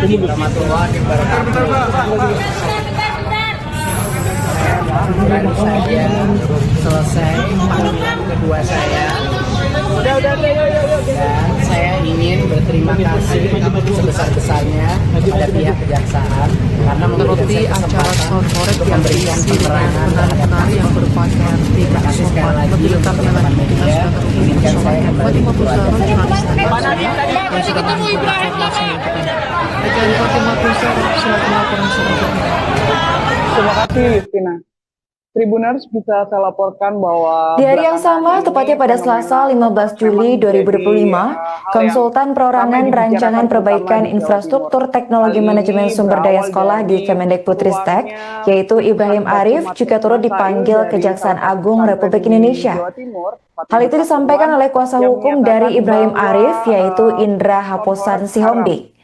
warahmatullahi wabarakatuh. Baru saja selesai panggilan kedua saya. Dan saya ingin berterima kasih sebesar-besarnya kepada pihak kejaksaan karena memberikan saya kesempatan untuk memberikan keterangan terhadap kasus yang berpakaian. Terima kasih sekali lagi teman-teman media. Izinkan saya kembali ke keluarga saya. Terima kasih, Tina. Tribuners bisa saya laporkan bahwa di hari yang sama, tepatnya pada Selasa 15 Juli 2025, konsultan perorangan rancangan perbaikan infrastruktur teknologi manajemen sumber daya sekolah di Kemendikbudristek, yaitu Ibrahim Arif, juga turut dipanggil Kejaksaan Agung Republik Indonesia. Hal itu disampaikan oleh kuasa hukum dari Ibrahim Arif, yaitu Indra Haposan Sihombing.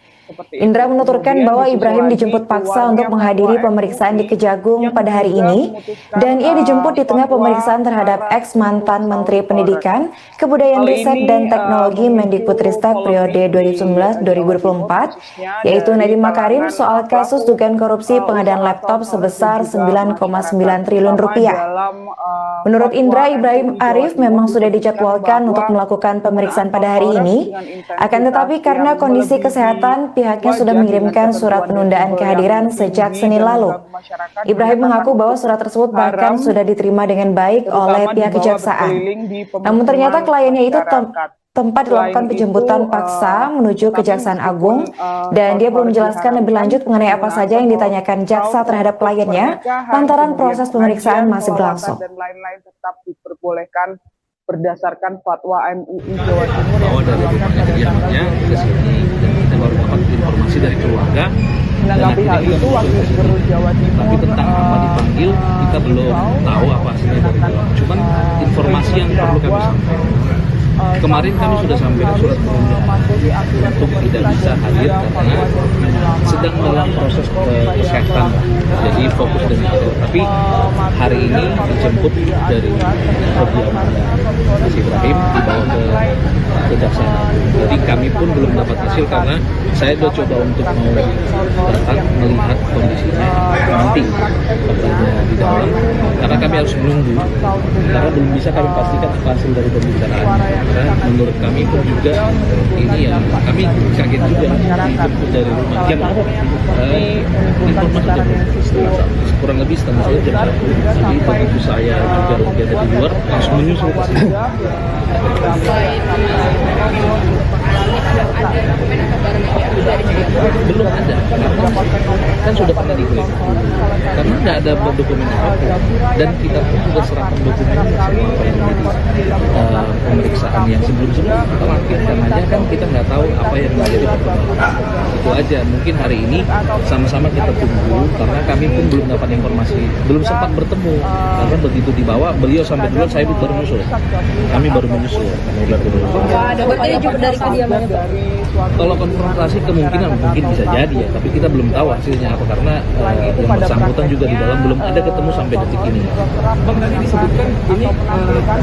Indra menuturkan bahwa Ibrahim dijemput paksa untuk menghadiri pemeriksaan di Kejagung pada hari ini, dan ia dijemput di tengah pemeriksaan terhadap ex-mantan Menteri Pendidikan, Kebudayaan Riset dan Teknologi Mendikbudristek periode 2019-2024, yaitu Nadiem Makarim soal kasus dugaan korupsi pengadaan laptop sebesar 9,9 triliun rupiah. Menurut Indra, Ibrahim Arif memang sudah dijadwalkan untuk melakukan pemeriksaan pada hari ini, akan tetapi karena kondisi kesehatan, pihaknya sudah mengirimkan surat penundaan kehadiran sejak Senin lalu. Ibrahim mengaku bahwa surat tersebut bahkan sudah diterima dengan baik oleh pihak kejaksaan. Namun ternyata kliennya itu tempat dilakukan penjemputan paksa menuju Kejaksaan Agung, dan dia belum menjelaskan lebih lanjut mengenai apa saja yang ditanyakan jaksa terhadap kliennya lantaran proses pemeriksaan masih berlangsung. Dan lain-lain tetap diperbolehkan berdasarkan fatwa MUI Jawa Timur bahwa dari kejadiannya ke sini dan kita baru dapat informasi dari keluarga. menanggapi hal itu Wakil Gubernur Jawa Timur. Tapi tentang apa dipanggil kita belum tahu apa hasilnya dari dalam. Cuman informasi yang perlu kami sampaikan. Kemarin kami sudah sampaikan surat penundaan untuk tidak bisa hadir karena sedang dalam proses kesehatan, jadi fokus dan itu. Tapi hari ini dijemput dari kediaman Mas Ibrahim dibawa ke Kejaksaan Agung. Jadi kami pun belum dapat hasil karena saya sudah coba untuk mau datang melihat kondisinya nanti katanya di dalam, karena kami harus menunggu karena belum bisa kami pastikan hasil dari pembicaraan. Karena menurut kami pun juga ini yang kami kaget juga dijemput dari rumah jam informasi jam kurang lebih setengah saya jam 1. Jadi begitu saya juga lagi ada di luar langsung menyusul ke sini. Belum ada, kan sudah pernah diklaim karena nggak ada dokumen apapun, dan kita pun juga serahkan dokumen apa yang menjadi pemeriksaan yang sebelum-sebelum kita lakukan aja, kan kita nggak tahu apa yang menjadi perkembangan. Itu aja, mungkin hari ini sama-sama kita tunggu karena kami pun belum dapat informasi, belum sempat bertemu karena begitu dibawa beliau sampai duluan, saya baru menyusul, kami baru menyusul. Ada bertanya juga dari kediamannya, Pak? Kalau konfrontasi kemungkinan mungkin bisa jadi ya, tapi kita belum tahu hasilnya apa karena yang bersangkutan juga di dalam belum ada ketemu sampai detik ini. Bang, tadi disebutkan ini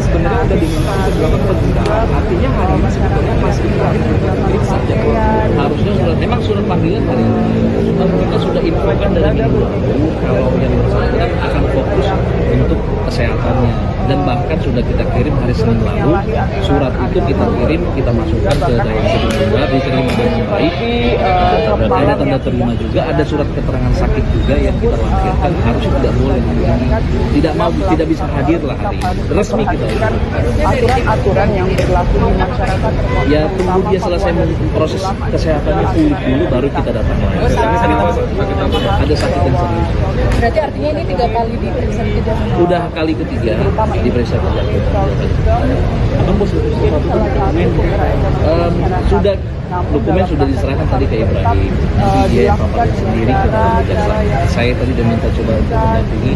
sebenarnya ada diminta untuk dilakukan penundaan, artinya hari ini sebetulnya masih diperiksa Harusnya memang surat panggilan hari ini, kita sudah infokan dari minggu lalu kalau yang bersangkutan akan fokus untuk kesehatannya, dan bahkan sudah kita kirim hari Senin lalu surat itu kita kirim, kita masukkan ke dalam sebelumnya diterima dengan baik, dan ada tanda terima juga, ada surat keterangan sakit juga yang kita lampirkan, harusnya tidak boleh hari ini, tidak bisa hadir lah hari ini, resmi kita aturan-aturan yang berlaku di masyarakat. Ya tunggu dia selesai proses kesehatannya pulih dulu baru kita datang lagi. Ada sakit yang serius. Berarti artinya ini 3 kali diperiksa di Kejaksaan? Udah kali ketiga diperiksa Kejaksaan. Abang bos Sudah dokumen sudah diserahkan tadi ke Ibrahim. Dia paparin sendiri ke Kejaksaan. Saya tadi udah minta coba untuk mendampingi.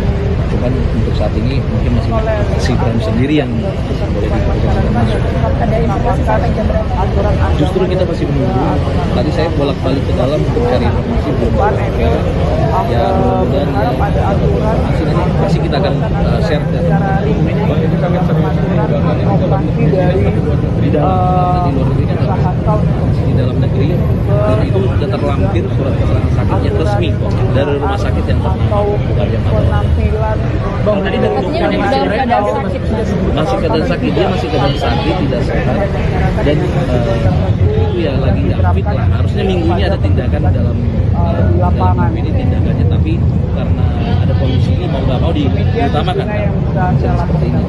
Cuman untuk saat ini mungkin masih si Ibrahim sendiri yang boleh diperbolehkan masuk. Ada informasi sampai jam berapa? Justru kita masih menunggu. Tadi saya bolak-balik ke dalam untuk cari informasi belum ada. Ya mudah-mudahan ya informasi nanti pasti kita akan share ke di dalam negeri kan di dalam negeri dan itu sudah terlampir surat keterangan sakitnya resmi dari rumah sakit yang bukan yang mana. Bang, tadi dari dokternya dalam keadaan sakit. Masih keadaan sakit, dia masih keadaan sakit, tidak sehat dan itu ya lagi nggak fit lah. Harusnya minggu ini ada tindakan dalam lapangan ini tindakannya, tapi karena ada polisi ini mau nggak mau diutamakan seperti ini.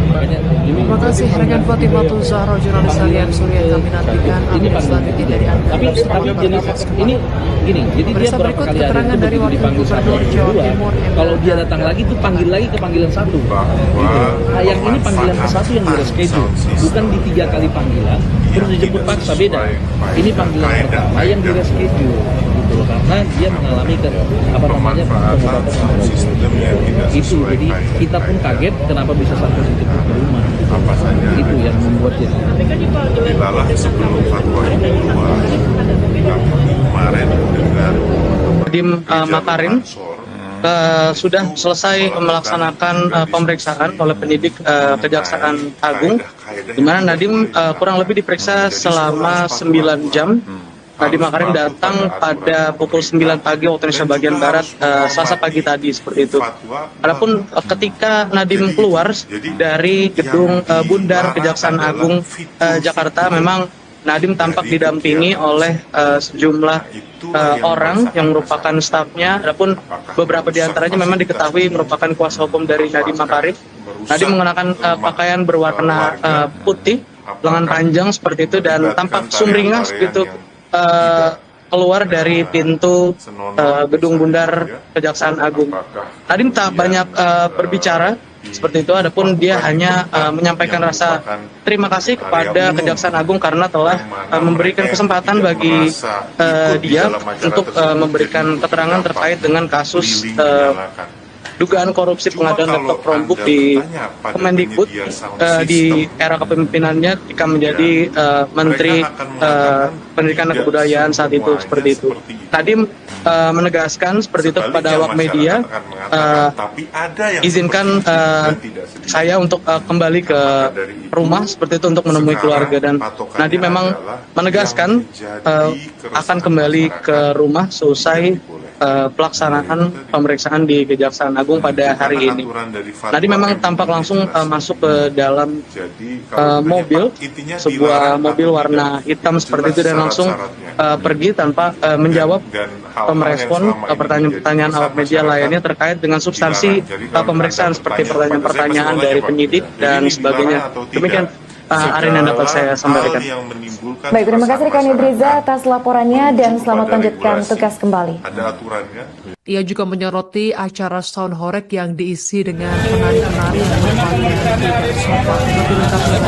Makanya Terima kasih rekan Fatimah Zahra, jurnalis harian Surya. Kami nantikan update selanjutnya dari Anda. tapi jenis ini gini, jadi dia Berita berapa berikut kali ada keterangan itu dari begitu Wakil dipanggil satu Gubernur Jawa dua, Timur, kalau dia datang lagi tuh panggil lagi ke panggilan satu. Nah, yang ini panggilan ke satu yang di reschedule, bukan di 3 kali panggilan terus dijemput paksa, beda. Ini panggilan pertama yang di reschedule gitu loh, karena dia mengalami pengobatan itu. Jadi kita pun kaget kenapa bisa sampai dijemput ke rumah. Itu yang membuat dia. Dilalah sebelum fatwa ini keluar, kemarin dengan Nadiem Makarim sudah selesai melaksanakan pemeriksaan oleh penyidik Kejaksaan Agung, di mana Nadiem kurang lebih diperiksa selama 9 jam. Nadiem Makarim datang pada pukul 9 pagi waktu Indonesia bagian Barat, Selasa pagi tadi, seperti itu. Adapun ketika Nadiem keluar dari gedung Bundar Kejaksaan Agung Jakarta, memang Nadiem tampak didampingi oleh sejumlah orang yang merupakan stafnya. Adapun beberapa di antaranya memang diketahui merupakan kuasa hukum dari Nadiem Makarim. Nadiem mengenakan pakaian berwarna putih, lengan panjang seperti itu, dan tampak sumringah begitu keluar dari pintu gedung Bundar Kejaksaan Agung. Nadiem tak banyak berbicara seperti itu, adapun dia hanya menyampaikan rasa terima kasih kepada Kejaksaan Agung karena telah memberikan kesempatan bagi dia untuk memberikan keterangan terkait dengan kasus dugaan korupsi pengadaan laptop Chromebook di Kemendikbud di era kepemimpinannya ketika menjadi Menteri Pendidikan dan Kebudayaan saat itu, seperti itu. Nadiem menegaskan seperti itu kepada awak media, izinkan saya untuk kembali ke rumah seperti itu untuk menemui keluarga, dan Nadiem memang menegaskan akan kembali ke rumah seusai pelaksanaan pemeriksaan di Kejaksaan Agung pada hari ini. Tadi memang tampak langsung masuk ke dalam mobil, sebuah mobil warna hitam seperti itu, dan langsung pergi tanpa menjawab merespon pertanyaan-pertanyaan awak media lainnya terkait dengan substansi pemeriksaan seperti pertanyaan-pertanyaan dari penyidik dan sebagainya. Demikian Arin yang dapat saya sampaikan. Baik, terima kasih rekan Idriza atas laporannya dan selamat lanjutkan tugas kembali. Ada aturannya. Ia juga menyoroti acara Sound Horek yang diisi dengan penari-penari dan berbagai sofa. Lebih lengkapnya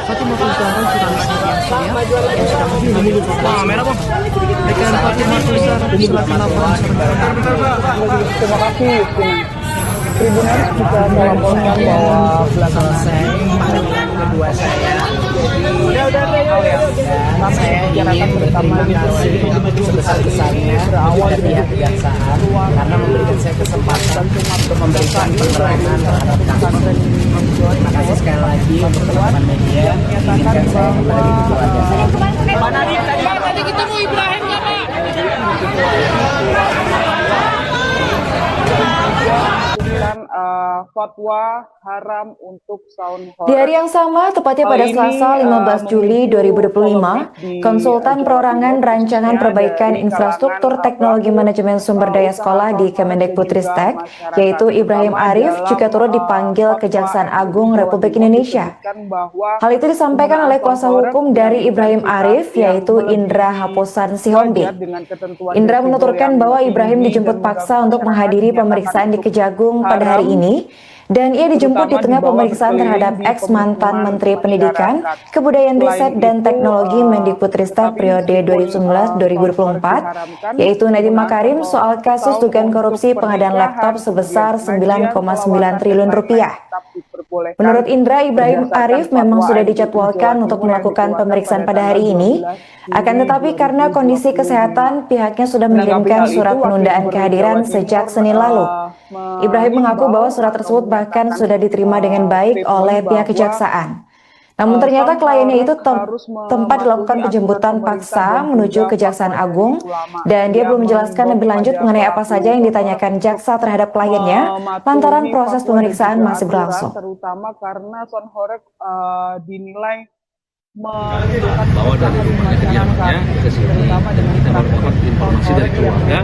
Fatimah Zahra, jurnalis harian Surya, yang sudah menghubungi rekan Fatimah Zahra, silakan laporan. Terima kasih. Tribuners bisa melaporkan bahwa selesai panggilan kedua saya. Dan saya ingin berterima kasih sebesar-besarnya kepada pihak kejaksaan karena memberikan saya kesempatan untuk memberikan penerangan terhadap kasus ini. Terima kasih sekali lagi untuk teman-teman media. Izinkan saya kembali ke keluarga saya. Tadi ketemu Ibrahim nggak, Pak? fatwa haram untuk sound horek. Di hari yang sama, tepatnya pada Selasa 15 Juli 2025, Konsultan Perorangan Rancangan Perbaikan Infrastruktur Teknologi Manajemen Sumber Daya Sekolah di Kemendikbudristek, yaitu Ibrahim Arif, juga turut dipanggil Kejaksaan Agung Republik Indonesia. Hal itu disampaikan oleh kuasa hukum dari Ibrahim Arif, yaitu Indra Haposan Sihombing. Indra menuturkan bahwa Ibrahim dijemput paksa untuk menghadiri pemeriksaan di Kejagung pada hari ini, Dan ia dijemput di tengah pemeriksaan terhadap ex-mantan Menteri Pendidikan, Kebudayaan Riset dan Teknologi Mendikbudristek periode 2019-2024, yaitu Nadiem Makarim soal kasus dugaan korupsi pengadaan laptop sebesar 9,9 triliun rupiah. Menurut Indra, Ibrahim Arif memang sudah dijadwalkan untuk melakukan pemeriksaan pada hari ini. Akan tetapi karena kondisi kesehatan, pihaknya sudah mengirimkan surat penundaan kehadiran sejak Senin lalu. Ibrahim mengaku bahwa surat tersebut bahkan sudah diterima dengan baik oleh pihak kejaksaan. Namun ternyata kliennya itu tempat dilakukan penjemputan paksa menuju Kejaksaan Agung dan dia belum menjelaskan lebih lanjut mengenai apa saja yang ditanyakan jaksa terhadap kliennya lantaran proses pemeriksaan masih berlangsung. Terutama karena Son Horeg dinilai bawa dari rumahnya kediamannya ke sini dan kita baru dapat informasi dari keluarga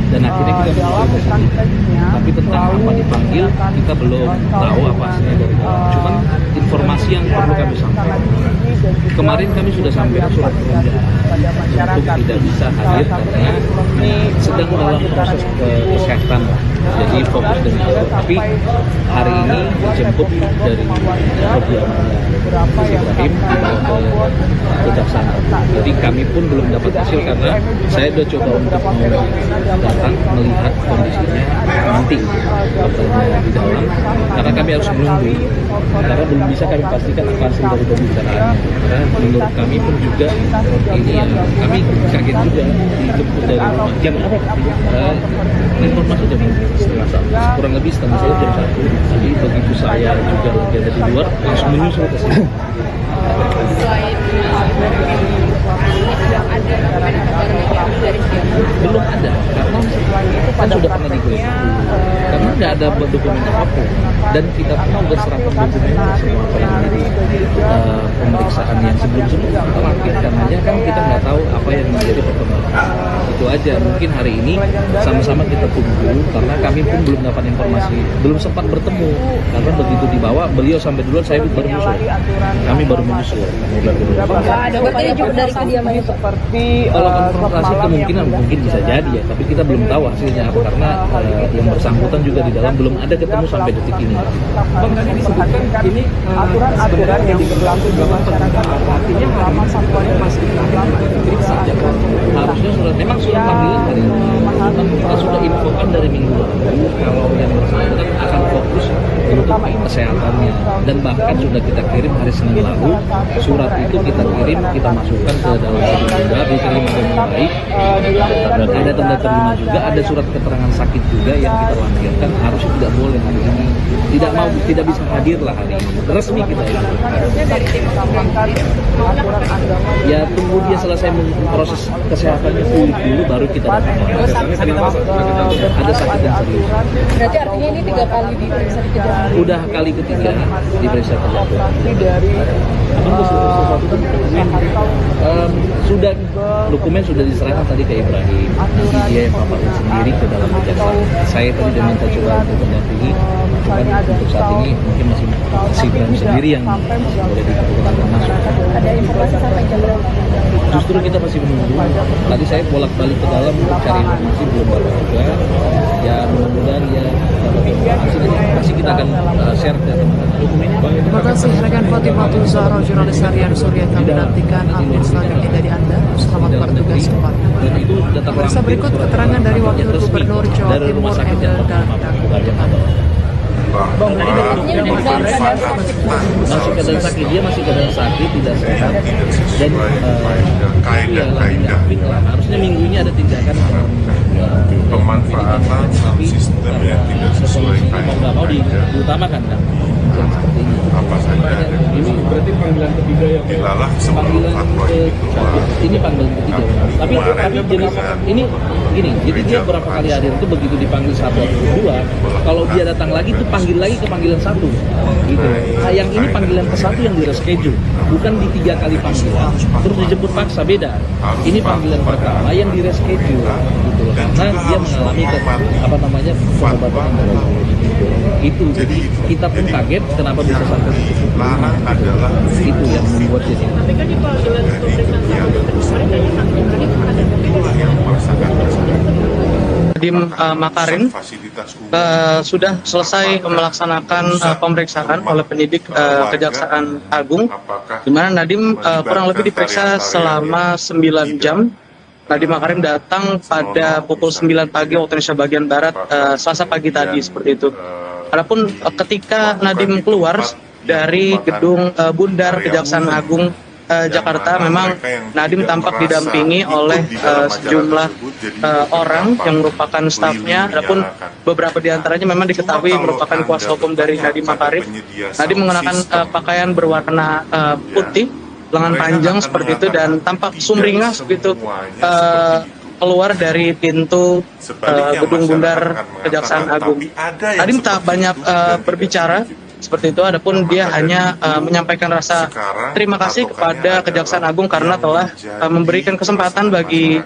dan akhirnya kita menuju ke sini. Tapi tentang apa dipanggil kita belum tahu apa hasilnya dari dalam. Cuman informasi yang perlu kami sampaikan. Kemarin kami sudah sampaikan surat penundaan untuk tidak bisa hadir karena sedang dalam proses kesehatan. Jadi fokus dengan itu. Tapi hari ini dijemput dari kediamannya Mas Ibrahim dibawa ke Kejaksaan. Jadi kami pun belum dapat hasil karena saya sudah coba untuk datang melihat kondisinya nanti dokternya di dalam karena kami harus menunggu karena belum bisa kami pastikan apa hasil dari pembicaraannya karena menurut kami pun juga ini ya kami kaget juga dijemput dari rumah jam informasi jam setengah satu kurang lebih setengah satu jam 1 jadi begitu saya juga lagi ada di luar langsung menyusul ke sini. Belum ada karena kan sudah pernah digeledah karena nggak ada dokumen apapun dan kita pun sudah serahkan dokumen semua dari pemeriksaan yang sebelum-sebelumnya karena kan kita nggak tahu apa yang menjadi perkembangan itu aja. Mungkin hari ini sama-sama kita tunggu karena kami pun belum dapat informasi, belum sempat bertemu karena begitu dibawa beliau sampai duluan, saya baru menyusul, kami baru menyusul. Ada buktinya juga dari kediaman seperti kalau konfrontasi kemungkinan mungkin bisa jadi ya, tapi kita belum tahu hasilnya apa karena yang bersangkutan juga di dalam belum ada ketemu sampai detik ini. Bang, tadi disebutkan ini aturan-aturan yang diberlakukan di masyarakat artinya lama satuannya masih diperiksa. Harusnya memang sudah panggilan hari ini. Kita sudah infokan dari minggu lalu kalau yang bersangkutan akan fokus untuk kesehatannya dan bahkan sudah kita kirim hari Senin lalu surat itu kita kirim, kita masukkan ke dalam juga diterima dengan baik dan ada tanda terima juga, ada surat keterangan sakit juga yang kita lampirkan. Harusnya tidak boleh hari ini, tidak bisa hadir lah hari ini, resmi kita itu. Ya tunggu dia selesai proses kesehatannya pulih dulu baru kita datang. Ada sakit yang serius. Berarti artinya ini 3 kali diperiksa di Kejaksaan. Udah kali ketiga diperiksa Kejaksaan. Sudah dokumen sudah diserahkan tadi ke Ibrahim. Dia yang paparin sendiri ke dalam Kejaksaan. Saya tadi udah minta coba untuk mendampingi. Cuman untuk saat ini mungkin masih Ibrahim sendiri yang boleh diperlukan masuk. Ada informasi sampai jam berapa? Justru kita masih menunggu. Tadi saya bolak-balik ke dalam untuk cari informasi belum dapat juga. Ya mudah-mudahan ya masih kita akan share ke teman-teman dokumennya. Terima kasih rekan Fatimah Zahra, jurnalis harian Surya. Kami nantikan update selanjutnya dari Anda. Selamat bertugas kembali. Pemirsa, berikut keterangan dari Wakil Gubernur Jawa Timur Emil Dardak. Bahwa masih keadaan sakit, dia masih keadaan sakit, tidak sehat dan kaidah-kaidah harusnya minggu ini ada tindakan pemanfaatan sistem yang tidak sesuai nggak mau diutamakan kan seperti ini. apa saja Ini berarti panggilan ketiga ya, dilalah sebelum fatwa ini keluar. ini panggilan ketiga. Tapi jenis ini gini, jadi dia berapa kali hadir itu begitu dipanggil 1 atau 2, kalau dia datang lagi itu panggil lagi ke panggilan 1 gitu. Nah, yang ini panggilan ke-1 yang di reschedule, bukan di 3 kali panggilan terus dijemput paksa, beda. Ini panggilan pertama yang di reschedule gitu loh, karena dia mengalami pengobatan itu. Jadi kita pun kaget kenapa bisa sampai dijemput. Larang adalah Itu yang membuat jadi itulah yang memaksakan Nadiem Makarim sudah selesai melaksanakan pemeriksaan oleh penyidik Kejaksaan Agung, di mana Nadiem kurang lebih diperiksa selama 9 jam. Nadiem Makarim datang pada pukul 9 pagi waktu Indonesia bagian Barat, Selasa pagi tadi, seperti itu. Adapun ketika Nadiem keluar dari gedung Bundar Kejaksaan Agung Jakarta, memang Nadiem tampak didampingi oleh sejumlah orang yang merupakan stafnya. Adapun beberapa di antaranya memang diketahui merupakan kuasa hukum dari Nadiem Makarim. Nadiem mengenakan pakaian berwarna putih, lengan panjang seperti itu, dan tampak sumringah begitu keluar dari pintu gedung Bundar Kejaksaan Agung. Nadiem tak banyak berbicara seperti itu, adapun dia hanya menyampaikan rasa terima kasih kepada Kejaksaan Agung karena telah memberikan kesempatan bagi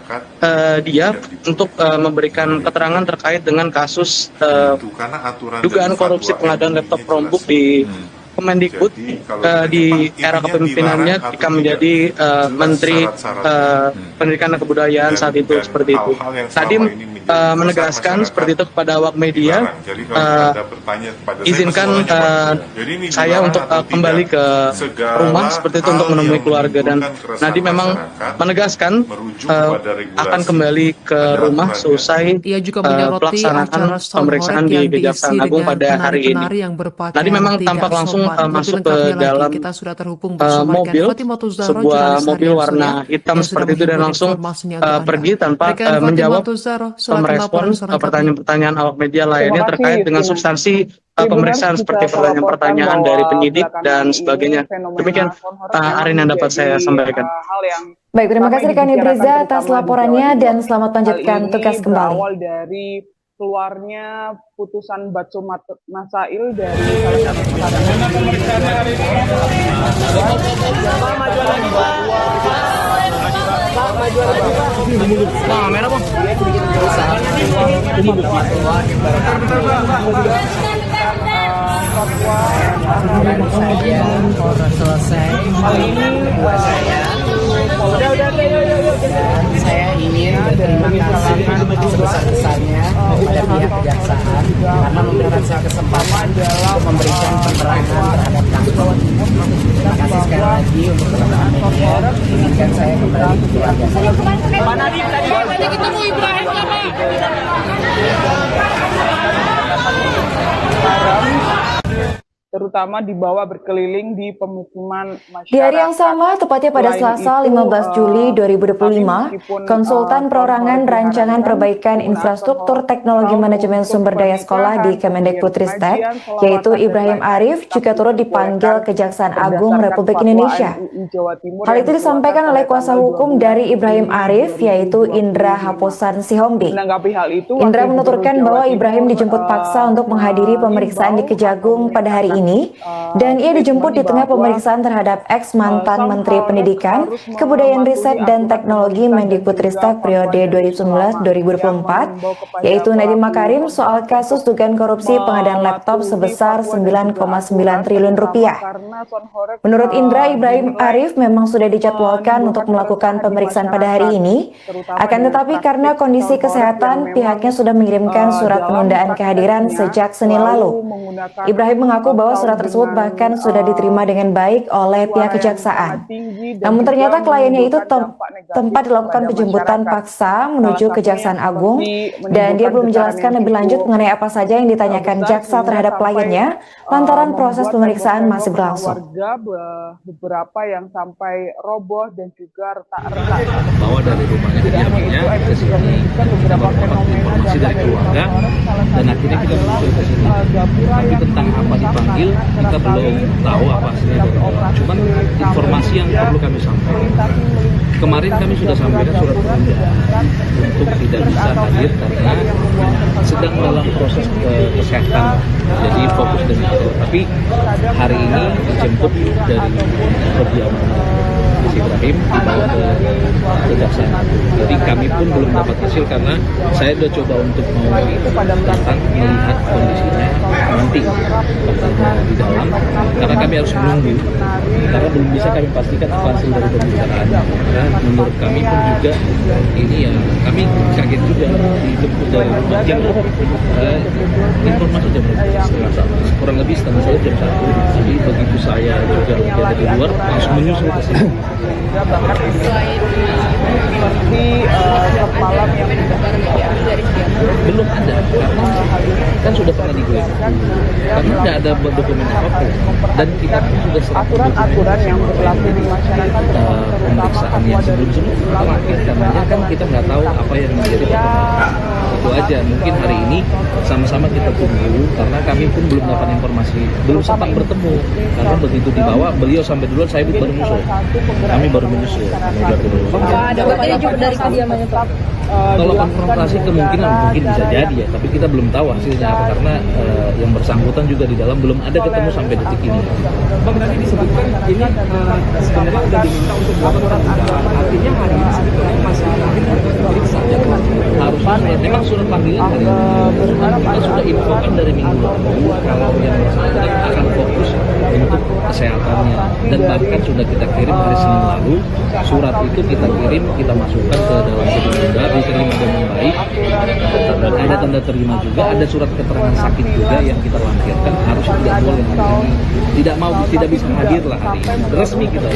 dia untuk memberikan keterangan terkait dengan kasus dugaan korupsi pengadaan laptop Chromebook di Kemendikbud di era kepemimpinannya ketika menjadi Menteri Pendidikan dan Kebudayaan saat itu, seperti itu. Nadiem menegaskan seperti itu kepada awak media, izinkan saya untuk kembali ke rumah seperti itu untuk menemui keluarga, dan Nadiem memang menegaskan akan kembali ke rumah seusai pelaksanaan pemeriksaan di Kejaksaan Agung pada hari ini. Nadiem memang tampak langsung masuk ke dalam mobil, sebuah mobil warna hitam seperti itu, dan langsung pergi tanpa menjawab merespon pertanyaan-pertanyaan awak media lainnya terkait dengan substansi pemeriksaan seperti pertanyaan-pertanyaan dari penyidik dan sebagainya. Demikian Arin yang dapat saya sampaikan. Baik, terima kasih rekan Ibriza atas laporannya dan selamat lanjutkan tugas kembali. Awal dari keluarnya putusan Batsu Masail dari salah selesai kedua saya. Saya ingin berterima kasih sebesar-besarnya kepada pihak kejaksaan karena memberikan saya kesempatan untuk memberikan penerangan terhadap kasus ini. Terima kasih sekali lagi untuk teman-teman media. Izinkan saya kembali ke keluarga saya. Pak Nadiem, tadi ketemu Ibrahim sama. terutama dibawa berkeliling di pemukiman masyarakat. Di hari yang sama, tepatnya pada Selasa 15 Juli 2025, Konsultan Perorangan Rancangan Perbaikan Infrastruktur Teknologi Manajemen Sumber Daya Sekolah di Kemendikbudristek, yaitu Ibrahim Arif, juga turut dipanggil Kejaksaan Agung Republik Indonesia. Hal itu disampaikan oleh kuasa hukum dari Ibrahim Arif, yaitu Indra Haposan Sihombi. Indra menuturkan bahwa Ibrahim dijemput paksa untuk menghadiri pemeriksaan di Kejagung pada hari ini, dan ia dijemput di tengah pemeriksaan terhadap ex-mantan Menteri Pendidikan, Kebudayaan Riset dan Teknologi Mendikbudristek periode 2019-2024, yaitu Nadiem Makarim soal kasus dugaan korupsi pengadaan laptop sebesar 9,9 triliun rupiah. Menurut Indra, Ibrahim Arif memang sudah dijadwalkan untuk melakukan pemeriksaan pada hari ini, akan tetapi karena kondisi kesehatan, pihaknya sudah mengirimkan surat penundaan kehadiran sejak Senin lalu. Ibrahim mengaku bahwa surat tersebut bahkan sudah diterima dengan baik oleh pihak kejaksaan. Namun ternyata kliennya itu tempat dilakukan penjemputan paksa menuju Kejaksaan Agung, dan dia belum menjelaskan lebih lanjut mengenai apa saja yang ditanyakan jaksa terhadap kliennya lantaran proses pemeriksaan masih berlangsung. Beberapa yang sampai roboh dan juga retak-retak. Bahwa dari rumahnya kediamannya ke sini dapat informasi dari keluarga, dan akhirnya kita menuju ke sini. Tapi tentang apa dipanggil kita belum tahu apa hasilnya. Cuman informasi yang perlu kami sampaikan, kemarin kami sudah sampaikan surat penundaan untuk tidak bisa hadir karena sedang dalam proses kesehatan, jadi fokus dengan itu. Tapi hari ini dijemput dari kediaman. Mas Ibrahim dibawa ke kejaksaan. Jadi kami pun belum dapat hasil karena saya sudah coba untuk mau datang melihat kondisinya nanti di dalam, karena kami harus menunggu karena belum bisa kami pastikan apa hasil dari pembicaraan. Karena menurut kami pun juga ini ya kami kaget juga dijemput dari jam informasi jam setengah satu, kurang lebih setengah satu jam 1. Jadi begitu saya juga ada di luar langsung menyusul ke sini. Seperti malam yang Belum ada karena kan sudah pernah digeledah karena nggak ada dokumen apapun dan kita pun sudah serahkan aturan-aturan yang berlaku di masyarakat pemeriksaan yang sebelum-sebelumnya karena kan kita nggak tahu apa yang menjadi perkembangan. Itu aja, mungkin hari ini sama-sama kita tunggu karena kami pun belum dapat informasi, belum sempat bertemu karena begitu dibawa beliau sampai duluan, saya baru menyusul, kami baru menyusul. Ada bapaknya juga dari kediamannya Pak. Kalau konfrontasi kemungkinan mungkin bisa jadi ya, tapi kita belum tahu hasilnya apa karena yang bersangkutan juga di dalam belum ada ketemu sampai detik ini. Bang, tadi disebutkan ini sebenarnya sudah diminta untuk melakukan penundaan. Artinya hari ini sebetulnya masih mungkin diperiksa. Harusnya memang surat panggilan hari ini kita sudah infokan dari minggu lalu kalau yang bersangkutan akan fokus untuk kesehatannya, dan bahkan sudah kita kirim hari Senin lalu surat itu kita kirim, kita masukkan ke dalam gedung bunda, diterima dengan baik dan ada tanda terima juga, ada surat keterangan sakit juga yang kita lampirkan, harus tidak boleh hari ini, tidak bisa hadir lah hari ini, resmi kita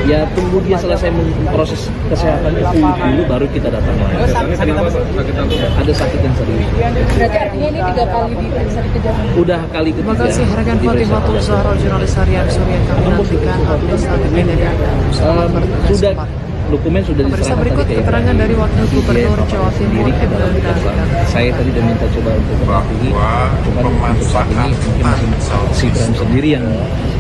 ya tunggu dia selesai proses kesehatannya dulu baru kita datang lagi. Ada sakit yang serius. Berarti artinya ini 3 kali diperiksa di kejadian. Udah kali ketiga. Terima kasih rekan Fatimatul Zahra, jurnalis harian Surya, kami nantikan update selanjutnya dari Anda. Sudah dokumen sudah Pemirsa, diserahkan berikut tadi ke keterangan MPR. dari Wakil Gubernur Jawa Timur Emil Dardak. Saya tadi udah minta coba untuk mematuhi, cuma untuk saat ini mungkin masih si Bram sendiri yang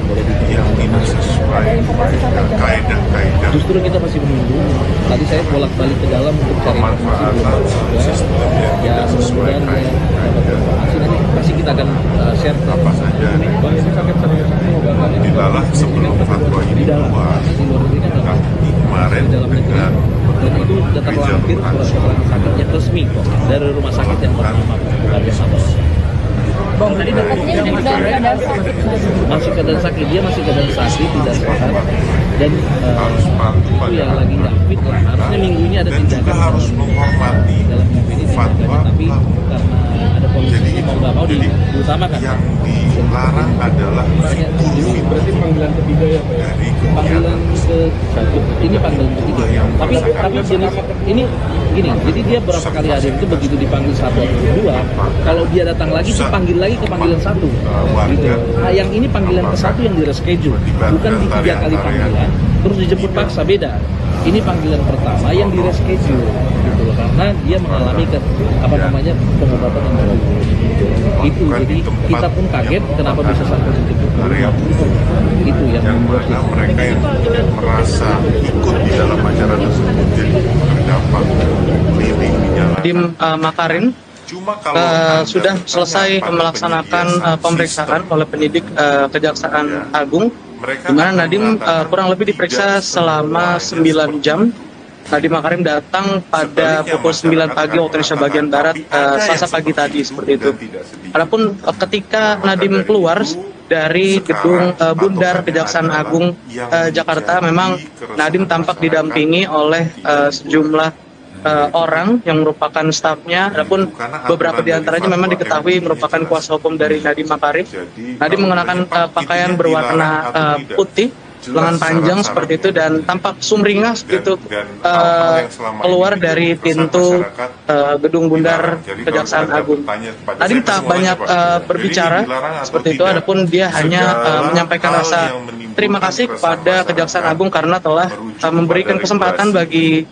boleh yang tidak sesuai dengan kaedah-kaedah Justru kita masih menunggu. Tadi saya bolak-balik ke dalam untuk cari informasi belum juga. Ya mudah-mudahan ya dapat informasi, nanti pasti kita akan share apa saja dilalah sebelum fatwa ini keluar. Kami kemarin dengan dan itu data lampir surat keterangan sakitnya resmi kok dari rumah sakit yang bernama bukan yang sama. Bang, tadi artinya ini dalam keadaan sakit. Masih keadaan sakit, dia masih keadaan sakit, tidak sehat dan itu yang lagi nggak fit lah. Harusnya minggu ini ada dan juga tindakan harus menghormati dalam minggu ini fatwa, tapi karena ada polisi jadi mau nggak mau diutamakan. yang dilarang adalah Ini berarti panggilan ketiga ya Pak? dari Panggilan ke ini panggilan ketiga. Tapi jenis ini gini, jadi dia berapa kali hadir itu begitu dipanggil 1 atau 2, kalau dia datang lagi dipanggil lagi ke panggilan 1. Gitu. Nah, yang ini panggilan ke-1 yang di reschedule, bukan di 3 kali panggilan terus dijemput paksa, beda. Ini panggilan pertama yang di reschedule gitu loh, karena dia mengalami pengobatan yang baru. Itu jadi kita pun kaget kenapa bisa sampai dijemput. Itu yang membuat mereka yang merasa ikut di dalam acara tersebut jadi terdampak lilin dinyalakan. Tim Makarin Cuma kalau sudah selesai melaksanakan pemeriksaan oleh penyidik Kejaksaan Agung, di mana Nadiem kurang lebih diperiksa selama 9 jam. Nadiem Makarim datang pada pukul 9 pagi waktu Indonesia bagian Barat, Selasa pagi tadi, seperti itu. Adapun ketika Nadiem keluar dari gedung Bundar Kejaksaan Agung Jakarta, memang Nadiem tampak didampingi oleh sejumlah orang yang merupakan stafnya. Adapun beberapa di antaranya memang diketahui merupakan kuasa hukum dari Nadiem Makarim. Nadiem mengenakan pakaian berwarna putih, lengan panjang seperti itu, dan tampak sumringah seperti itu keluar dari pintu gedung Bundar Kejaksaan Agung. Nadiem tak banyak berbicara seperti itu, adapun dia hanya menyampaikan rasa terima kasih kepada Kejaksaan Agung karena telah memberikan kesempatan bagi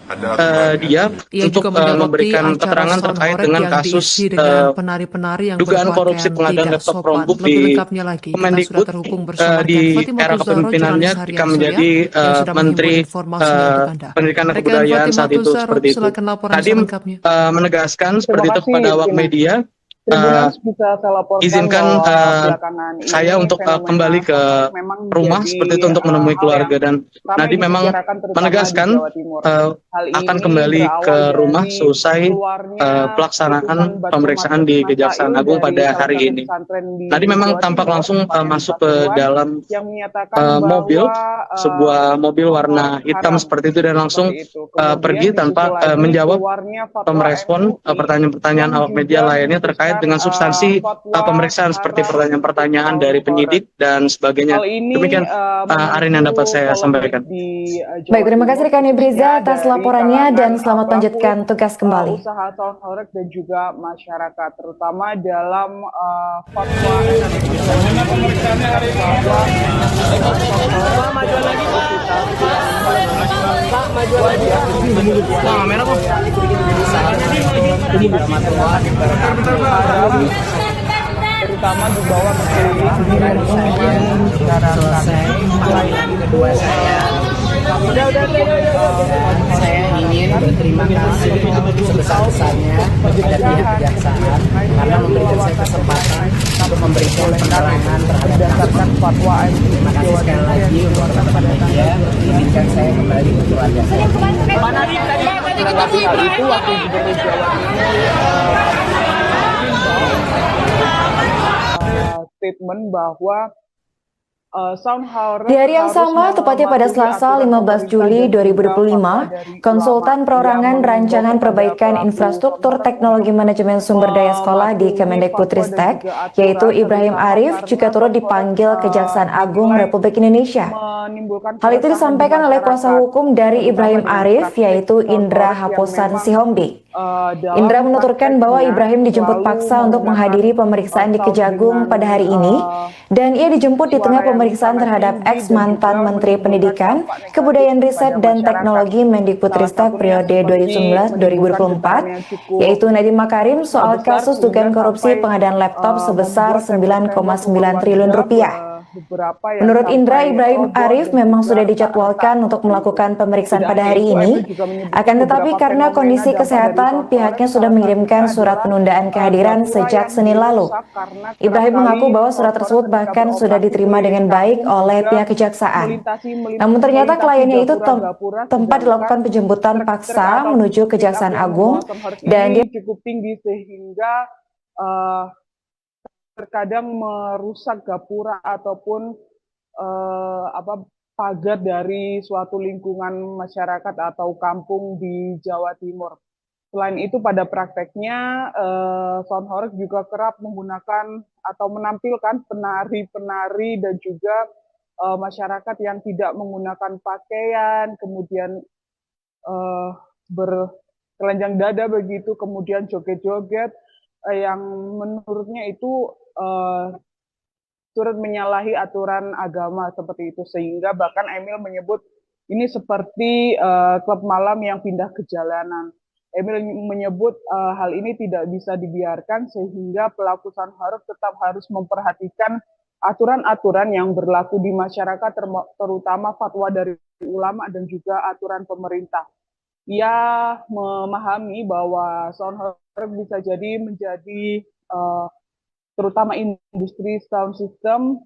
dia untuk memberikan keterangan terkait dengan kasus dugaan korupsi pengadaan laptop Chromebook di Kemendikbud di era kepemimpinannya ketika menjadi Menteri Pendidikan dan Kebudayaan saat itu, seperti itu. Nadiem menegaskan seperti itu kepada awak media Tribunans bisa saya laporkan izinkan bahwa belakangan ini saya untuk fenomena kembali ke fotosek memang rumah menjadi, seperti itu untuk menemui hal keluarga, yang dan ramai Nadiem memang dibicarakan terutama di menegaskan Jawa Timur. Hal akan ini kembali berawal ke rumah dari seusai keluarnya pelaksanaan putusan Batu pemeriksaan di Kejaksaan Masail Agung dari pada salah hari satu ini. pesantren di Nadiem memang Jawa tampak Timur, langsung tepatnya di masuk ke Pasuruan, dalam yang menyatakan mobil, bahwa sebuah mobil sound warna horeg hitam haram, seperti itu, dan langsung seperti itu. Kemudian pergi tanpa disusul lagi menjawab keluarnya fatwa merespon MUI pertanyaan-pertanyaan yang awak media juga lainnya terkait memutuskan dengan substansi fatwa pemeriksaan seperti haram untuk pertanyaan-pertanyaan sound dari horeg. penyidik dan sebagainya. Hal ini Demikian Arin yang dapat memicu saya polemik sampaikan. di Jawa Baik, terima kasih Timur, rekan Ibriza khususnya atas dari laporannya dan kalangan selamat pelaku melanjutkan tugas kembali. usaha sound horeg dan juga masyarakat, terutama dalam fatwa terutama di bawah Baru saja selesai panggilan kedua saya. Saya ingin berterima kasih sebesar-besarnya kepada pihak kejaksaan karena memberikan saya kesempatan untuk memberikan penerangan terhadap kasus. Terima kasih sekali lagi untuk teman-teman media. Izinkan saya kembali ke keluarga saya. Tetapi hal itu wakil gubernur Jawa Timur statement bahwa sound horeg Di hari yang harus sama, tepatnya pada mematuhi Selasa aturan 15 pemerintah Juli dan juga fatwa 2025, dari konsultan ulama perorangan yang rancangan mengimbau perbaikan kepada infrastruktur pelaku teknologi manajemen sumber daya sekolah di mematuhi Kemendikbudristek, fatwa dan juga yaitu aturan, Ibrahim terutama Arif, karena juga turut sound horeg, dipanggil Kejaksaan Agung dinilai Republik Indonesia. menimbulkan Hal itu keresahan di disampaikan oleh kuasa masyarakat, hukum dari terutama Ibrahim dengan Arif, praktik yaitu sound Indra horeg yang Haposan memang Sihombi. dalam Indra menuturkan bahwa prakteknya Ibrahim dijemput selalu paksa untuk menggunakan menghadiri pemeriksaan di sound Kejagung dengan pada hari ini, dan ia dijemput di tengah suara yang pemeriksaan sangat terhadap tinggi dan ex-mantan juga Menteri menimbulkan Pendidikan, dampak negatif Kebudayaan Riset kepada dan masyarakat. Teknologi Salah Mendikbudristek satunya periode seperti menimbulkan getaran yang 2019-2024, cukup yaitu Nadiem Makarim soal besar kasus dugaan sehingga korupsi sampai pengadaan laptop sebesar membuat tembok-tembok 9,9 triliun keluarga rupiah. beberapa yang Menurut Indra, sampai Ibrahim roboh Arif dan memang juga sudah retak-retak dijadwalkan untuk seperti itu. melakukan pemeriksaan Tidak pada hanya hari itu, ini. Emil juga menyebut Akan tetapi beberapa karena fenomena kondisi dampak dari kesehatan, sound horeg, pihaknya sudah salah mengirimkan satunya surat adalah penundaan kehadiran gapura sejak yang Senin lalu. rusak karena kerap Ibrahim kali mengaku bahwa surat sound horeg tersebut ketika bahkan sudah beroperasi diterima dengan keliling baik kampung oleh juga pihak kejaksaan. melintasi Namun ternyata kliennya itu gapura, tempat dilakukan sedangkan penjemputan truk-truk paksa atau menuju pick-up Kejaksaan yang Agung, membawa sound horeg dan ini dia cukup tinggi sehingga terkadang merusak gapura ataupun pagar dari suatu lingkungan masyarakat atau kampung di Jawa Timur. Selain itu, pada prakteknya sound horeg juga kerap menggunakan atau menampilkan penari-penari dan juga masyarakat yang tidak menggunakan pakaian, kemudian bertelanjang dada begitu, kemudian joget-joget yang menurutnya itu turut menyalahi aturan agama seperti itu, sehingga bahkan Emil menyebut ini seperti klub malam yang pindah ke jalanan. Emil menyebut hal ini tidak bisa dibiarkan sehingga pelaku sound horeg tetap harus memperhatikan aturan-aturan yang berlaku di masyarakat, terutama fatwa dari ulama dan juga aturan pemerintah. Ia memahami bahwa sound horeg bisa jadi menjadi terutama industri sound system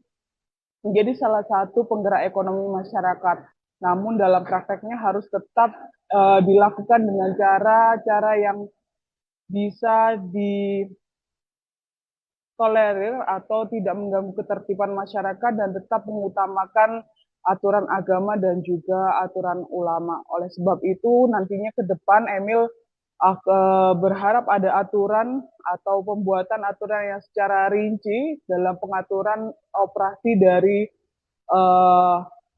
menjadi salah satu penggerak ekonomi masyarakat. Namun dalam prakteknya harus tetap dilakukan dengan cara-cara yang bisa ditolerir atau tidak mengganggu ketertiban masyarakat dan tetap mengutamakan aturan agama dan juga aturan ulama. Oleh sebab itu nantinya ke depan Emil berharap ada aturan atau pembuatan aturan yang secara rinci dalam pengaturan operasi dari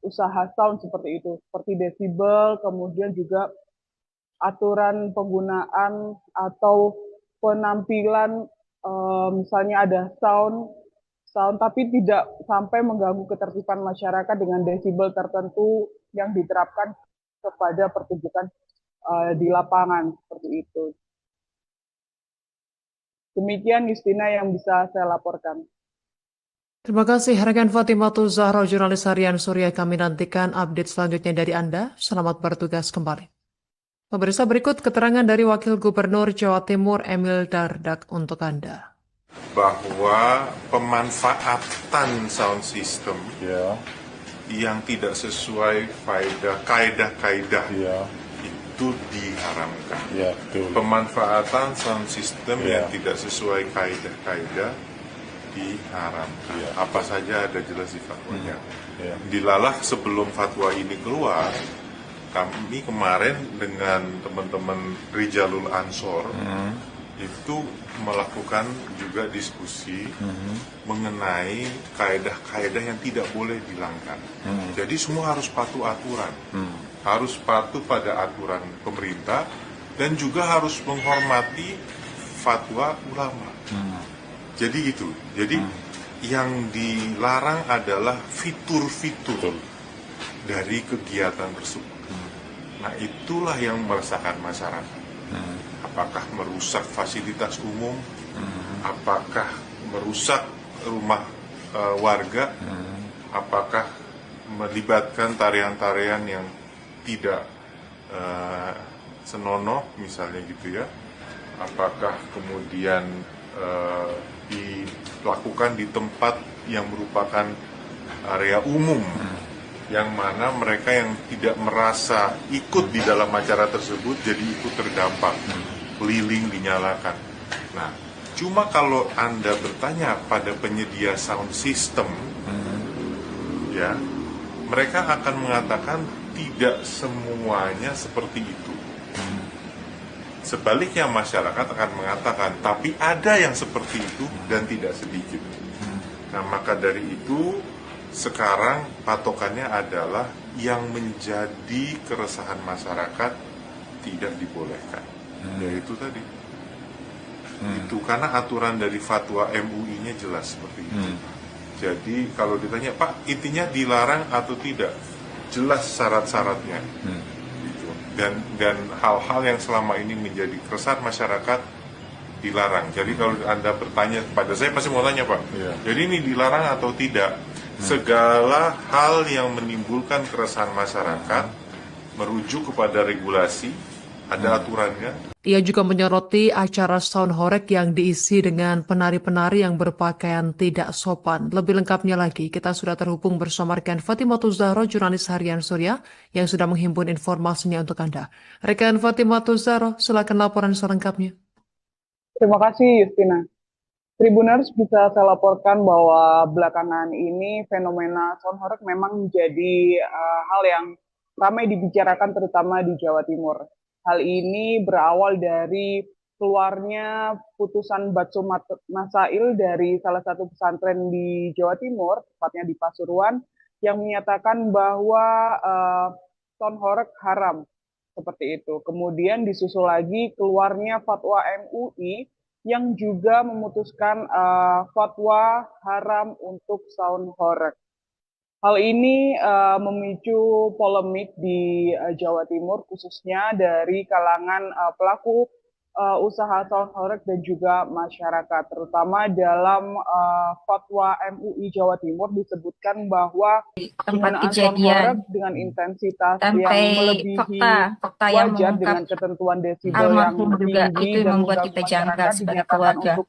usaha sound seperti itu, seperti desibel, kemudian juga aturan penggunaan atau penampilan, misalnya ada sound tapi tidak sampai mengganggu ketertiban masyarakat dengan desibel tertentu yang diterapkan kepada pertunjukan di lapangan seperti itu. Demikian Justina yang bisa saya laporkan. Terima kasih rekan Fatimah Zahra, jurnalis harian Surya. Kami nantikan update selanjutnya dari Anda. Selamat bertugas kembali. Pemirsa, berikut keterangan dari Wakil Gubernur Jawa Timur Emil Dardak untuk Anda. bahwa pemanfaatan sound system yang tidak sesuai kaidah-kaidah itu diharamkan. Pemanfaatan sound system yang tidak sesuai kaidah-kaidah diharamkan. Apa saja ada jelas di fatwanya. Dilalah sebelum fatwa ini keluar, kami kemarin dengan teman-teman Rijalul Ansor itu melakukan juga diskusi mengenai kaedah-kaedah yang tidak boleh dilanggar. Jadi semua harus patuh aturan, harus patuh pada aturan pemerintah dan juga harus menghormati fatwa ulama. Jadi itu. Jadi yang dilarang adalah fitur-fitur dari kegiatan tersebut. Nah, itulah yang meresahkan masyarakat. Apakah merusak fasilitas umum, apakah merusak rumah warga, apakah melibatkan tarian-tarian yang tidak senonoh misalnya gitu ya, apakah kemudian dilakukan di tempat yang merupakan area umum, yang mana mereka yang tidak merasa ikut di dalam acara tersebut jadi ikut terdampak, keliling dinyalakan. Nah, cuma kalau Anda bertanya pada penyedia sound system, ya, mereka akan mengatakan tidak semuanya seperti itu. Sebaliknya masyarakat akan mengatakan, tapi ada yang seperti itu dan tidak sedikit. Nah, maka dari itu sekarang patokannya adalah yang menjadi keresahan masyarakat tidak dibolehkan, yaitu tadi itu karena aturan dari fatwa MUI-nya jelas seperti itu. Jadi kalau ditanya, Pak, intinya dilarang atau tidak, jelas syarat-syaratnya. Gitu. Dan hal-hal yang selama ini menjadi keresahan masyarakat dilarang. Jadi kalau Anda bertanya kepada saya, pasti mau tanya, Pak, jadi ini dilarang atau tidak? Segala hal yang menimbulkan keresahan masyarakat merujuk kepada regulasi, ada aturannya. Ia juga menyoroti acara sound horeg yang diisi dengan penari-penari yang berpakaian tidak sopan. Lebih lengkapnya lagi, kita sudah terhubung bersama rekan Fatimah Zahra, jurnalis harian Surya, yang sudah menghimpun informasinya untuk Anda. Rekan Fatimah Zahra, silakan laporan selengkapnya. Terima kasih, Justina. Tribuners, bisa saya laporkan bahwa belakangan ini fenomena sound horeg memang menjadi hal yang ramai dibicarakan terutama di Jawa Timur. Hal ini berawal dari keluarnya putusan Batsu Masail dari salah satu pesantren di Jawa Timur, tepatnya di Pasuruan, yang menyatakan bahwa sound horeg haram, seperti itu. Kemudian disusul lagi keluarnya fatwa MUI yang juga memutuskan fatwa haram untuk sound horeg. Hal ini memicu polemik di Jawa Timur, khususnya dari kalangan pelaku usaha sound horeg dan juga masyarakat. Terutama dalam fatwa MUI Jawa Timur disebutkan bahwa tempat kejadian dengan intensitas sampai yang melebihi fakta yang wajar mengungkap dengan ketentuan desibel yang almarhum juga tinggi itu dan membuat mengganggu kita janggal masyarakat sebagai dinyatakan keluarga. untuk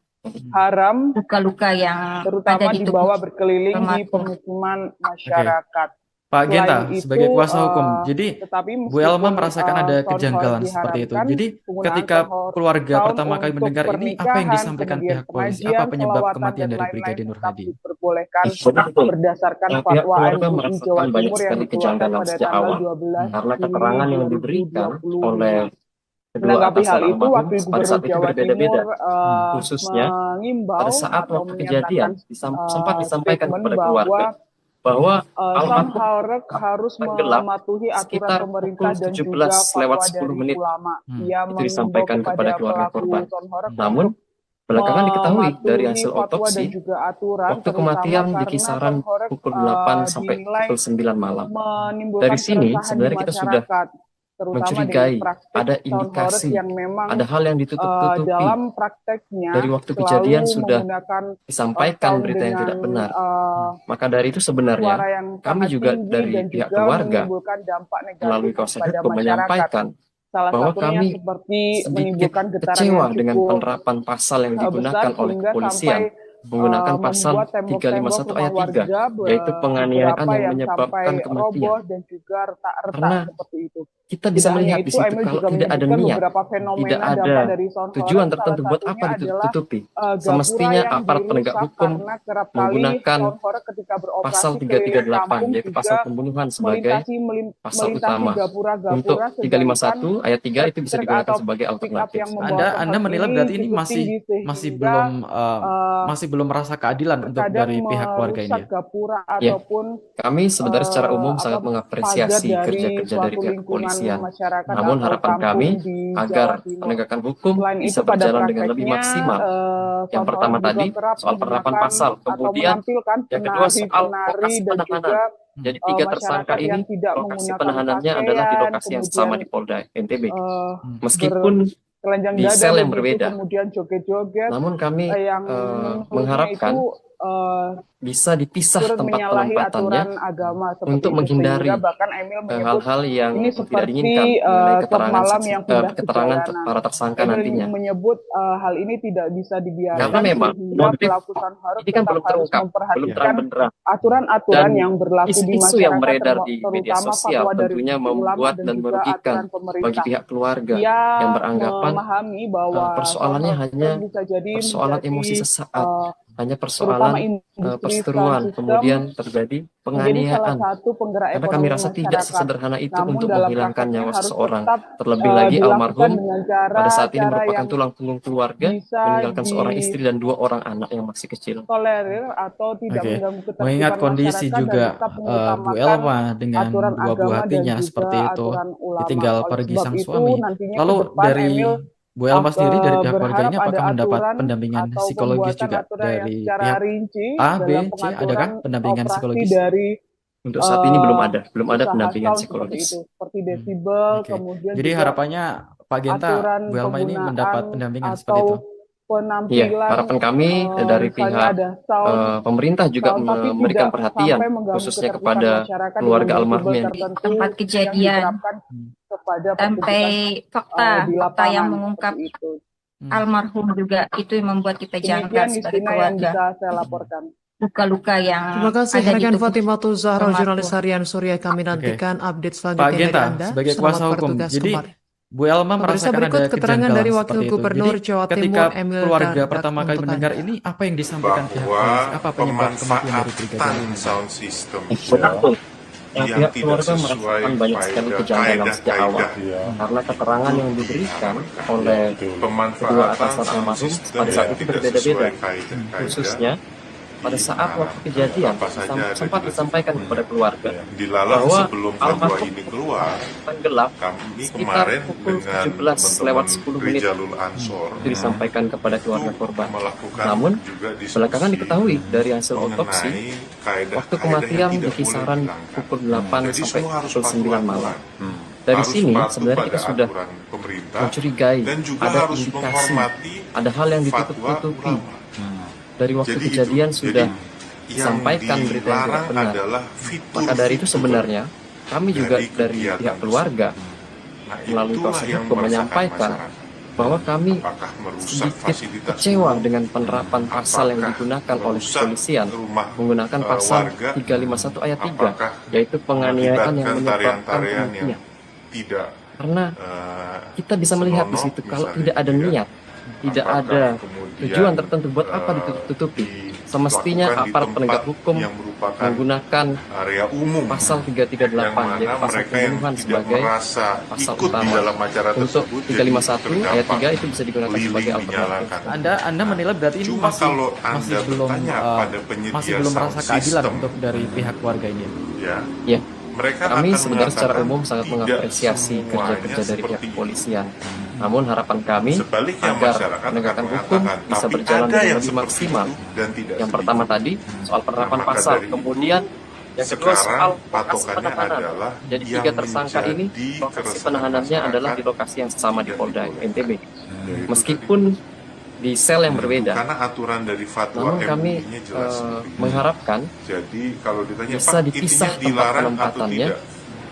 haram, Luka-luka yang terutama ada di dibawa tubuh berkeliling di almarhum. pemukiman masyarakat. Pak Genta, Selain sebagai itu, kuasa hukum, jadi tetapi Bu Elma meskipun merasakan ada sound kejanggalan horeg seperti itu. diharamkan, Jadi penggunaan ketika keluarga sound pertama kali untuk mendengar ini, apa yang pernikahan, disampaikan kemudian pihak polisi? pengajian, Apa penyebab selawatan, kematian dan dari lain-lain Brigadir Nur tetap Hadi? diperbolehkan Betul. berdasarkan Pihak fatwa keluarga MUI merasakan Jawa banyak Timur yang sekali dikeluarkan kejanggalan pada sejak tanggal awal 12 karena Juli keterangan yang diberikan 2022. oleh kedua Menanggapi hal atasan itu, almarhum Wakil pada Gubernur saat itu Jawa berbeda-beda, Timur khususnya mengimbau pada saat atau waktu menyatakan kejadian sempat disampaikan statement kepada keluarga bahwa sound almarhum horeg harus tenggelam mematuhi aturan sekitar pemerintah pukul dan 17 juga lewat fatwa 10 dari menit. ulama. Ia Itu mengimbau disampaikan kepada kepada keluarga pelaku korban. sound horeg Namun untuk belakangan diketahui dari hasil mematuhi fatwa dan otopsi, juga aturan, waktu terutama kematian di karena kisaran sound horeg pukul 8 sampai dinilai pukul 9 malam. menimbulkan Dari sini keresahan sebenarnya di kita sudah masyarakat, terutama dengan mencurigai praktik ada sound horeg indikasi, yang memang ada hal yang ditutup-tutupi. dalam prakteknya Dari waktu selalu kejadian sudah menggunakan disampaikan sound berita yang tidak dengan benar. Maka dari itu suara sebenarnya yang kami sangat juga tinggi dari dan pihak juga keluarga menimbulkan dampak negatif melalui kuasa kepada hukum masyarakat. menyampaikan Salah bahwa satunya kami seperti sedikit menimbulkan getaran kecewa yang dengan cukup penerapan pasal yang besar digunakan oleh sehingga kepolisian sampai menggunakan pasal membuat tembok-tembok 351 rumah ayat 3, warga yaitu penganiayaan beberapa yang yang menyebabkan sampai kematian. roboh dan juga retak-retak Karena seperti itu. kita bisa Tidak hanya melihat di itu, situ Emil kalau juga tidak ada menyebutkan niat, beberapa tidak fenomena ada dampak dari sound tujuan forest. Salah tertentu buat apa satunya adalah ditutupi. gapura Semestinya yang aparat penegak dirusak hukum karena kerap kali menggunakan sound forest ketika pasal beroperasi keliling 338, kampung yaitu juga pasal pembunuhan sebagai pasal utama. Untuk gapura-gapura sedangkan 351 ayat 3 itu bisa truk digunakan atau sebagai pick up alternatif. yang membawa Anda tempat menilai ini berarti ini cukup masih tinggi belum sehingga masih belum merasa keadilan untuk terkadang dari pihak keluarga ini merusak ya? gapura Ya, ataupun kami sebenarnya secara umum sangat pagar mengapresiasi dari kerja-kerja dari suatu pihak lingkungan kepolisian. masyarakat Namun atau harapan kampung kami di agar Jawa Timur. penegakan hukum Selain bisa itu pada berjalan dengan lebih prakteknya maksimal. Yang sound pertama forest juga tadi kerap soal penerapan menggunakan pasal, atau kemudian menampilkan yang kedua soal penari-penari lokasi dan penahanan. juga Jadi tiga tersangka masyarakat yang ini tidak lokasi menggunakan penahanannya adalah di pakaian, lokasi yang kemudian sama di Polda NTB. ber Meskipun telanjang di dada sel yang begitu, berbeda, kemudian joget-joget namun kami yang menurutnya mengharapkan itu bisa dipisah turut tempat menyalahi penempatannya aturan agama seperti untuk itu, menghindari sehingga bahkan Emil menyebut hal-hal yang ini tidak seperti diinginkan mengenai klub keterangan malam yang pindah keterangan kejalanan. para tersangka Emil nantinya. menyebut hal ini tidak bisa Karena dibiarkan memang sehingga motif pelaku sound forest ini kan tetap belum harus terungkap, belum memperhatikan terang-benderang. aturan-aturan Dan yang berlaku di isu-isu yang masyarakat, beredar di media terutama sosial fatwa dari tentunya ulama membuat dan dan juga merugikan aturan bagi pemerintah. pihak keluarga Dia yang beranggapan memahami bahwa persoalannya sound hanya forest bisa jadi persoalan menjadi emosi sesaat, hanya terutama persoalan industri sound perseteruan, system kemudian terjadi menjadi penganiayaan. salah satu penggerak Karena kami ekonomi rasa tidak masyarakat. sesederhana itu Namun untuk dalam menghilangkan prakteknya nyawa harus seseorang. tetap Terlebih lagi dilakukan almarhum dengan pada saat ini cara-cara merupakan yang tulang punggung keluarga, bisa meninggalkan seorang istri dan 2 orang anak yang masih kecil. ditolerir atau tidak Oke. mengganggu Mengingat ketertiban kondisi masyarakat dan juga tetap Bu mengutamakan Elma dengan aturan dua buah agama dan hatinya juga seperti itu aturan ulama. ditinggal Oleh pergi sebab sang itu suami. nantinya ke Lalu depan dari Emil Bu Elma sendiri dari pihak keluarga berharap ini ada apakah mendapat aturan pendampingan atau psikologis pembuatan juga aturan yang dari secara pihak rinci A, B, dalam C? Adakah pengaturan pendampingan operasi psikologis? dari Untuk saat ini belum ada usaha pendampingan sound seperti psikologis. itu, seperti desibel, Oke. kemudian Jadi juga harapannya Pak Genta, aturan Bu Elma ini mendapat penggunaan pendampingan seperti itu. atau Iya, penampilan harapan kami dari misalnya pihak ada sound pemerintah juga tapi memberikan tidak perhatian sampai mengganggu khususnya ketertiban kepada masyarakat keluarga dengan almarhum desibel yang tertentu tempat yang kejadian diterapkan kepada sampai pertunjukan fakta di fakta yang lapangan mengungkap seperti itu. almarhum juga itu yang membuat kita jangkar Demikian sebagai Justina yang keluarga. bisa saya laporkan. Luka-luka yang Terima kasih ada di rekan tubuh Fatimah Zahra, almarhum. jurnalis harian Surya. Kami nantikan update Pak selanjutnya dari Genta, Anda. sebagai Selamat kuasa hukum, bertugas jadi kembali. Bu Elma Pemirsa, merasakan berikut ada keterangan kejanggalan dari Wakil seperti itu. Gubernur Jadi Jawa ketika Timur Emil keluarga Dardak pertama kali untuk mendengar Anda. ini, apa yang disampaikan pihak polisi? bahwa Apa penyebab kematian dari brigadir pemanfaatan ini? sound system Betul. yang Pihak tidak keluarga sesuai merasakan banyak sekali kejanggalan sejak awal karena keterangan yang diberikan oleh kedua pemanfaatan atasan sound almarhum system pada saat yang itu tidak berbeda-beda. sesuai kaidah-kaidah Khususnya pada saat waktu kejadian apa saja ada sempat di disampaikan kepada keluarga dilalah bahwa sebelum fatwa almarhum ini keluar. tenggelam Kami sekitar kemarin pukul dengan 17:10 Rijalul Ansor itu disampaikan kepada keluarga korban. melakukan Namun juga diskusi belakangan diketahui dari hasil otopsi mengenai kaedah-kaedah waktu kematian yang di tidak kisaran boleh dihilangkan. pukul 8 Jadi sampai semua harus pukul patuh 9 aturan. malam. Dari Harus sini patuh sebenarnya pada kita sudah aturan pemerintah mencurigai dan juga ada harus indikasi, menghormati ada hal yang fatwa ditutup-tutupi. ulama. Dari waktu Jadi kejadian itu. sudah Jadi disampaikan yang berita yang tidak dilarang benar. adalah fitur Maka dari itu sebenarnya kami juga dari kegiatan pihak keluarga Nah, melalui itulah proses yang hukum meresahkan menyampaikan masyarakat. bahwa kami Apakah merusak sedikit fasilitas kecewa umum? dengan penerapan pasal yang Apakah digunakan oleh merusak kepolisian rumah, menggunakan pasal warga? 351 ayat 3 Apakah yaitu penganiayaan yang mengakibatkan menyebabkan tarian-tarian yang kematian. tidak Karena kita bisa melihat di situ kalau tidak ada niat, tidak ada tujuan tertentu buat apa ditutupi. Semestinya aparat penegak hukum yang merupakan menggunakan area umum pasal 338 yang mana yaitu pasal mereka yang pembunuhan tidak sebagai merasa pasal ikut utama. di dalam acara Untuk tersebut 351 ayat 3 itu bisa digunakan lilin sebagai alternatif. dinyalakan. Anda menilai berarti ini Cuma masih kalau Anda masih belum bertanya pada penyedia masih belum sound merasa keadilan system, untuk dari pihak keluarga ini. ya, Ya, mereka kami akan sebenarnya secara mengatakan umum sangat tidak mengapresiasi semuanya kerja-kerja dari pihak seperti kepolisian. Namun harapan kami Sebaliknya agar masyarakat penegakan akan hukum mengatakan, bisa tapi berjalan ada dengan yang lebih seperti maksimal. itu dan tidak Yang pertama sedikit. tadi soal penerapan Maka pasal, dari itu, kemudian yang kedua soal sekarang lokasi patokannya penahanan. adalah Jadi yang tiga tersangka ini menjadi lokasi keresahan penahanannya masyarakat adalah di lokasi yang sama di Polda NTB. Yaitu Meskipun di sel yang berbeda. karena aturan dari fatwa Namun kami MUI-nya jelas. mengharapkan Jadi kalau ditanya bisa Pak, dipisah intinya tempat dilarang atau penempatannya tidak?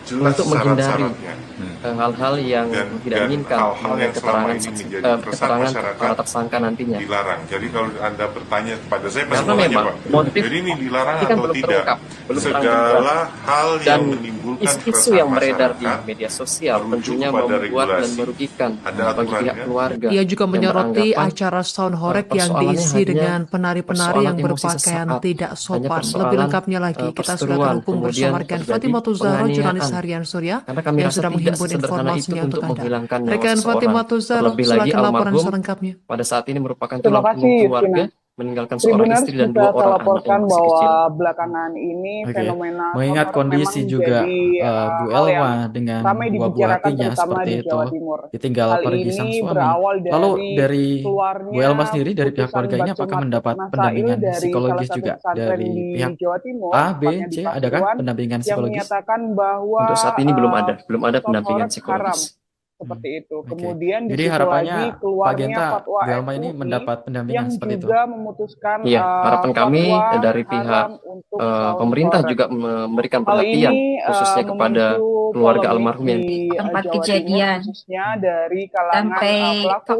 jelas untuk menghindari syarat-syaratnya. hal-hal yang tidak Dan diinginkan hal-hal yang selama ini menjadi keresahan keterangan masyarakat para tersangka nantinya. dilarang. Jadi kalau Anda bertanya kepada saya, pasti Karena mau nanya, memang Pak, motif jadi ini dilarang ini kan atau belum tidak? terungkap, belum Segala hal dan yang menimbulkan isu-isu keresahan yang beredar di masyarakat media sosial merujuk tentunya kepada membuat dan regulasi. merugikan Ada bagi pihak aturannya. keluarga. Ia juga yang menyoroti beranggapan, acara sound horeg yang persoalannya diisi hanya dengan penari-penari yang persoalan emosi berpakaian sesaat, tidak hanya sopan. Lebih persoalan lengkapnya lagi, kita sudah perseteruan, terhubung kemudian bersama rekan terjadi Fatimah Tuzahro, jurnalis penganiayaan. harian Surya, Karena kami yang rasa sudah tidak menghimpun sesederhana itu informasinya untuk untuk Anda. menghilangkan nyawa Rekan seseorang. Fatimah Tuzahro, Terlebih lagi silakan laporan almarhum selengkapnya. pada saat ini merupakan Terima tulang punggung kasih, keluarga, Yustina. meninggalkan seorang Tribuners, istri dan bisa 2 saya orang anak yang laporkan masih bahwa kecil. belakangan ini Oke, fenomena mengingat sound horeg memang kondisi juga menjadi Bu hal yang Elma dengan ramai dua buah dibicarakan hatinya terutama seperti di itu Jawa Timur. ditinggal Hal pergi sang ini suami. berawal Lalu dari Bu keluarnya Elma sendiri, dari pihak putusan keluarga ini apakah Batsumat mendapat Masail pendampingan dari salah psikologis satu juga pesantren dari di pihak Jawa Timur, A, B, tepatnya di C? Adakah Pasuruan, pendampingan yang psikologis? menyatakan bahwa Untuk saat ini belum ada sound pendampingan horeg haram. psikologis. Seperti itu. Oke. Kemudian di Jadi situ harapannya lagi Pak keluarnya Genta, fatwa Bu Elma ini MUI mendapat pendampingan yang seperti itu. juga memutuskan Iya, harapan kami fatwa dari pihak haram untuk sound pemerintah horeg. juga memberikan Hal perhatian ini khususnya kepada memicu keluarga polemik almarhum yang di tempat Jawa Timur, kejadian khususnya dari kalangan sampai pelaku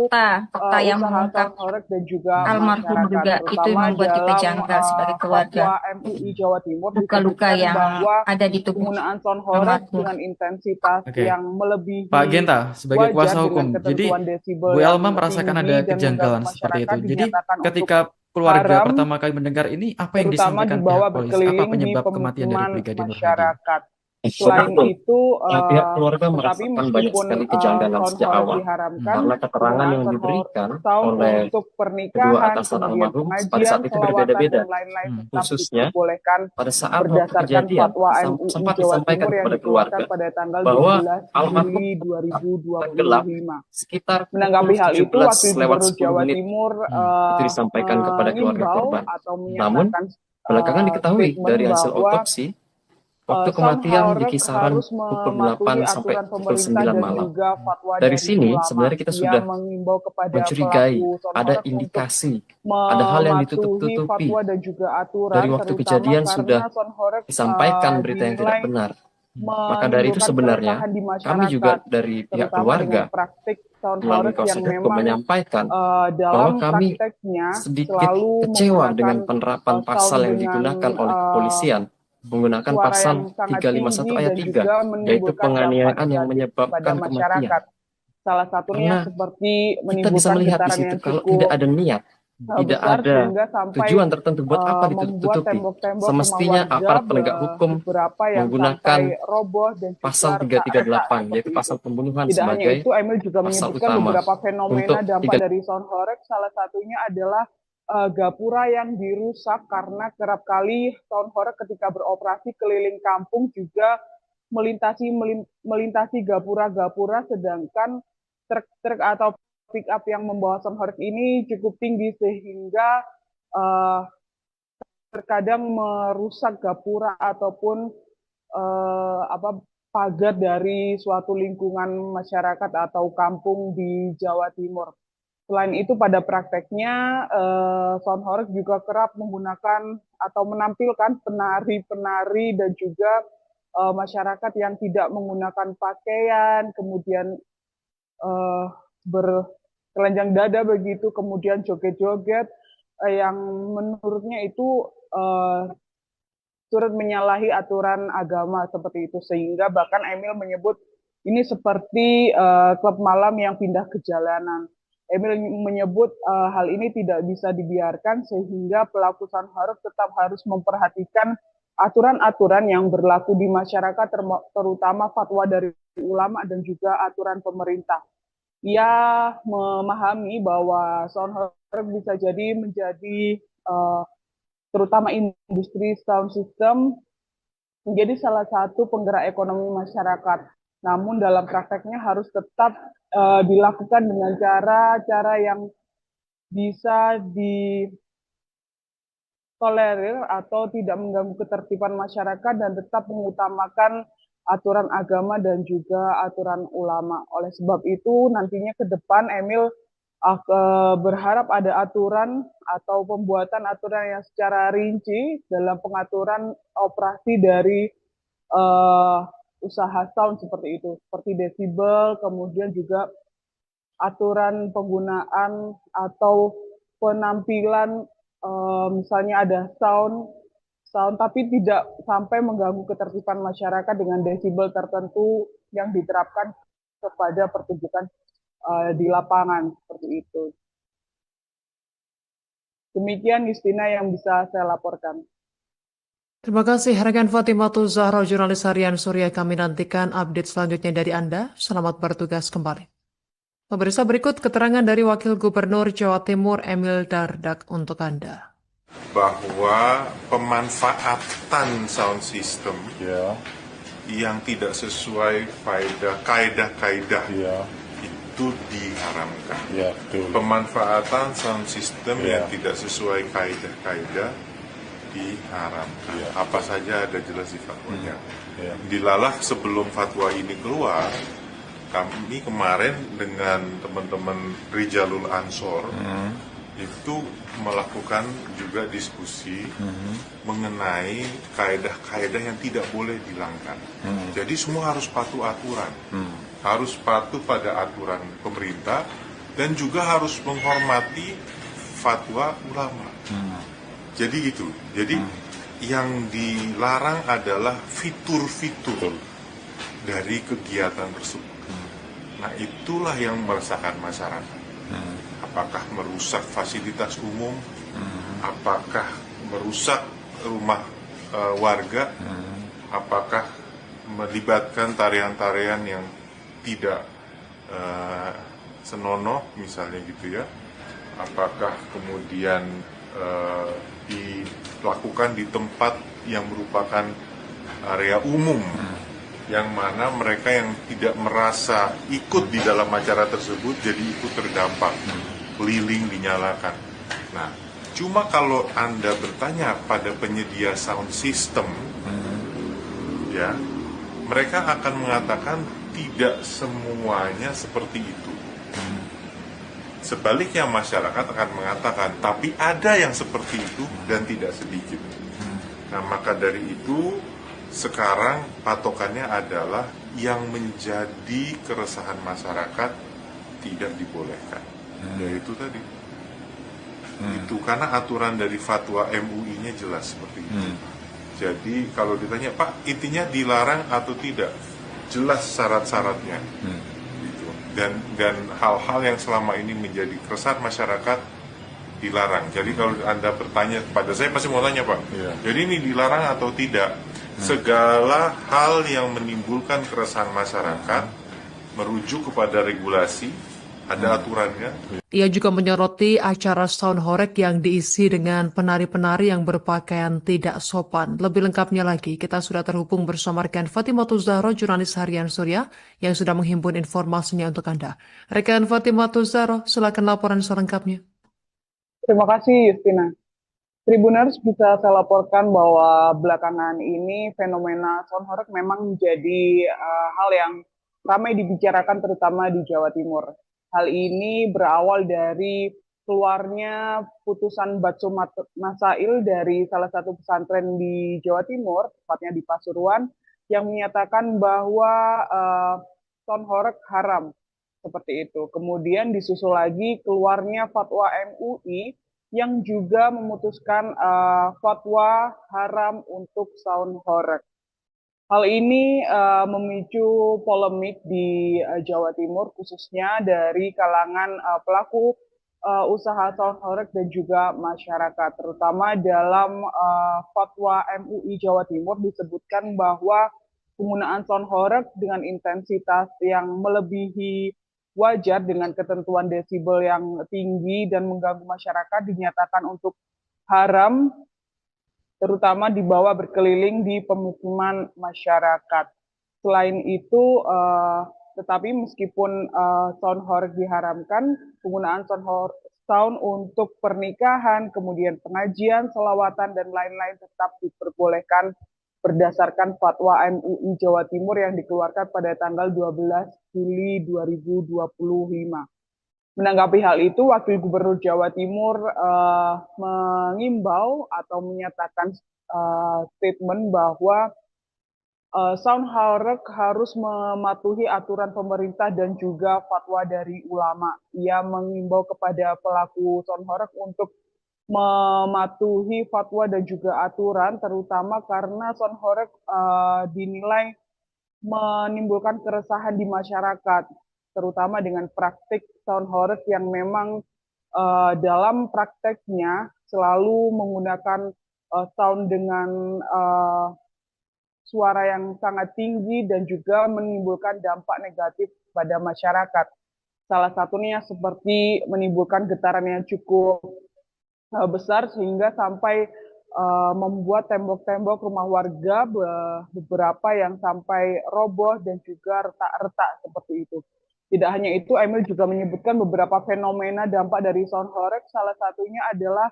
fakta yang usaha mengungkap sound horeg dan juga almarhum masyarakat, juga itu terutama membuat kita dalam janggal sebagai keluarga. fatwa MUI Jawa Timur Luka-luka disebutkan yang bahwa ada di tubuh penggunaan sound horeg almarhum. dengan intensitas Oke. yang melebihi Pak Genta, sebagai wajar kuasa dengan hukum, jadi ketentuan desibel Bu yang Elma merasakan tinggi ada dan mengganggu kejanggalan seperti itu. masyarakat Jadi dinyatakan untuk ketika keluarga haram, pertama kali mendengar ini, apa yang terutama disampaikan dibawa pihak polisi? Apa berkeliling di penyebab kematian dari pemukiman Brigadir Nur Hadi? masyarakat. Selain itu, pihak keluarga tetapi merasakan banyak meskipun sekali kejanggalan sound sejak horeg awal diharamkan, karena keterangan penggunaan yang sound diberikan sound oleh untuk kedua pernikahan, atasan kemudian almarhum pada pengajian, saat itu selawatan, berbeda-beda. dan lain-lain tetap Khususnya diperbolehkan pada saat waktu berdasarkan kejadian fatwa MUI sempat Jawa disampaikan Timur yang kepada dikeluarkan keluarga pada tanggal bahwa 12 almarhum Juli tenggelam 2025. sekitar Menanggapi pukul hal itu, Wakil 17 lewat Gubernur 10 Jawa menit. Timur Itu disampaikan kepada keluarga mengimbau korban. atau Namun menyatakan belakangan diketahui statement dari hasil bahwa otopsi waktu sound kematian di horeg kisaran harus pukul mematuhi 8 sampai aturan pukul pemerintah 9 dan malam. juga fatwa Dari dari sini ulama. sebenarnya kita Ia sudah mengimbau kepada mencurigai pelaku sound ada horeg untuk indikasi, ada hal yang mematuhi ditutup-tutupi. fatwa dan juga aturan, Dari waktu terutama kejadian karena sudah sound horeg disampaikan berita yang tidak dinilai benar. Maka dari itu menimbulkan sebenarnya keresahan di kami juga masyarakat, dari pihak terutama keluarga dengan praktik sound melalui horeg yang Kapolsek Depok memang menyampaikan bahwa dalam kami prakteknya sedikit selalu kecewa dengan menggunakan penerapan sound pasal yang dengan digunakan oleh kepolisian, menggunakan suara pasal yang sangat 351 tinggi ayat dan 3, juga yaitu menimbulkan penganiayaan dampak yang negatif menyebabkan kepada kematian. masyarakat. Salah satunya Karena seperti kita bisa menimbulkan melihat di getaran situ yang kalau cukup tidak ada niat, tidak besar ada sehingga sampai tujuan tertentu buat apa membuat ditutup-tutupi. tembok-tembok rumah Semestinya warga aparat penegak hukum beberapa yang menggunakan sampai roboh dan juga pasal retak-retak 338, seperti yaitu itu. pasal pembunuhan Tidak hanya sebagai itu, Emil juga pasal menyebutkan utama. beberapa fenomena Untuk dampak dari sound horeg. Salah satunya adalah gapura yang dirusak karena kerap kali sound horeg ketika beroperasi keliling kampung juga melintasi gapura-gapura, sedangkan truk-truk atau pick up yang membawa sound horeg ini cukup tinggi sehingga terkadang merusak gapura ataupun pagar dari suatu lingkungan masyarakat atau kampung di Jawa Timur. Selain itu, pada prakteknya sound horeg juga kerap menggunakan atau menampilkan penari-penari dan juga masyarakat yang tidak menggunakan pakaian, kemudian bertelanjang dada begitu, kemudian joget-joget yang menurutnya itu turut menyalahi aturan agama seperti itu, sehingga bahkan Emil menyebut ini seperti klub malam yang pindah ke jalanan. Emil menyebut hal ini tidak bisa dibiarkan sehingga pelaku sound horeg tetap harus memperhatikan aturan-aturan yang berlaku di masyarakat, terutama fatwa dari ulama dan juga aturan pemerintah. Ia memahami bahwa sound horeg bisa jadi menjadi terutama industri sound system menjadi salah satu penggerak ekonomi masyarakat. Namun dalam prakteknya harus tetap dilakukan dengan cara yang bisa ditolerir atau tidak mengganggu ketertiban masyarakat dan tetap mengutamakan aturan agama dan juga aturan ulama. Oleh sebab itu nantinya ke depan Emil berharap ada aturan atau pembuatan aturan yang secara rinci dalam pengaturan operasi dari usaha sound seperti itu, seperti desibel, kemudian juga aturan penggunaan atau penampilan, misalnya ada sound tapi tidak sampai mengganggu ketertiban masyarakat dengan desibel tertentu yang diterapkan kepada pertunjukan di lapangan seperti itu. Demikian Justina yang bisa saya laporkan. Terima kasih rekan Fatimah Zahra, jurnalis harian Surya. Kami nantikan update selanjutnya dari Anda. Selamat bertugas kembali. Pemirsa, berikut keterangan dari Wakil Gubernur Jawa Timur Emil Dardak untuk Anda. Bahwa pemanfaatan sound system yang tidak sesuai kaidah-kaidah itu diharamkan. Pemanfaatan sound system yang tidak sesuai kaidah-kaidah diharamkan. Apa saja ada jelas di fatwanya. Dilalah sebelum fatwa ini keluar, kami kemarin dengan teman-teman Rijalul Ansor itu melakukan juga diskusi mengenai kaedah-kaedah yang tidak boleh dilanggar. Jadi semua harus patuh aturan, harus patuh pada aturan pemerintah dan juga harus menghormati fatwa ulama. Jadi itu. Jadi yang dilarang adalah fitur-fitur dari kegiatan tersebut. Nah, itulah yang meresahkan masyarakat. Apakah merusak fasilitas umum, apakah merusak rumah warga, apakah melibatkan tarian-tarian yang tidak senonoh misalnya gitu ya, apakah kemudian dilakukan di tempat yang merupakan area umum, yang mana mereka yang tidak merasa ikut di dalam acara tersebut jadi ikut terdampak, keliling dinyalakan. Nah, cuma kalau Anda bertanya pada penyedia sound system, ya, mereka akan mengatakan tidak semuanya seperti itu. Sebaliknya masyarakat akan mengatakan, tapi ada yang seperti itu dan tidak sedikit. Nah, maka dari itu sekarang patokannya adalah yang menjadi keresahan masyarakat tidak dibolehkan. Yaitu tadi. Itu karena aturan dari fatwa MUI-nya jelas seperti itu. Jadi kalau ditanya, Pak, intinya dilarang atau tidak? Jelas syarat-syaratnya. Gitu. Dan hal-hal yang selama ini menjadi keresahan masyarakat dilarang. Jadi kalau Anda bertanya kepada saya, pasti mau tanya, Pak. Jadi ini dilarang atau tidak? Segala hal yang menimbulkan keresahan masyarakat merujuk kepada regulasi, ada aturannya. Ia juga menyoroti acara sound horeg yang diisi dengan penari-penari yang berpakaian tidak sopan. Lebih lengkapnya lagi, kita sudah terhubung bersama rekan Fatimah Zahra, jurnalis harian Surya, yang sudah menghimpun informasinya untuk Anda. Rekan Fatimah Zahra, silakan laporan selengkapnya. Terima kasih Justina. Tribuners, bisa saya laporkan bahwa belakangan ini fenomena sound horeg memang menjadi hal yang ramai dibicarakan terutama di Jawa Timur. Hal ini berawal dari keluarnya putusan Batsu Masail dari salah satu pesantren di Jawa Timur, tepatnya di Pasuruan, yang menyatakan bahwa sound horeg haram, seperti itu. Kemudian disusul lagi keluarnya fatwa MUI yang juga memutuskan fatwa haram untuk sound horeg. Hal ini memicu polemik di Jawa Timur, khususnya dari kalangan pelaku usaha sound horeg dan juga masyarakat. Terutama dalam fatwa MUI Jawa Timur disebutkan bahwa penggunaan sound horeg dengan intensitas yang melebihi wajar dengan ketentuan desibel yang tinggi dan mengganggu masyarakat dinyatakan untuk haram, terutama dibawa berkeliling di pemukiman masyarakat. Selain itu, tetapi meskipun sound horeg diharamkan, penggunaan sound untuk pernikahan, kemudian pengajian, selawatan, dan lain-lain tetap diperbolehkan berdasarkan fatwa MUI Jawa Timur yang dikeluarkan pada tanggal 12 Juli 2025. Menanggapi hal itu, Wakil Gubernur Jawa Timur mengimbau atau menyatakan statement bahwa Sound Horeg harus mematuhi aturan pemerintah dan juga fatwa dari ulama. Ia mengimbau kepada pelaku Sound Horeg untuk mematuhi fatwa dan juga aturan, terutama karena Sound Horeg dinilai menimbulkan keresahan di masyarakat, terutama dengan praktik Sound Horeg yang memang dalam prakteknya selalu menggunakan sound dengan suara yang sangat tinggi dan juga menimbulkan dampak negatif pada masyarakat. Salah satunya seperti menimbulkan getaran yang cukup besar sehingga sampai membuat tembok-tembok rumah warga beberapa yang sampai roboh dan juga retak-retak seperti itu. Tidak hanya itu, Emil juga menyebutkan beberapa fenomena dampak dari Sound Horeg. Salah satunya adalah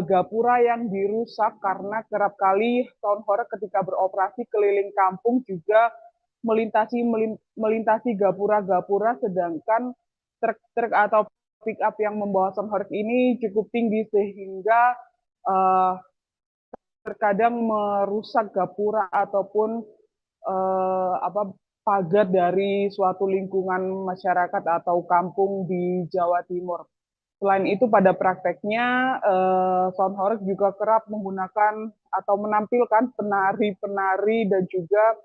gapura yang dirusak karena kerap kali Sound Horeg ketika beroperasi keliling kampung juga melintasi gapura-gapura, sedangkan truk atau pick up yang membawa Sound Horeg ini cukup tinggi sehingga terkadang merusak gapura ataupun pagar dari suatu lingkungan masyarakat atau kampung di Jawa Timur. Selain itu, pada prakteknya, Sound Horeg juga kerap menggunakan atau menampilkan penari-penari dan juga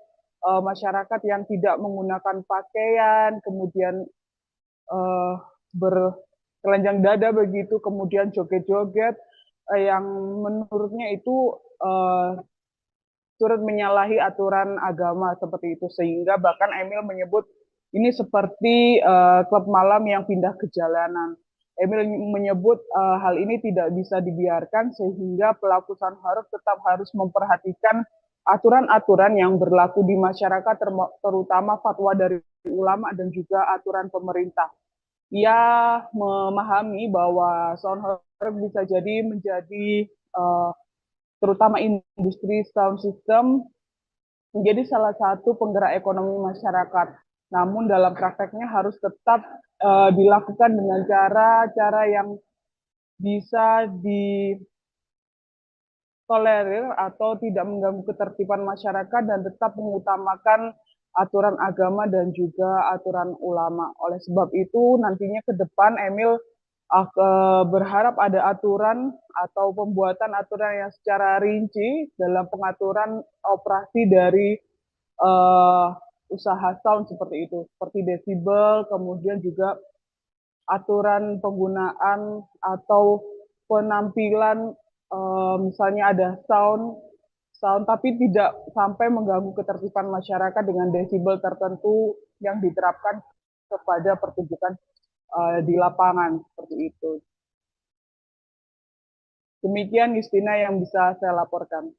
masyarakat yang tidak menggunakan pakaian, kemudian bertelanjang dada begitu, kemudian joget-joget, yang menurutnya itu turut menyalahi aturan agama seperti itu, sehingga bahkan Emil menyebut ini seperti klub malam yang pindah ke jalanan. Emil menyebut hal ini tidak bisa dibiarkan sehingga pelaku Sound Horeg tetap harus memperhatikan aturan-aturan yang berlaku di masyarakat, terutama fatwa dari ulama dan juga aturan pemerintah. Ia memahami bahwa Sound Horeg bisa jadi menjadi terutama industri sound system menjadi salah satu penggerak ekonomi masyarakat. Namun dalam prakteknya harus tetap dilakukan dengan cara-cara yang bisa ditolerir atau tidak mengganggu ketertiban masyarakat dan tetap mengutamakan aturan agama dan juga aturan ulama. Oleh sebab itu nantinya ke depan Emil berharap ada aturan atau pembuatan aturan yang secara rinci dalam pengaturan operasi dari usaha sound seperti itu, seperti desibel, kemudian juga aturan penggunaan atau penampilan, misalnya ada sound tapi tidak sampai mengganggu ketertiban masyarakat dengan desibel tertentu yang diterapkan kepada pertunjukan di lapangan seperti itu. Demikian Justina yang bisa saya laporkan.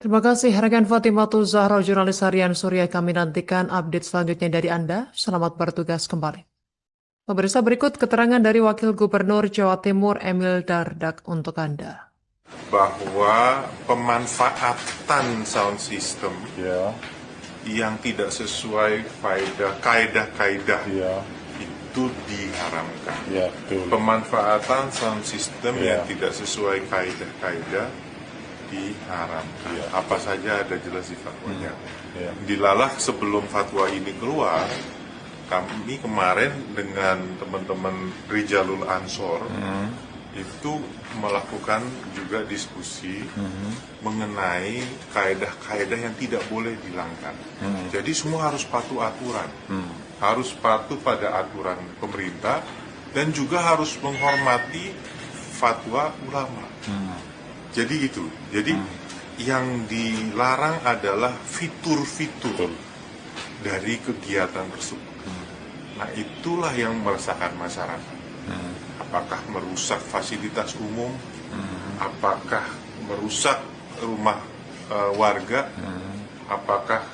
Terima kasih rekan Fatimatul Zahra, jurnalis harian Surya. Kami nantikan update selanjutnya dari Anda. Selamat bertugas kembali. Pemirsa, berikut keterangan dari Wakil Gubernur Jawa Timur Emil Dardak untuk Anda. Bahwa pemanfaatan sound system yang tidak sesuai kaedah-kaedah itu diharamkan. Pemanfaatan sound system yang tidak sesuai kaedah-kaedah diharamkan. Apa saja ada jelas di fatwanya. Dilalah sebelum fatwa ini keluar, kami kemarin dengan teman-teman Rijalul Ansor itu melakukan juga diskusi mengenai kaedah-kaedah yang tidak boleh dilanggar. Jadi semua harus patuh aturan, harus patuh pada aturan pemerintah dan juga harus menghormati fatwa ulama. Jadi gitu. Jadi yang dilarang adalah fitur-fitur dari kegiatan tersebut. Nah, itulah yang meresahkan masyarakat. Apakah merusak fasilitas umum? Apakah merusak rumah warga? Apakah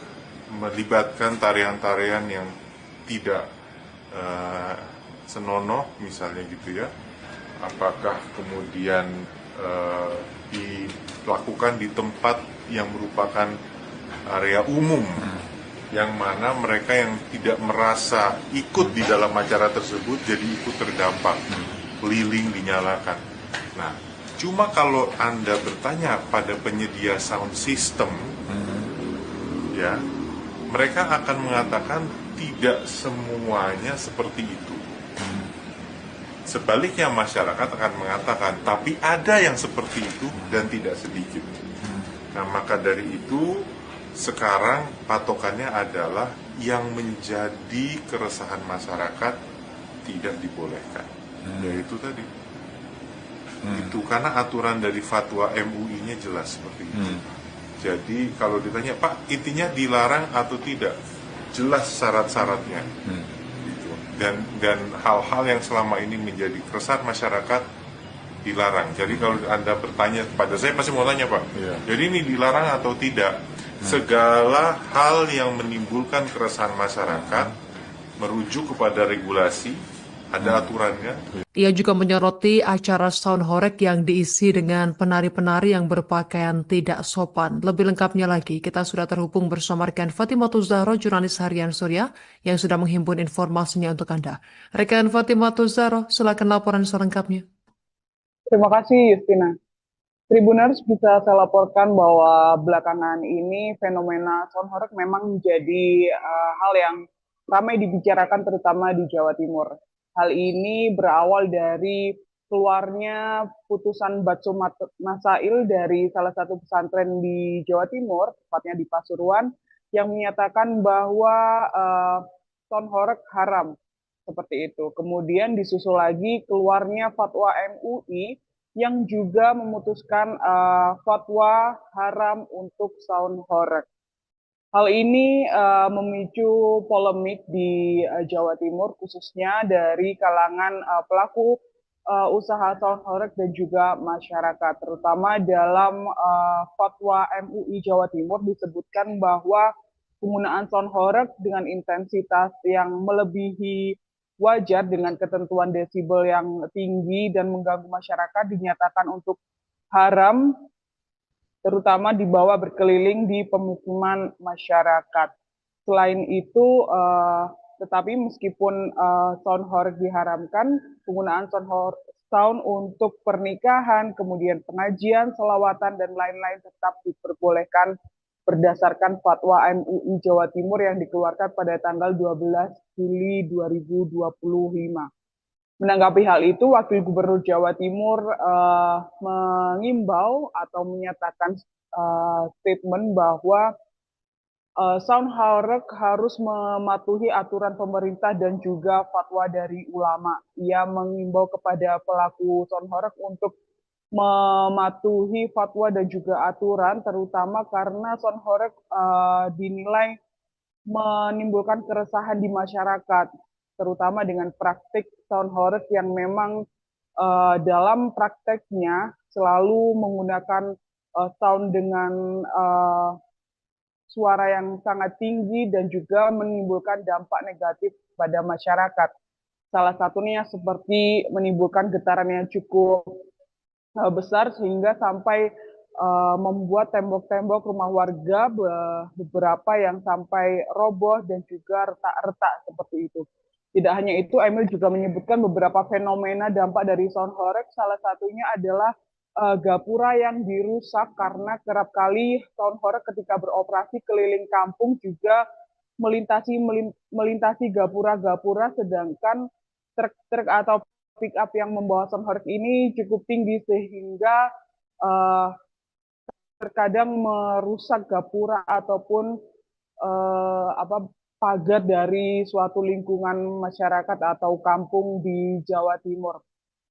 melibatkan tarian-tarian yang tidak senonoh misalnya gitu ya? Apakah kemudian dilakukan di tempat yang merupakan area umum, yang mana mereka yang tidak merasa ikut di dalam acara tersebut jadi ikut terdampak, lilin dinyalakan. Nah, cuma kalau Anda bertanya pada penyedia sound system, ya, mereka akan mengatakan tidak semuanya seperti itu. Sebaliknya masyarakat akan mengatakan, tapi ada yang seperti itu dan tidak sedikit. Nah, maka dari itu sekarang patokannya adalah yang menjadi keresahan masyarakat tidak dibolehkan. Yaitu tadi. Itu karena aturan dari fatwa MUI-nya jelas seperti itu. Jadi kalau ditanya, Pak, intinya dilarang atau tidak? Jelas syarat-syaratnya. Gitu. Dan hal-hal yang selama ini menjadi keresahan masyarakat dilarang. Jadi kalau Anda bertanya kepada saya, pasti mau tanya, Pak. Jadi ini dilarang atau tidak? Segala hal yang menimbulkan keresahan masyarakat merujuk kepada regulasi, ada aturannya. Ia juga menyoroti acara Sound Horeg yang diisi dengan penari-penari yang berpakaian tidak sopan. Lebih lengkapnya lagi, kita sudah terhubung bersama rekan Fatimah Zahro, jurnalis harian Surya, yang sudah menghimpun informasinya untuk Anda. Rekan Fatimah Zahro, silakan laporan selengkapnya. Terima kasih, Justina. Tribuners, bisa saya laporkan bahwa belakangan ini fenomena Sound Horeg memang menjadi hal yang ramai dibicarakan terutama di Jawa Timur. Hal ini berawal dari keluarnya putusan Batsu Masail dari salah satu pesantren di Jawa Timur, tepatnya di Pasuruan, yang menyatakan bahwa Sound Horeg haram, seperti itu. Kemudian disusul lagi keluarnya fatwa MUI yang juga memutuskan fatwa haram untuk Sound Horeg. Hal ini memicu polemik di Jawa Timur, khususnya dari kalangan pelaku usaha Sound Horeg dan juga masyarakat. Terutama dalam fatwa MUI Jawa Timur disebutkan bahwa penggunaan Sound Horeg dengan intensitas yang melebihi wajar dengan ketentuan desibel yang tinggi dan mengganggu masyarakat dinyatakan untuk haram, terutama dibawa berkeliling di pemukiman masyarakat. Selain itu, tetapi meskipun Sound Horeg diharamkan, penggunaan sound untuk pernikahan, kemudian pengajian, selawatan, dan lain-lain tetap diperbolehkan berdasarkan fatwa MUI Jawa Timur yang dikeluarkan pada tanggal 12 Juli 2025. Menanggapi hal itu, Wakil Gubernur Jawa Timur mengimbau atau menyatakan statement bahwa Sound Horeg harus mematuhi aturan pemerintah dan juga fatwa dari ulama. Ia mengimbau kepada pelaku Sound Horeg untuk mematuhi fatwa dan juga aturan, terutama karena Sound Horeg dinilai menimbulkan keresahan di masyarakat, terutama dengan praktik Sound Horeg yang memang dalam prakteknya selalu menggunakan sound dengan suara yang sangat tinggi dan juga menimbulkan dampak negatif pada masyarakat. Salah satunya seperti menimbulkan getaran yang cukup besar sehingga sampai membuat tembok-tembok rumah warga beberapa yang sampai roboh dan juga retak-retak seperti itu. Tidak hanya itu, Emil juga menyebutkan beberapa fenomena dampak dari Sound Horeg. Salah satunya adalah gapura yang dirusak karena kerap kali Sound Horeg ketika beroperasi keliling kampung juga melintasi gapura-gapura, sedangkan truk-truk atau pick up yang membawa Sound Horeg ini cukup tinggi sehingga terkadang merusak gapura ataupun pagar dari suatu lingkungan masyarakat atau kampung di Jawa Timur.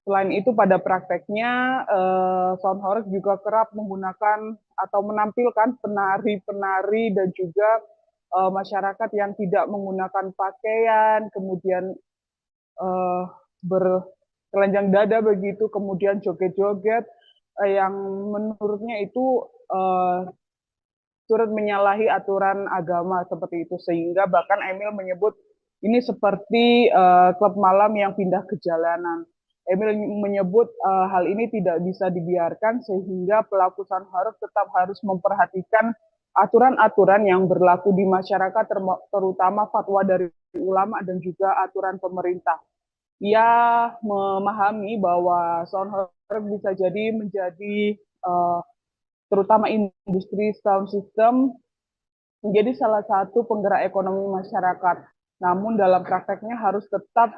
Selain itu, pada prakteknya Sound Horeg juga kerap menggunakan atau menampilkan penari-penari dan juga masyarakat yang tidak menggunakan pakaian, kemudian bertelanjang dada begitu, kemudian joget-joget yang menurutnya itu turut menyalahi aturan agama seperti itu, sehingga bahkan Emil menyebut ini seperti klub malam yang pindah ke jalanan. Emil menyebut hal ini tidak bisa dibiarkan sehingga pelaku Sound Horeg tetap harus memperhatikan aturan-aturan yang berlaku di masyarakat, terutama fatwa dari ulama dan juga aturan pemerintah. Ia memahami bahwa Sound Horeg bisa jadi menjadi terutama industri sound system menjadi salah satu penggerak ekonomi masyarakat. Namun dalam prakteknya harus tetap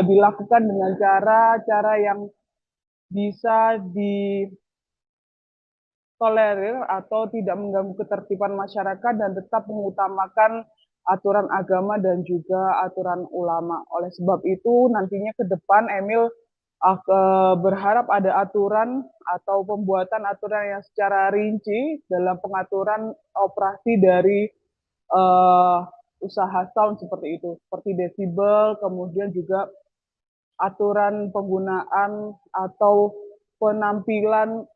dilakukan dengan cara-cara yang bisa ditolerir atau tidak mengganggu ketertiban masyarakat dan tetap mengutamakan aturan agama dan juga aturan ulama. Oleh sebab itu nantinya ke depan Emil berharap ada aturan atau pembuatan aturan yang secara rinci dalam pengaturan operasi dari usaha sound seperti itu, seperti desibel, kemudian juga aturan penggunaan atau penampilan,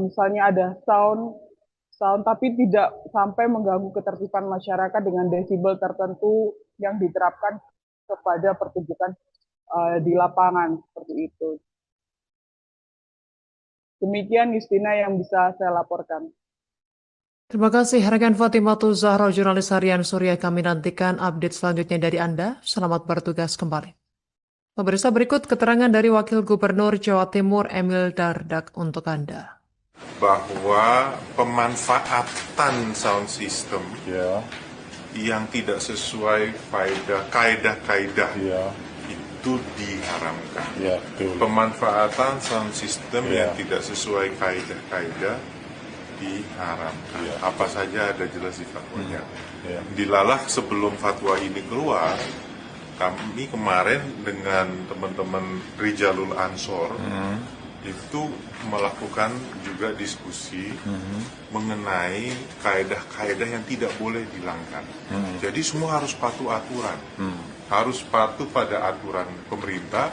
misalnya ada sound tapi tidak sampai mengganggu ketertiban masyarakat dengan desibel tertentu yang diterapkan kepada pertunjukan di lapangan seperti itu. Demikian Justina yang bisa saya laporkan. Terima kasih rekan Fatimatul Zahra, jurnalis harian Surya. Kami nantikan update selanjutnya dari Anda. Selamat bertugas kembali. Pemirsa, berikut keterangan dari Wakil Gubernur Jawa Timur Emil Dardak untuk Anda. Bahwa pemanfaatan sound system yang tidak sesuai kaidah-kaidah itu diharamkan. Pemanfaatan sound system yang tidak sesuai kaidah-kaidah diharamkan. Apa saja ada jelas di fatwanya. Dilalah sebelum fatwa ini keluar, kami kemarin dengan teman-teman Rijalul Ansor itu melakukan juga diskusi mengenai kaedah-kaedah yang tidak boleh dilanggar. Jadi semua harus patuh aturan, harus patuh pada aturan pemerintah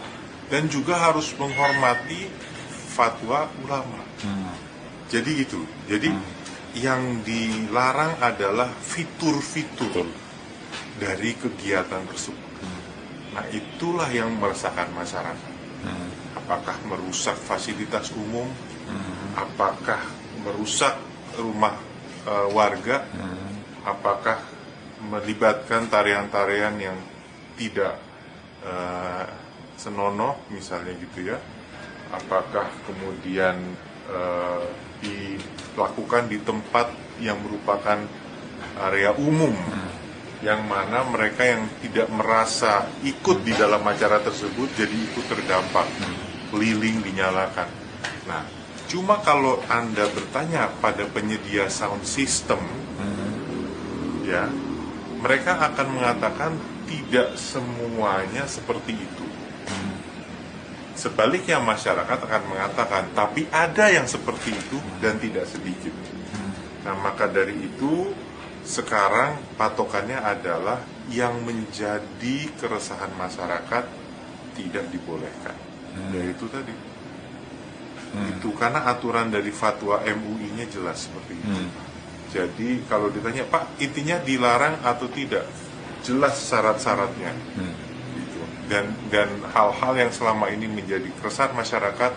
dan juga harus menghormati fatwa ulama. Jadi itu. Jadi yang dilarang adalah fitur-fitur dari kegiatan tersebut. Nah, itulah yang meresahkan masyarakat. Apakah merusak fasilitas umum, apakah merusak rumah warga, apakah melibatkan tarian-tarian yang tidak senonoh misalnya gitu ya, apakah kemudian dilakukan di tempat yang merupakan area umum, yang mana mereka yang tidak merasa ikut di dalam acara tersebut jadi ikut terdampak, keliling dinyalakan. Nah, cuma kalau Anda bertanya pada penyedia sound system, ya, mereka akan mengatakan tidak semuanya seperti itu. Sebaliknya masyarakat akan mengatakan, tapi ada yang seperti itu dan tidak sedikit. Nah, maka dari itu sekarang patokannya adalah yang menjadi keresahan masyarakat tidak dibolehkan. Yaitu tadi. Itu karena aturan dari fatwa MUI-nya jelas seperti itu. Jadi kalau ditanya, Pak, intinya dilarang atau tidak? Jelas syarat-syaratnya. Dan hal-hal yang selama ini menjadi keresahan masyarakat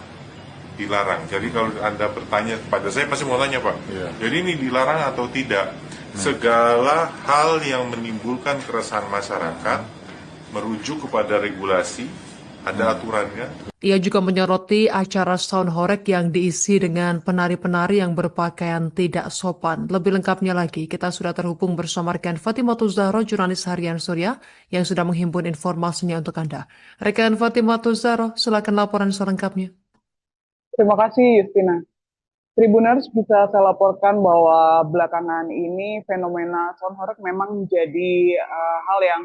dilarang. Jadi kalau Anda bertanya pada saya, pasti mau tanya, Pak, jadi ini dilarang atau tidak? Segala hal yang menimbulkan keresahan masyarakat merujuk kepada regulasi, ada aturannya. Ia juga menyoroti acara sound horeg yang diisi dengan penari-penari yang berpakaian tidak sopan. Lebih lengkapnya lagi, kita sudah terhubung bersama rekan Fatimatul Zahra, jurnalis harian Surya, yang sudah menghimpun informasinya untuk Anda. Rekan Fatimatul Zahra, silakan laporan selengkapnya. Terima kasih Justina. Tribuners, bisa saya laporkan bahwa belakangan ini fenomena sound horeg memang menjadi hal yang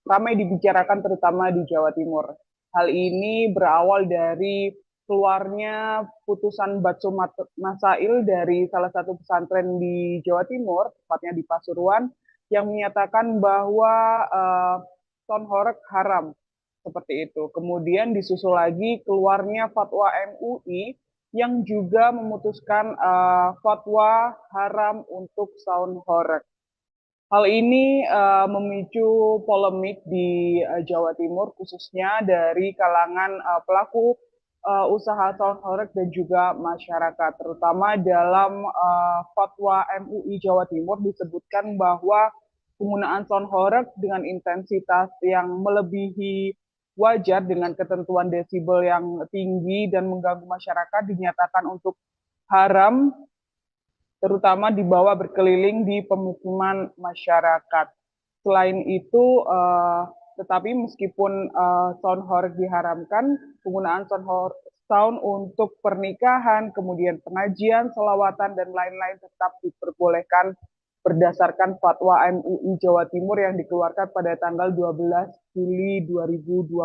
ramai dibicarakan terutama di Jawa Timur. Hal ini berawal dari keluarnya putusan Batsu Masail dari salah satu pesantren di Jawa Timur, tepatnya di Pasuruan, yang menyatakan bahwa sound horeg haram, seperti itu. Kemudian disusul lagi keluarnya fatwa MUI yang juga memutuskan fatwa haram untuk sound horeg. Hal ini memicu polemik di Jawa Timur, khususnya dari kalangan pelaku usaha sound horeg dan juga masyarakat. Terutama dalam fatwa MUI Jawa Timur disebutkan bahwa penggunaan sound horeg dengan intensitas yang melebihi wajar dengan ketentuan desibel yang tinggi dan mengganggu masyarakat dinyatakan untuk haram terutama dibawa berkeliling di pemukiman masyarakat. Selain itu, tetapi meskipun sound horeg diharamkan, penggunaan sound untuk pernikahan, kemudian pengajian, selawatan, dan lain-lain tetap diperbolehkan berdasarkan fatwa MUI Jawa Timur yang dikeluarkan pada tanggal 12 Juli 2025.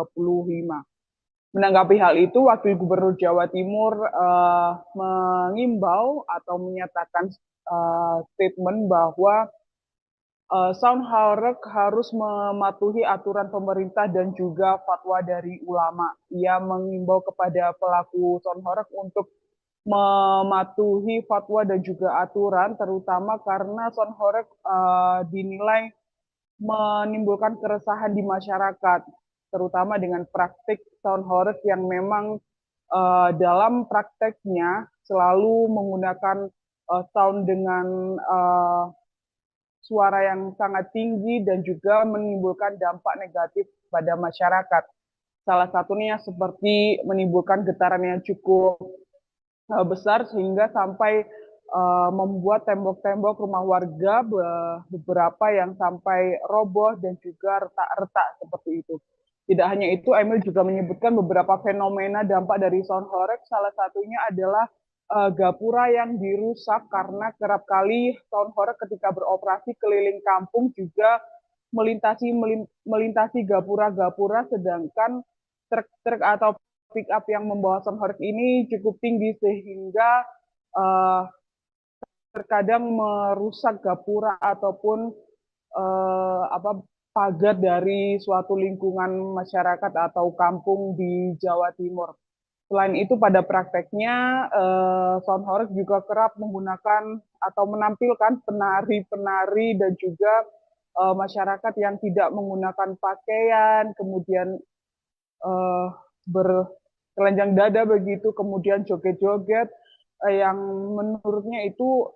Menanggapi hal itu, Wakil Gubernur Jawa Timur mengimbau atau menyatakan statement bahwa sound horeg harus mematuhi aturan pemerintah dan juga fatwa dari ulama. Ia mengimbau kepada pelaku sound horeg untuk mematuhi fatwa dan juga aturan, terutama karena sound horeg dinilai menimbulkan keresahan di masyarakat, terutama dengan praktik sound horeg yang memang dalam prakteknya selalu menggunakan sound dengan suara yang sangat tinggi dan juga menimbulkan dampak negatif pada masyarakat. Salah satunya seperti menimbulkan getaran yang cukup besar sehingga sampai membuat tembok-tembok rumah warga beberapa yang sampai roboh dan juga retak-retak seperti itu. Tidak hanya itu, Emil juga menyebutkan beberapa fenomena dampak dari sound horeg. Salah satunya adalah gapura yang dirusak karena kerap kali sound horeg ketika beroperasi keliling kampung juga melintasi gapura-gapura, sedangkan truk-truk atau pick up yang membawa sound horeg ini cukup tinggi sehingga terkadang merusak gapura ataupun pagar dari suatu lingkungan masyarakat atau kampung di Jawa Timur. Selain itu, pada prakteknya sound horeg juga kerap menggunakan atau menampilkan penari-penari dan juga masyarakat yang tidak menggunakan pakaian, kemudian bertelanjang dada begitu, kemudian joget-joget yang menurutnya itu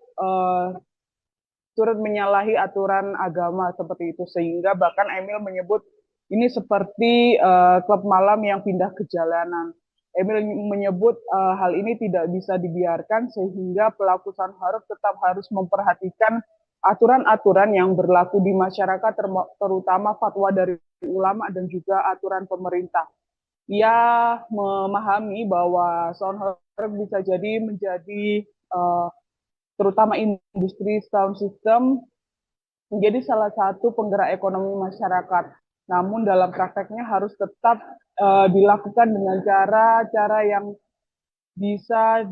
turut menyalahi aturan agama seperti itu, sehingga bahkan Emil menyebut ini seperti klub malam yang pindah ke jalanan. Emil menyebut hal ini tidak bisa dibiarkan sehingga pelaku sound horeg tetap harus memperhatikan aturan-aturan yang berlaku di masyarakat, terutama fatwa dari ulama dan juga aturan pemerintah. Ia memahami bahwa sound horeg bisa jadi menjadi terutama industri sound system menjadi salah satu penggerak ekonomi masyarakat. Namun dalam prakteknya harus tetap dilakukan dengan cara yang bisa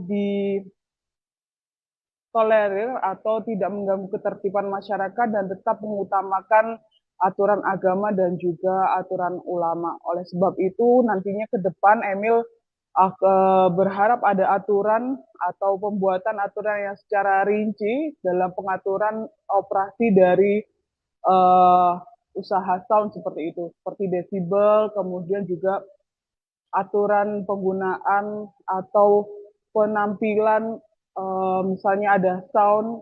ditolerir atau tidak mengganggu ketertiban masyarakat dan tetap mengutamakan aturan agama dan juga aturan ulama. Oleh sebab itu nantinya ke depan Emil berharap ada aturan atau pembuatan aturan yang secara rinci dalam pengaturan operasi dari usaha sound seperti itu, seperti desibel, kemudian juga aturan penggunaan atau penampilan, misalnya ada sound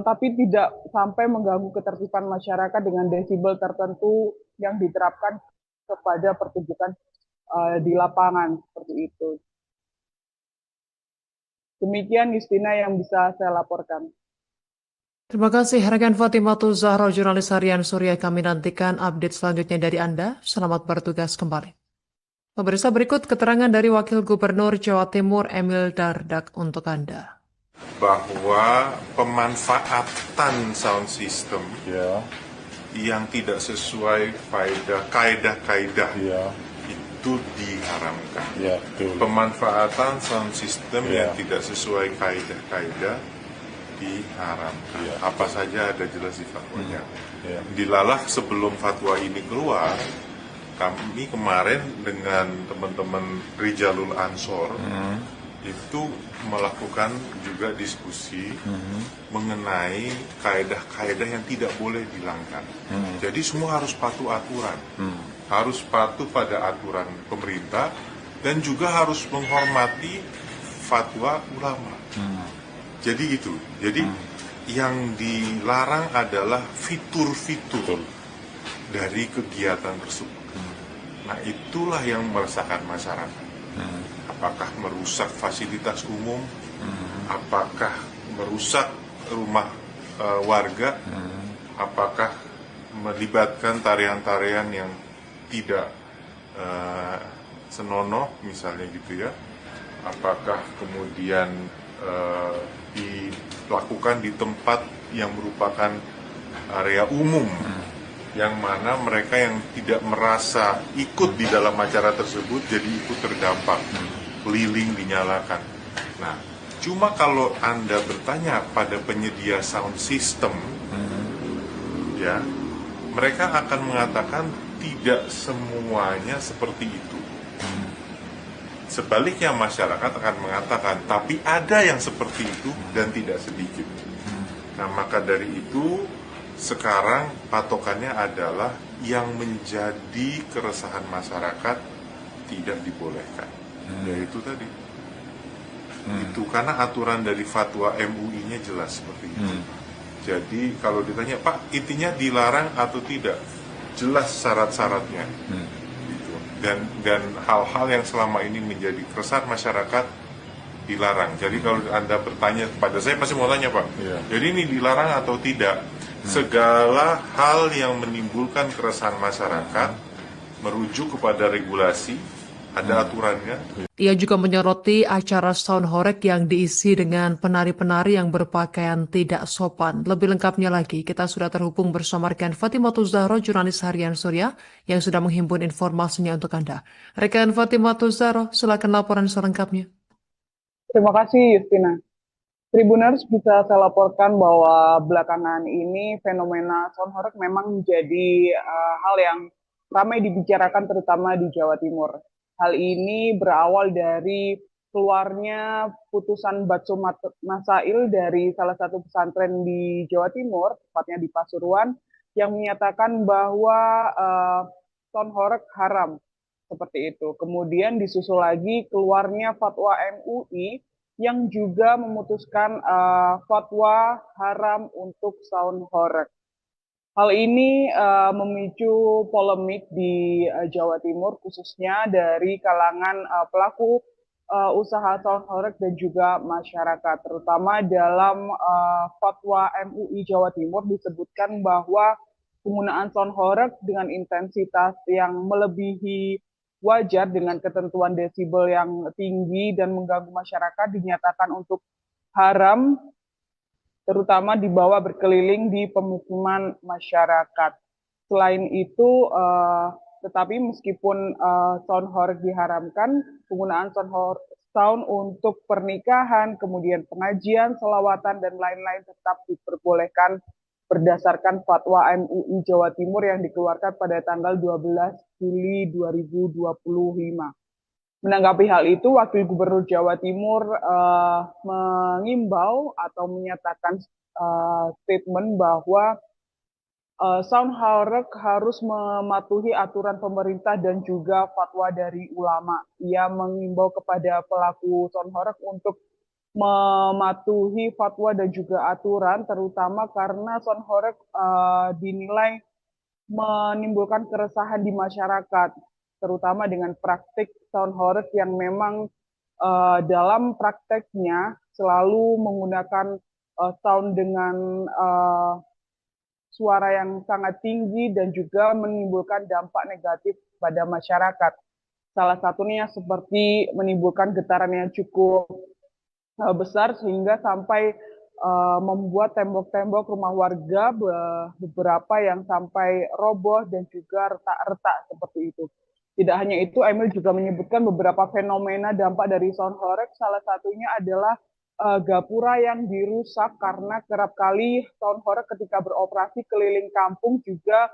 tapi tidak sampai mengganggu ketertiban masyarakat dengan desibel tertentu yang diterapkan kepada pertunjukan di lapangan seperti itu. Demikian Justina yang bisa saya laporkan. Terima kasih rekan Fatimatul Zahra, jurnalis harian Surya. Kami nantikan update selanjutnya dari Anda. Selamat bertugas kembali. Pemirsa, berikut keterangan dari Wakil Gubernur Jawa Timur Emil Dardak untuk Anda. Bahwa pemanfaatan sound system yang tidak sesuai kaidah-kaidah itu diharamkan. Pemanfaatan sound system yang tidak sesuai kaidah-kaidah diharamkan. Apa saja ada jelas di fatwanya. Dilalah sebelum fatwa ini keluar, kami kemarin dengan teman-teman Rijalul Ansor itu melakukan juga diskusi mengenai kaidah-kaidah yang tidak boleh dilanggar. Jadi semua harus patuh aturan, harus patuh pada aturan pemerintah dan juga harus menghormati fatwa ulama. Jadi itu. Jadi yang dilarang adalah fitur-fitur dari kegiatan tersebut. Nah, itulah yang meresahkan masyarakat. Apakah merusak fasilitas umum, apakah merusak rumah warga, apakah melibatkan tarian-tarian yang tidak senonoh misalnya gitu ya, apakah kemudian dilakukan di tempat yang merupakan area umum, yang mana mereka yang tidak merasa ikut di dalam acara tersebut jadi ikut terdampak, keliling dinyalakan. Nah, cuma kalau Anda bertanya pada penyedia sound system, ya, mereka akan mengatakan tidak semuanya seperti itu. Sebaliknya masyarakat akan mengatakan, tapi ada yang seperti itu dan tidak sedikit. Nah, maka dari itu sekarang patokannya adalah yang menjadi keresahan masyarakat tidak dibolehkan. Yaitu tadi. Itu karena aturan dari fatwa MUI-nya jelas seperti itu. Jadi kalau ditanya, Pak, intinya dilarang atau tidak? Jelas syarat-syaratnya. Dan hal-hal yang selama ini menjadi keresahan masyarakat dilarang. Jadi kalau Anda bertanya kepada saya, pasti mau tanya, Pak, jadi ini dilarang atau tidak? Segala hal yang menimbulkan keresahan masyarakat merujuk kepada regulasi, ada aturannya. Ia juga menyoroti acara Sound Horeg yang diisi dengan penari-penari yang berpakaian tidak sopan. Lebih lengkapnya lagi, kita sudah terhubung bersama rekan Fatimah Zahro, jurnalis harian Surya, yang sudah menghimpun informasinya untuk Anda. Rekan Fatimah Zahro, silakan laporan selengkapnya. Terima kasih, Justina. Tribuners, bisa saya laporkan bahwa belakangan ini fenomena Sound Horeg memang menjadi hal yang ramai dibicarakan terutama di Jawa Timur. Hal ini berawal dari keluarnya putusan Batsu Masail dari salah satu pesantren di Jawa Timur, tepatnya di Pasuruan, yang menyatakan bahwa Sound Horeg haram, seperti itu. Kemudian disusul lagi keluarnya fatwa MUI yang juga memutuskan fatwa haram untuk Sound Horeg. Hal ini memicu polemik di Jawa Timur, khususnya dari kalangan pelaku usaha Sound Horeg dan juga masyarakat. Terutama dalam fatwa MUI Jawa Timur disebutkan bahwa penggunaan Sound Horeg dengan intensitas yang melebihi wajar dengan ketentuan desibel yang tinggi dan mengganggu masyarakat dinyatakan untuk haram, terutama dibawa berkeliling di pemukiman masyarakat. Selain itu, tetapi meskipun Sound Horeg diharamkan, penggunaan sound untuk pernikahan, kemudian pengajian, selawatan, dan lain-lain tetap diperbolehkan berdasarkan fatwa MUI Jawa Timur yang dikeluarkan pada tanggal 12 Juli 2025. Menanggapi hal itu, Wakil Gubernur Jawa Timur mengimbau atau menyatakan statement bahwa Sound Horeg harus mematuhi aturan pemerintah dan juga fatwa dari ulama. Ia mengimbau kepada pelaku Sound Horeg untuk mematuhi fatwa dan juga aturan, terutama karena Sound Horeg dinilai menimbulkan keresahan di masyarakat, terutama dengan praktik Sound Horeg yang memang dalam prakteknya selalu menggunakan sound dengan suara yang sangat tinggi dan juga menimbulkan dampak negatif pada masyarakat. Salah satunya seperti menimbulkan getaran yang cukup besar sehingga sampai membuat tembok-tembok rumah warga beberapa yang sampai roboh dan juga retak-retak seperti itu. Tidak hanya itu, Emil juga menyebutkan beberapa fenomena dampak dari Sound Horeg. Salah satunya adalah gapura yang dirusak karena kerap kali Sound Horeg ketika beroperasi keliling kampung juga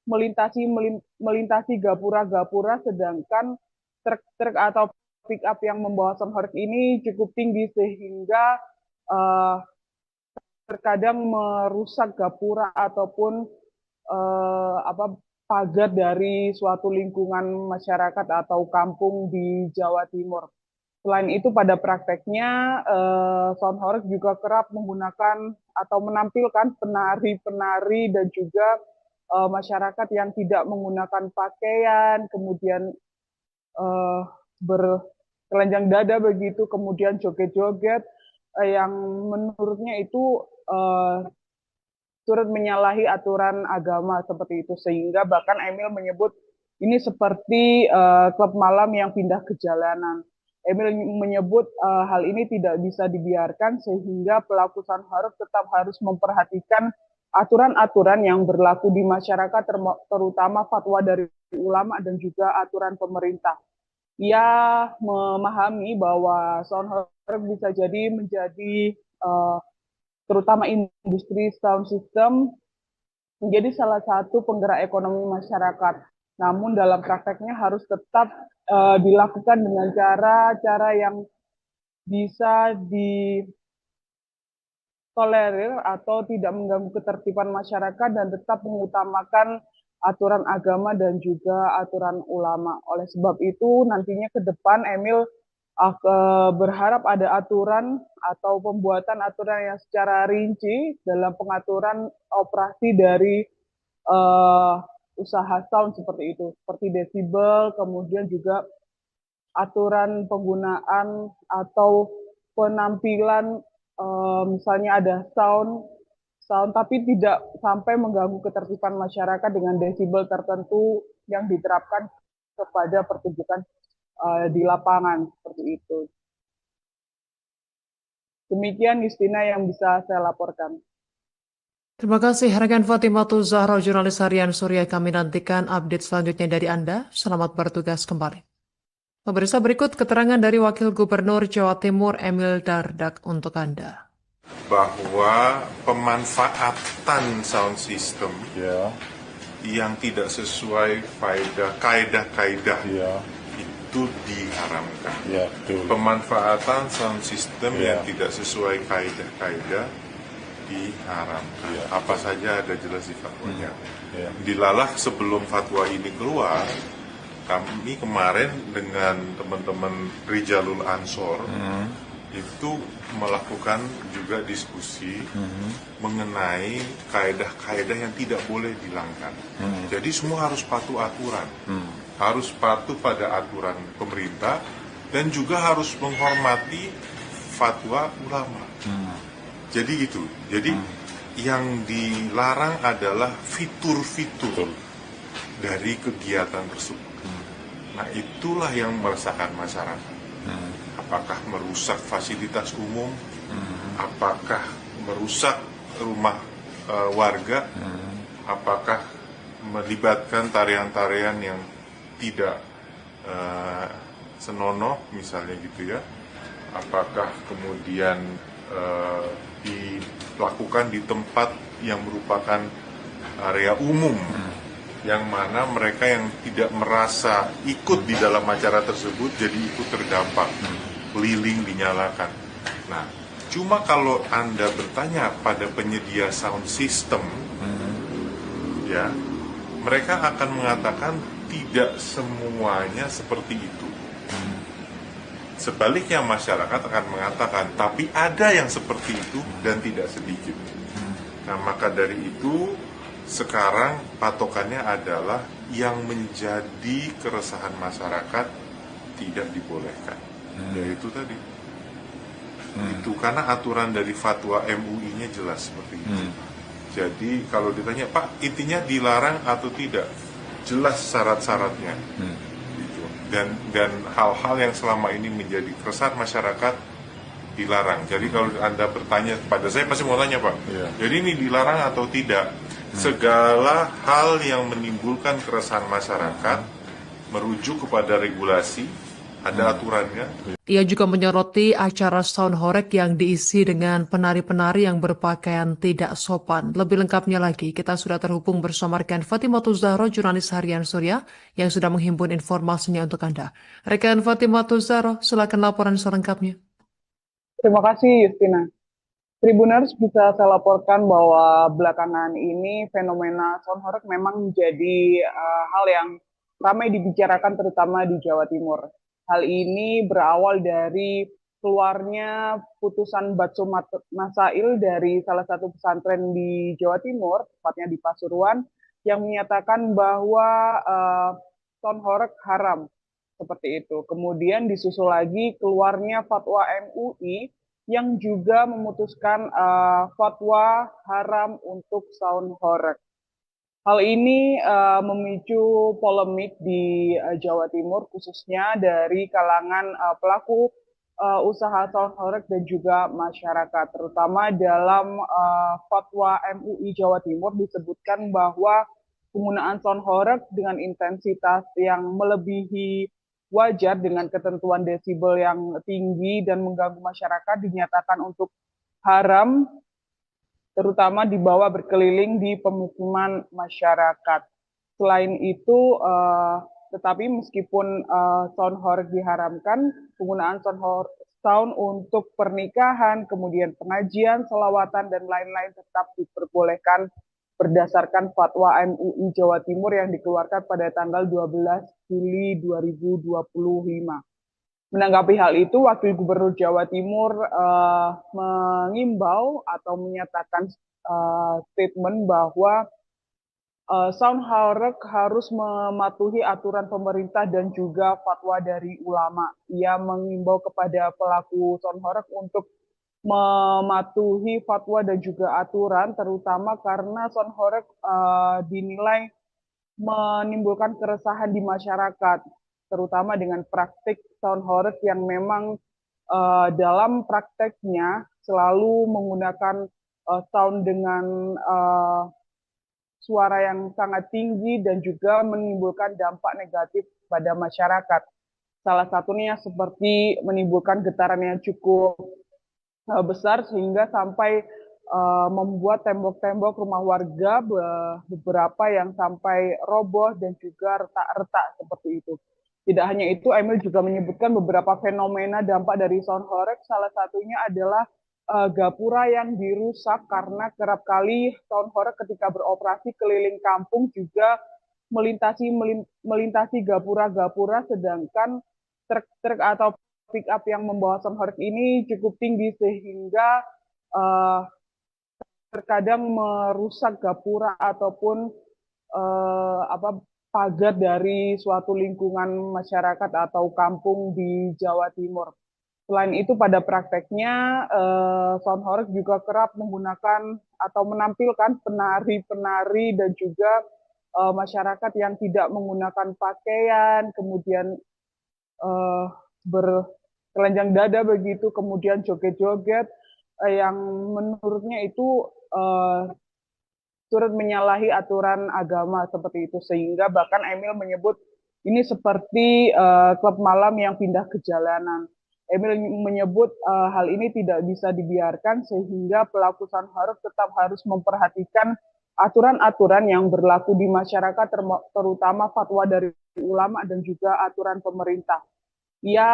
melintasi gapura-gapura, sedangkan truk-truk atau pick up yang membawa Sound Horeg ini cukup tinggi sehingga terkadang merusak gapura ataupun pagar dari suatu lingkungan masyarakat atau kampung di Jawa Timur. Selain itu, pada prakteknya Sound Horeg juga kerap menggunakan atau menampilkan penari-penari dan juga masyarakat yang tidak menggunakan pakaian, kemudian bertelanjang dada begitu, kemudian joget-joget. yang menurutnya itu turut menyalahi aturan agama seperti itu, sehingga bahkan Emil menyebut ini seperti klub malam yang pindah ke jalanan. Emil menyebut hal ini tidak bisa dibiarkan, sehingga pelaku Soundhoreg tetap harus memperhatikan aturan-aturan yang berlaku di masyarakat, terutama fatwa dari ulama dan juga aturan pemerintah. Ia memahami bahwa Soundhoreg bisa jadi menjadi terutama industri sound system menjadi salah satu penggerak ekonomi masyarakat. Namun dalam prakteknya harus tetap dilakukan dengan cara-cara yang bisa ditolerir atau tidak mengganggu ketertiban masyarakat dan tetap mengutamakan aturan agama dan juga aturan ulama. Oleh sebab itu nantinya ke depan Emil berharap ada aturan atau pembuatan aturan yang secara rinci dalam pengaturan operasi dari usaha sound seperti itu, seperti desibel, kemudian juga aturan penggunaan atau penampilan, misalnya ada sound tapi tidak sampai mengganggu ketertiban masyarakat dengan desibel tertentu yang diterapkan kepada pertunjukan di lapangan seperti itu. Demikian Justina yang bisa saya laporkan. Terima kasih rekan Fatimah Zahra, jurnalis harian Surya. Kami nantikan update selanjutnya dari Anda. Selamat bertugas kembali. Pemirsa, berikut keterangan dari Wakil Gubernur Jawa Timur Emil Dardak untuk Anda. Bahwa pemanfaatan sound system yang tidak sesuai kaidah-kaidah itu diharamkan. Pemanfaatan sound system yang tidak sesuai kaidah-kaidah diharamkan. Apa saja ada jelas di fatwanya. Dilalah sebelum fatwa ini keluar, kami kemarin dengan teman-teman Rijalul Ansor itu melakukan juga diskusi mengenai kaidah-kaidah yang tidak boleh dilanggar. Jadi semua harus patuh aturan. Harus patuh pada aturan pemerintah dan juga harus menghormati fatwa ulama. Jadi gitu. Jadi yang dilarang adalah fitur-fitur dari kegiatan tersebut. Nah, itulah yang meresahkan masyarakat. Apakah merusak fasilitas umum? Apakah merusak rumah warga? Apakah melibatkan tarian-tarian yang tidak senonoh misalnya gitu ya, apakah kemudian dilakukan di tempat yang merupakan area umum, yang mana mereka yang tidak merasa ikut di dalam acara tersebut jadi ikut terdampak, lilin dinyalakan. Nah, cuma kalau Anda bertanya pada penyedia sound system, ya, mereka akan mengatakan tidak semuanya seperti itu. Sebaliknya masyarakat akan mengatakan, tapi ada yang seperti itu dan tidak sedikit. Nah, maka dari itu sekarang patokannya adalah yang menjadi keresahan masyarakat tidak dibolehkan. Yaitu tadi. Itu karena aturan dari fatwa MUI-nya jelas seperti itu. Jadi kalau ditanya, Pak, intinya dilarang atau tidak? Jelas syarat-syaratnya. Gitu. Dan hal-hal yang selama ini menjadi keresahan masyarakat dilarang. Jadi kalau Anda bertanya pada saya, pasti mau tanya, Pak. Jadi ini dilarang atau tidak? Segala hal yang menimbulkan keresahan masyarakat merujuk kepada regulasi, ada aturannya. Ia juga menyoroti acara Soundhoreg yang diisi dengan penari-penari yang berpakaian tidak sopan. Lebih lengkapnya lagi, kita sudah terhubung bersama rekan Fatimah Zahra, jurnalis harian Surya, yang sudah menghimpun informasinya untuk Anda. Rekan Fatimah Zahra, silakan laporan selengkapnya. Terima kasih, Justina. Tribuners, bisa saya laporkan bahwa belakangan ini fenomena Soundhoreg memang menjadi hal yang ramai dibicarakan terutama di Jawa Timur. Hal ini berawal dari keluarnya putusan Batsu Masail dari salah satu pesantren di Jawa Timur, tepatnya di Pasuruan, yang menyatakan bahwa Soundhoreg haram, seperti itu. Kemudian disusul lagi keluarnya fatwa MUI yang juga memutuskan fatwa haram untuk sound horeg. Hal ini memicu polemik di Jawa Timur, khususnya dari kalangan pelaku usaha sound horeg dan juga masyarakat. Terutama dalam fatwa MUI Jawa Timur disebutkan bahwa penggunaan sound horeg dengan intensitas yang melebihi wajar dengan ketentuan desibel yang tinggi dan mengganggu masyarakat dinyatakan untuk haram, terutama dibawa berkeliling di pemukiman masyarakat. Selain itu, tetapi meskipun sound horeg diharamkan, penggunaan sound untuk pernikahan, kemudian pengajian, selawatan, dan lain-lain tetap diperbolehkan berdasarkan fatwa MUI Jawa Timur yang dikeluarkan pada tanggal 12 Juli 2025. Menanggapi hal itu, Wakil Gubernur Jawa Timur mengimbau atau menyatakan statement bahwa sound horeg harus mematuhi aturan pemerintah dan juga fatwa dari ulama. Ia mengimbau kepada pelaku sound horeg untuk mematuhi fatwa dan juga aturan, terutama karena sound horeg dinilai menimbulkan keresahan di masyarakat, terutama dengan praktik sound horeg yang memang dalam prakteknya selalu menggunakan sound dengan suara yang sangat tinggi dan juga menimbulkan dampak negatif pada masyarakat. Salah satunya seperti menimbulkan getaran yang cukup besar sehingga sampai membuat tembok-tembok rumah warga beberapa yang sampai roboh dan juga retak-retak seperti itu. Tidak hanya itu, Emil juga menyebutkan beberapa fenomena dampak dari sound horeg. Salah satunya adalah gapura yang dirusak karena kerap kali sound horeg ketika beroperasi keliling kampung juga melintasi gapura-gapura, sedangkan truk atau pick up yang membawa sound horeg ini cukup tinggi sehingga terkadang merusak gapura ataupun pagar dari suatu lingkungan masyarakat atau kampung di Jawa Timur. Selain itu, pada prakteknya sound horeg juga kerap menggunakan atau menampilkan penari-penari dan juga masyarakat yang tidak menggunakan pakaian, kemudian bertelanjang dada begitu, kemudian joget-joget yang menurutnya itu turut menyalahi aturan agama seperti itu, sehingga bahkan Emil menyebut ini seperti klub malam yang pindah ke jalanan. Emil menyebut hal ini tidak bisa dibiarkan sehingga pelaku sound horeg tetap harus memperhatikan aturan-aturan yang berlaku di masyarakat, terutama fatwa dari ulama dan juga aturan pemerintah. Ia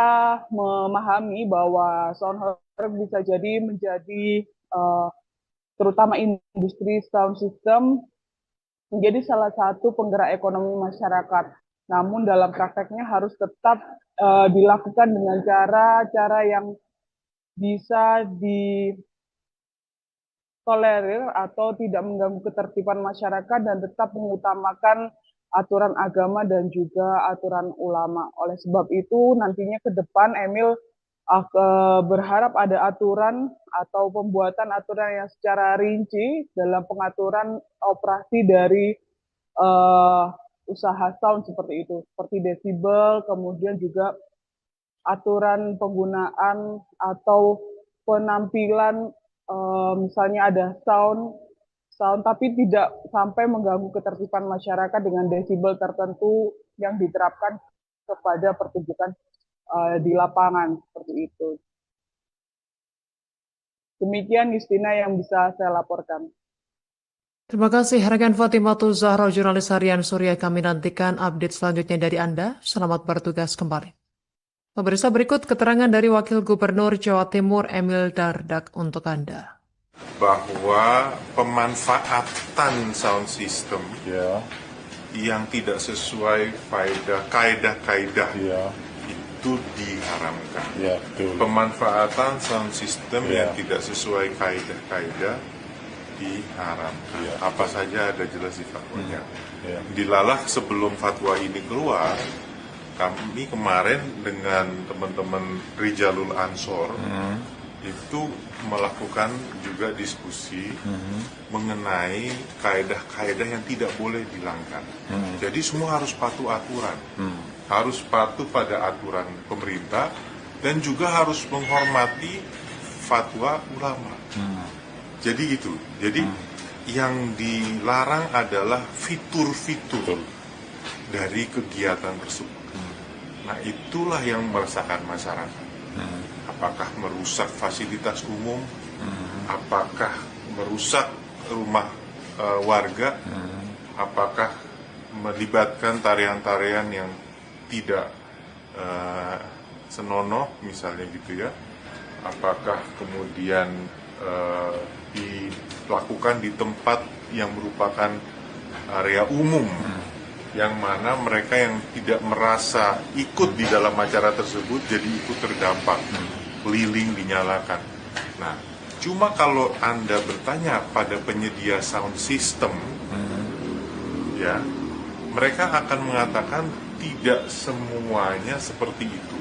memahami bahwa sound horeg bisa jadi menjadi terutama industri sound system menjadi salah satu penggerak ekonomi masyarakat. Namun dalam prakteknya harus tetap dilakukan dengan cara-cara yang bisa ditolerir atau tidak mengganggu ketertiban masyarakat dan tetap mengutamakan aturan agama dan juga aturan ulama. Oleh sebab itu nantinya ke depan Emil berharap ada aturan atau pembuatan aturan yang secara rinci dalam pengaturan operasi dari usaha sound seperti itu, seperti desibel, kemudian juga aturan penggunaan atau penampilan, misalnya ada sound tapi tidak sampai mengganggu ketertiban masyarakat dengan desibel tertentu yang diterapkan kepada pertunjukan di lapangan seperti itu. Demikian Justina yang bisa saya laporkan. Terima kasih rekan Fatimatul Zahra, jurnalis harian Surya. Kami nantikan update selanjutnya dari Anda. Selamat bertugas kembali. Pemirsa, berikut keterangan dari Wakil Gubernur Jawa Timur Emil Dardak untuk Anda. Bahwa pemanfaatan sound system yang tidak sesuai kaidah-kaidah itu diharamkan. Pemanfaatan sound system yang tidak sesuai kaidah-kaidah diharamkan. Apa saja ada jelas di fatwanya. Dilalah sebelum fatwa ini keluar, kami kemarin dengan teman-teman Rijalul Ansor itu melakukan juga diskusi mengenai kaedah-kaedah yang tidak boleh dilanggar. Jadi semua harus patuh aturan, harus patuh pada aturan pemerintah dan juga harus menghormati fatwa ulama. Jadi gitu. Jadi yang dilarang adalah fitur-fitur dari kegiatan tersebut. Nah, itulah yang meresahkan masyarakat. Apakah merusak fasilitas umum, apakah merusak rumah warga, apakah melibatkan tarian-tarian yang tidak senonoh misalnya gitu ya, apakah kemudian dilakukan di tempat yang merupakan area umum, yang mana mereka yang tidak merasa ikut di dalam acara tersebut jadi ikut terdampak, keliling dinyalakan. Nah, cuma kalau Anda bertanya pada penyedia sound system, ya, mereka akan mengatakan tidak semuanya seperti itu.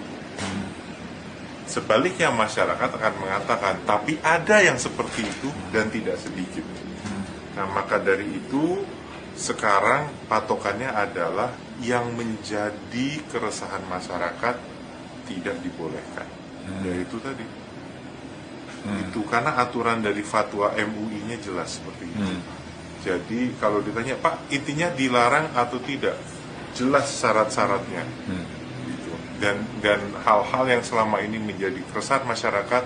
Sebaliknya masyarakat akan mengatakan, tapi ada yang seperti itu dan tidak sedikit. Nah, maka dari itu sekarang patokannya adalah yang menjadi keresahan masyarakat tidak dibolehkan. Yaitu tadi. Itu karena aturan dari fatwa MUI-nya jelas seperti itu. Jadi kalau ditanya, Pak, intinya dilarang atau tidak? Jelas syarat-syaratnya. Dan hal-hal yang selama ini menjadi keresahan masyarakat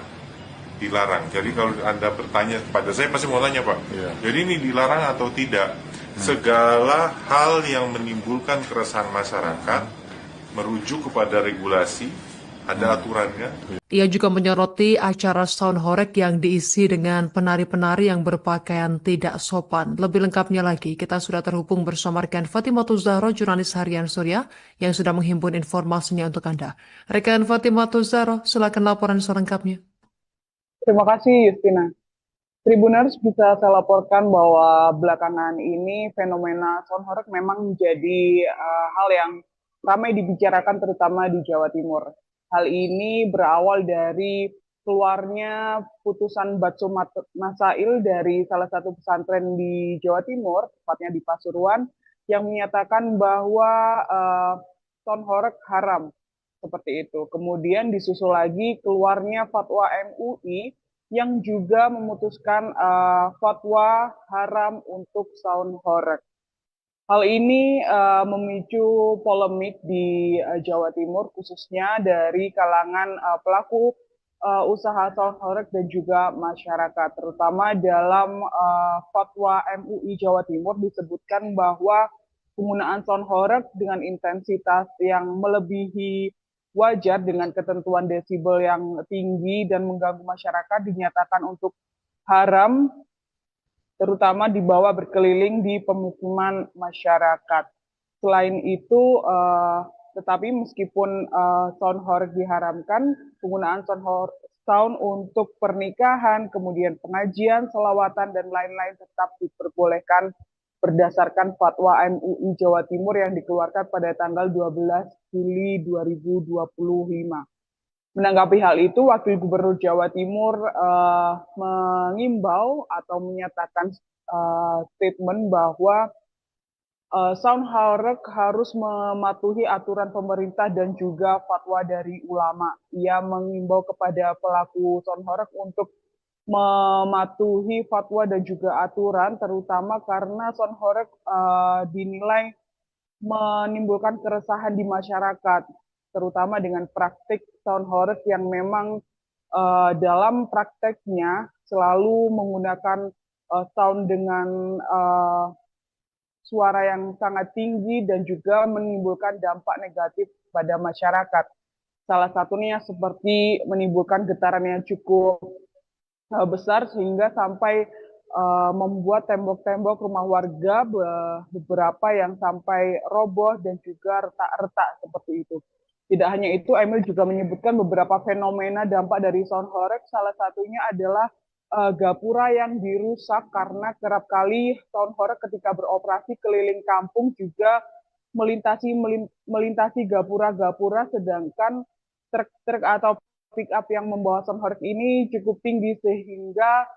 dilarang. Jadi kalau Anda bertanya kepada saya, pasti mau tanya, Pak, jadi ini dilarang atau tidak? Segala hal yang menimbulkan keresahan masyarakat merujuk kepada regulasi, ada aturannya. Ia juga menyoroti acara Sound Horeg yang diisi dengan penari-penari yang berpakaian tidak sopan. Lebih lengkapnya lagi, kita sudah terhubung bersama rekan Fatimatus Zahro, jurnalis harian Surya, yang sudah menghimpun informasinya untuk Anda. Rekan Fatimatus Zahro, silakan laporan selengkapnya. Terima kasih, Justina. Tribuners, bisa saya laporkan bahwa belakangan ini fenomena Sound Horeg memang menjadi hal yang ramai dibicarakan terutama di Jawa Timur. Hal ini berawal dari keluarnya putusan Batsu Masail dari salah satu pesantren di Jawa Timur, tepatnya di Pasuruan, yang menyatakan bahwa Sound Horeg haram, seperti itu. Kemudian disusul lagi keluarnya fatwa MUI yang juga memutuskan fatwa haram untuk Sound Horeg. Hal ini memicu polemik di Jawa Timur, khususnya dari kalangan pelaku usaha Sound Horeg dan juga masyarakat. Terutama dalam fatwa MUI Jawa Timur disebutkan bahwa penggunaan Sound Horeg dengan intensitas yang melebihi wajar dengan ketentuan desibel yang tinggi dan mengganggu masyarakat dinyatakan untuk haram, terutama dibawa berkeliling di pemukiman masyarakat. Selain itu, tetapi meskipun Sound Horeg diharamkan, penggunaan sound untuk pernikahan, kemudian pengajian, selawatan, dan lain-lain tetap diperbolehkan berdasarkan fatwa MUI Jawa Timur yang dikeluarkan pada tanggal 12 Juli 2025. Menanggapi hal itu, Wakil Gubernur Jawa Timur mengimbau atau menyatakan statement bahwa Sound Horeg harus mematuhi aturan pemerintah dan juga fatwa dari ulama. Ia mengimbau kepada pelaku Sound Horeg untuk mematuhi fatwa dan juga aturan, terutama karena Sound Horeg dinilai menimbulkan keresahan di masyarakat, terutama dengan praktik Sound Horeg yang memang dalam prakteknya selalu menggunakan sound dengan suara yang sangat tinggi dan juga menimbulkan dampak negatif pada masyarakat. Salah satunya seperti menimbulkan getaran yang cukup besar sehingga sampai membuat tembok-tembok rumah warga beberapa yang sampai roboh dan juga retak-retak seperti itu. Tidak hanya itu, Emil juga menyebutkan beberapa fenomena dampak dari Sound Horeg. Salah satunya adalah gapura yang dirusak karena kerap kali Sound Horeg ketika beroperasi keliling kampung juga melintasi gapura-gapura, sedangkan truk-truk atau pick up yang membawa sound horeg ini cukup tinggi sehingga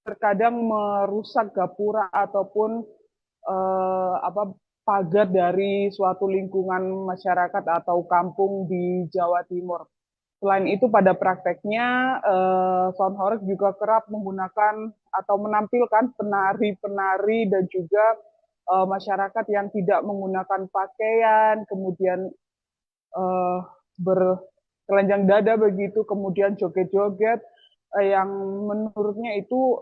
terkadang merusak gapura ataupun pagar dari suatu lingkungan masyarakat atau kampung di Jawa Timur. Selain itu pada prakteknya sound horeg juga kerap menggunakan atau menampilkan penari-penari dan juga masyarakat yang tidak menggunakan pakaian, kemudian bertelanjang dada begitu, kemudian joget-joget yang menurutnya itu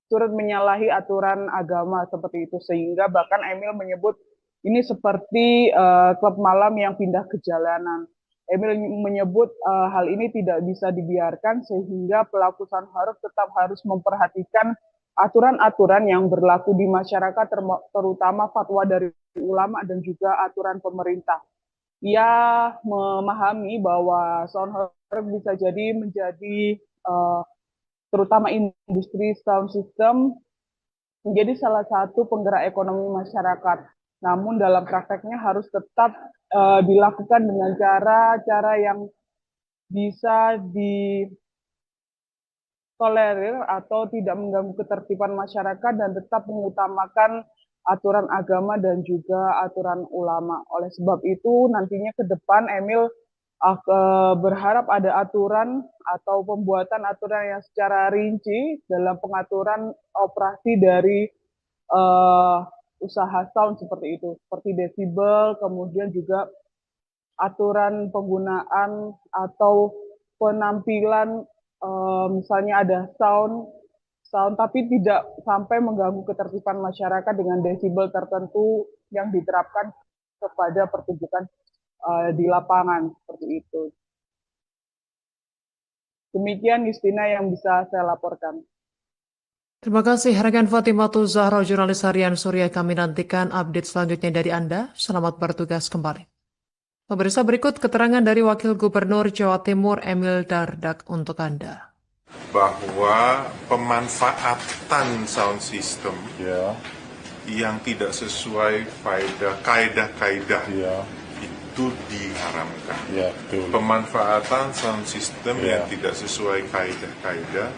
turut menyalahi aturan agama seperti itu, sehingga bahkan Emil menyebut ini seperti klub malam yang pindah ke jalanan. Emil menyebut hal ini tidak bisa dibiarkan sehingga pelaku sound horeg tetap harus memperhatikan aturan-aturan yang berlaku di masyarakat, terutama fatwa dari ulama dan juga aturan pemerintah. Ia memahami bahwa sound horeg bisa jadi menjadi terutama industri sound system menjadi salah satu penggerak ekonomi masyarakat. Namun dalam prakteknya harus tetap dilakukan dengan cara yang bisa ditolerir atau tidak mengganggu ketertiban masyarakat dan tetap mengutamakan aturan agama dan juga aturan ulama. Oleh sebab itu nantinya ke depan Emil berharap ada aturan atau pembuatan aturan yang secara rinci dalam pengaturan operasi dari usaha sound seperti itu, seperti desibel, kemudian juga aturan penggunaan atau penampilan, misalnya ada sound tapi tidak sampai mengganggu ketertiban masyarakat dengan desibel tertentu yang diterapkan kepada pertunjukan di lapangan seperti itu. Demikian Justina yang bisa saya laporkan. Terima kasih rekan Fatimatul Zahra, jurnalis harian Surya. Kami nantikan update selanjutnya dari Anda. Selamat bertugas kembali. Pemirsa, berikut keterangan dari Wakil Gubernur Jawa Timur Emil Dardak untuk Anda. Bahwa pemanfaatan sound system yang tidak sesuai kaidah-kaidah itu diharamkan. Pemanfaatan sound system yang tidak sesuai kaidah-kaidah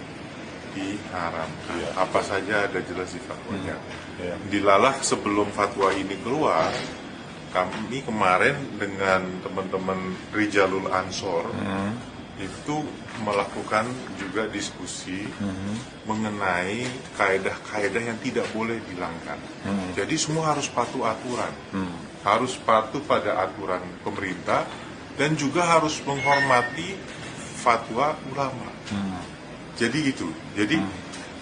diharamkan. Apa saja ada jelas di fatwanya. Dilalah sebelum fatwa ini keluar, kami kemarin dengan teman-teman Rijalul Ansor itu melakukan juga diskusi mengenai kaidah-kaidah yang tidak boleh dilanggar. Jadi semua harus patuh aturan, harus patuh pada aturan pemerintah dan juga harus menghormati fatwa ulama. Jadi itu. Jadi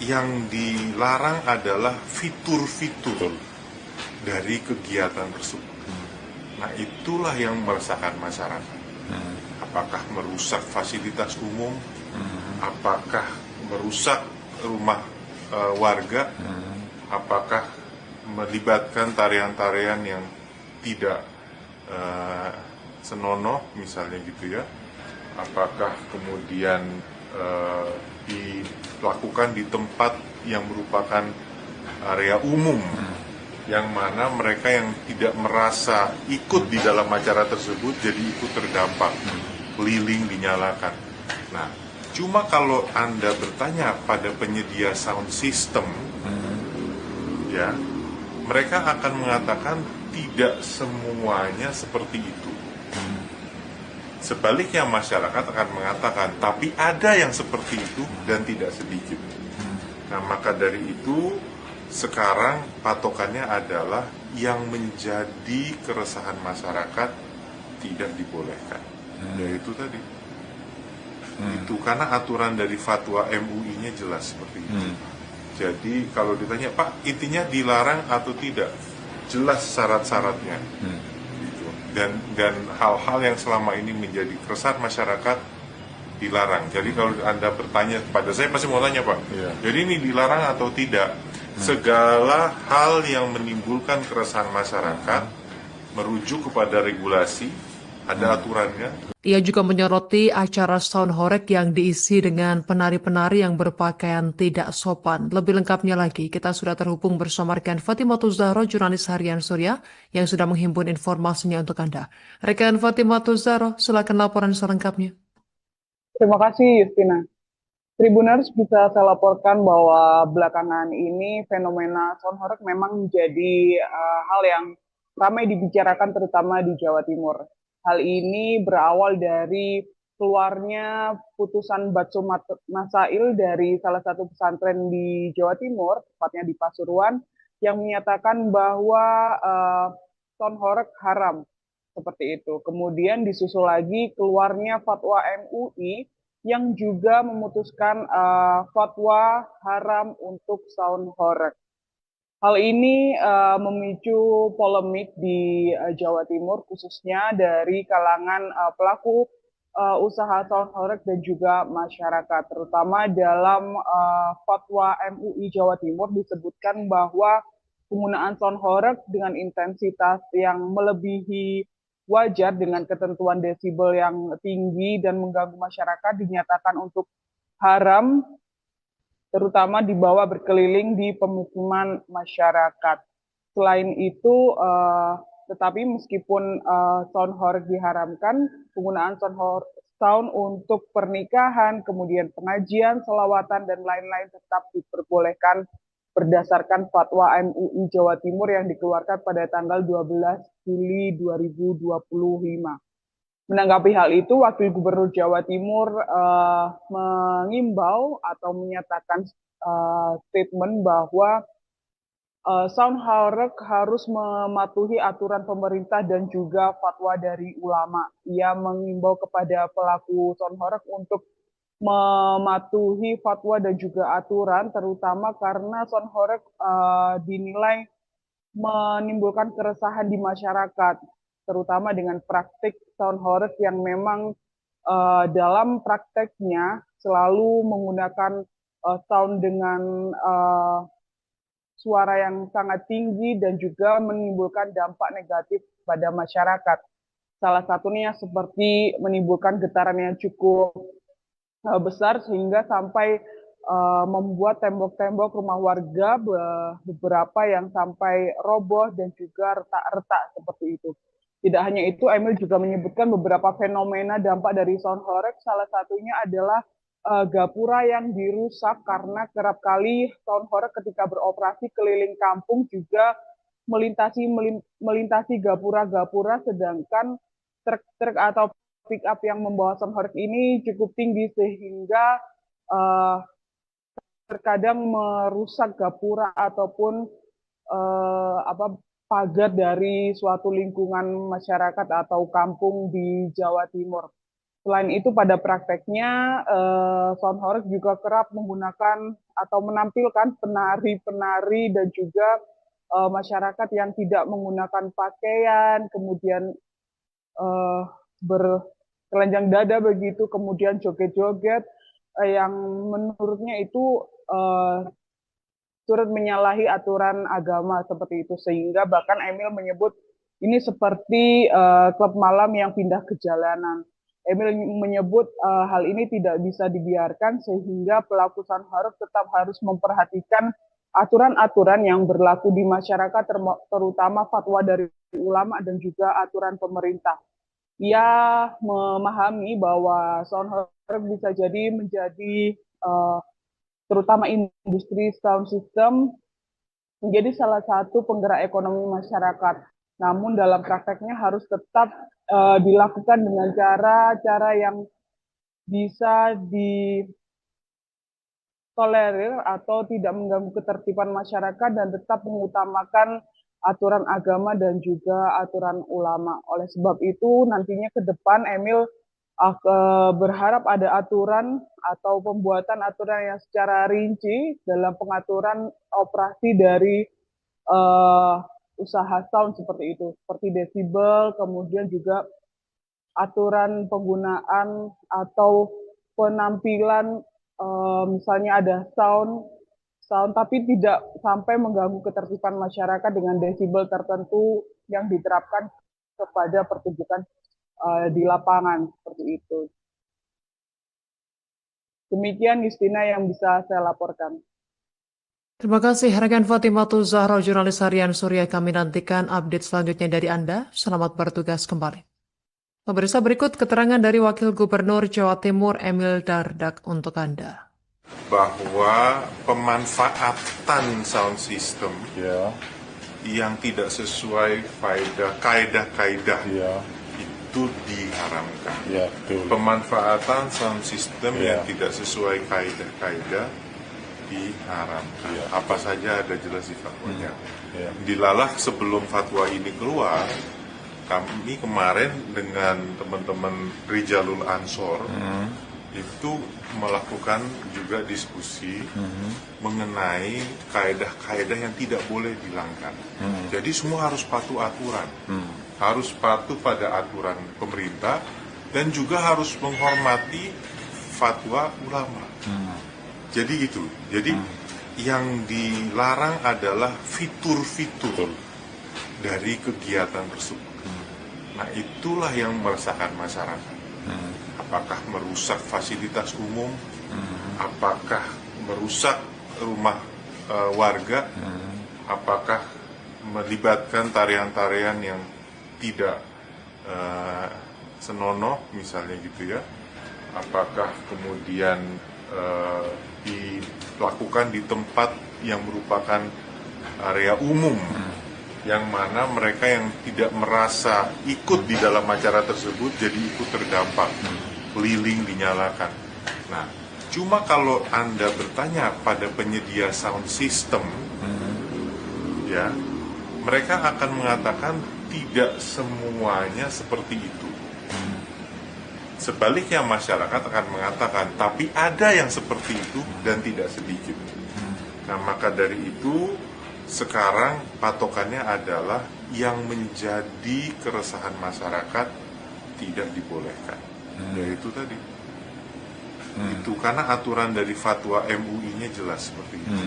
yang dilarang adalah fitur-fitur dari kegiatan tersebut. Nah, itulah yang meresahkan masyarakat. Apakah merusak fasilitas umum? Apakah merusak rumah warga? Apakah melibatkan tarian-tarian yang tidak senonoh misalnya gitu ya? Apakah kemudian dilakukan di tempat yang merupakan area umum, yang mana mereka yang tidak merasa ikut di dalam acara tersebut jadi ikut terdampak, keliling dinyalakan. Nah, cuma kalau Anda bertanya pada penyedia sound system, ya, mereka akan mengatakan tidak semuanya seperti itu. Sebaliknya masyarakat akan mengatakan, tapi ada yang seperti itu dan tidak sedikit. Nah, maka dari itu sekarang patokannya adalah yang menjadi keresahan masyarakat tidak dibolehkan. Yaitu tadi. Itu karena aturan dari fatwa MUI-nya jelas seperti itu. Jadi kalau ditanya, Pak, intinya dilarang atau tidak? Jelas syarat-syaratnya. Dan hal-hal yang selama ini menjadi keresahan masyarakat dilarang. Jadi kalau Anda bertanya kepada saya, pasti mau tanya, Pak, jadi ini dilarang atau tidak? Segala hal yang menimbulkan keresahan masyarakat merujuk kepada regulasi Ada aturannya. Ia juga menyoroti acara sound horeg yang diisi dengan penari-penari yang berpakaian tidak sopan. Lebih lengkapnya lagi, kita sudah terhubung bersama rekan Fatimatus Zahro, jurnalis harian Surya, yang sudah menghimpun informasinya untuk Anda. Rekan Fatimatus Zahro, silakan laporan selengkapnya. Terima kasih, Justina. Tribuners, bisa saya laporkan bahwa belakangan ini fenomena sound horeg memang menjadi hal yang ramai dibicarakan terutama di Jawa Timur. Hal ini berawal dari keluarnya putusan Batsu Masail dari salah satu pesantren di Jawa Timur, tepatnya di Pasuruan, yang menyatakan bahwa sound horeg haram, seperti itu. Kemudian disusul lagi keluarnya fatwa MUI yang juga memutuskan fatwa haram untuk sound horeg. Hal ini memicu polemik di Jawa Timur, khususnya dari kalangan pelaku usaha sound horeg dan juga masyarakat. Terutama dalam fatwa MUI Jawa Timur disebutkan bahwa penggunaan sound horeg dengan intensitas yang melebihi wajar dengan ketentuan desibel yang tinggi dan mengganggu masyarakat dinyatakan untuk haram, terutama dibawa berkeliling di pemukiman masyarakat. Selain itu, tetapi meskipun sound horeg diharamkan, penggunaan sound untuk pernikahan, kemudian pengajian, selawatan, dan lain-lain tetap diperbolehkan berdasarkan fatwa MUI Jawa Timur yang dikeluarkan pada tanggal 12 Juli 2025. Menanggapi hal itu, Wakil Gubernur Jawa Timur mengimbau atau menyatakan statement bahwa sound horeg harus mematuhi aturan pemerintah dan juga fatwa dari ulama. Ia mengimbau kepada pelaku sound horeg untuk mematuhi fatwa dan juga aturan, terutama karena sound horeg dinilai menimbulkan keresahan di masyarakat, terutama dengan praktik sound horeg yang memang dalam prakteknya selalu menggunakan sound dengan suara yang sangat tinggi dan juga menimbulkan dampak negatif pada masyarakat. Salah satunya seperti menimbulkan getaran yang cukup besar sehingga sampai membuat tembok-tembok rumah warga beberapa yang sampai roboh dan juga retak-retak seperti itu. Tidak hanya itu, Emil juga menyebutkan beberapa fenomena dampak dari sound horeg. Salah satunya adalah gapura yang dirusak karena kerap kali sound horeg ketika beroperasi keliling kampung juga melintasi gapura-gapura, sedangkan truk-truk atau pick up yang membawa sound horeg ini cukup tinggi sehingga terkadang merusak gapura ataupun pagar dari suatu lingkungan masyarakat atau kampung di Jawa Timur. Selain itu, pada prakteknya sound horeg juga kerap menggunakan atau menampilkan penari-penari dan juga masyarakat yang tidak menggunakan pakaian, kemudian bertelanjang dada begitu, kemudian joget-joget yang menurutnya itu turut menyalahi aturan agama seperti itu, sehingga bahkan Emil menyebut ini seperti klub malam yang pindah ke jalanan. Emil menyebut hal ini tidak bisa dibiarkan sehingga pelaku sound horeg tetap harus memperhatikan aturan-aturan yang berlaku di masyarakat, terutama fatwa dari ulama dan juga aturan pemerintah. Ia memahami bahwa sound horeg bisa jadi menjadi terutama industri sound system menjadi salah satu penggerak ekonomi masyarakat. Namun dalam prakteknya harus tetap dilakukan dengan cara yang bisa ditolerir atau tidak mengganggu ketertiban masyarakat dan tetap mengutamakan aturan agama dan juga aturan ulama. Oleh sebab itu nantinya ke depan Emil berharap ada aturan atau pembuatan aturan yang secara rinci dalam pengaturan operasi dari usaha sound seperti itu, seperti desibel, kemudian juga aturan penggunaan atau penampilan, misalnya ada sound tapi tidak sampai mengganggu ketertiban masyarakat dengan desibel tertentu yang diterapkan kepada pertunjukan di lapangan seperti itu. Demikian Justina yang bisa saya laporkan. Terima kasih rekan Fatimah Zahra, jurnalis harian Surya. Kami nantikan update selanjutnya dari Anda. Selamat bertugas kembali. Pemirsa, berikut keterangan dari Wakil Gubernur Jawa Timur Emil Dardak untuk Anda. Bahwa pemanfaatan sound system yang tidak sesuai kaidah-kaidah itu diharamkan. Pemanfaatan sound system yang tidak sesuai kaidah-kaidah diharamkan. Apa saja ada jelas di fatwanya. Dilalah sebelum fatwa ini keluar, kami kemarin dengan teman-teman Rijalul Ansor itu melakukan juga diskusi mengenai kaedah-kaedah yang tidak boleh dilanggar. Jadi semua harus patuh aturan, harus patuh pada aturan pemerintah dan juga harus menghormati fatwa ulama. Jadi gitu. Jadi yang dilarang adalah fitur-fitur dari kegiatan tersebut. Nah, itulah yang meresahkan masyarakat. Apakah merusak fasilitas umum, apakah merusak rumah warga, apakah melibatkan tarian-tarian yang tidak senonoh misalnya gitu ya, apakah kemudian dilakukan di tempat yang merupakan area umum, yang mana mereka yang tidak merasa ikut di dalam acara tersebut jadi ikut terdampak, keliling dinyalakan. Nah, cuma kalau Anda bertanya pada penyedia sound system, ya, mereka akan mengatakan tidak semuanya seperti itu. Sebaliknya masyarakat akan mengatakan, tapi ada yang seperti itu dan tidak sedikit. Nah, maka dari itu sekarang patokannya adalah yang menjadi keresahan masyarakat tidak dibolehkan. Yaitu tadi. Itu karena aturan dari fatwa MUI-nya jelas seperti itu.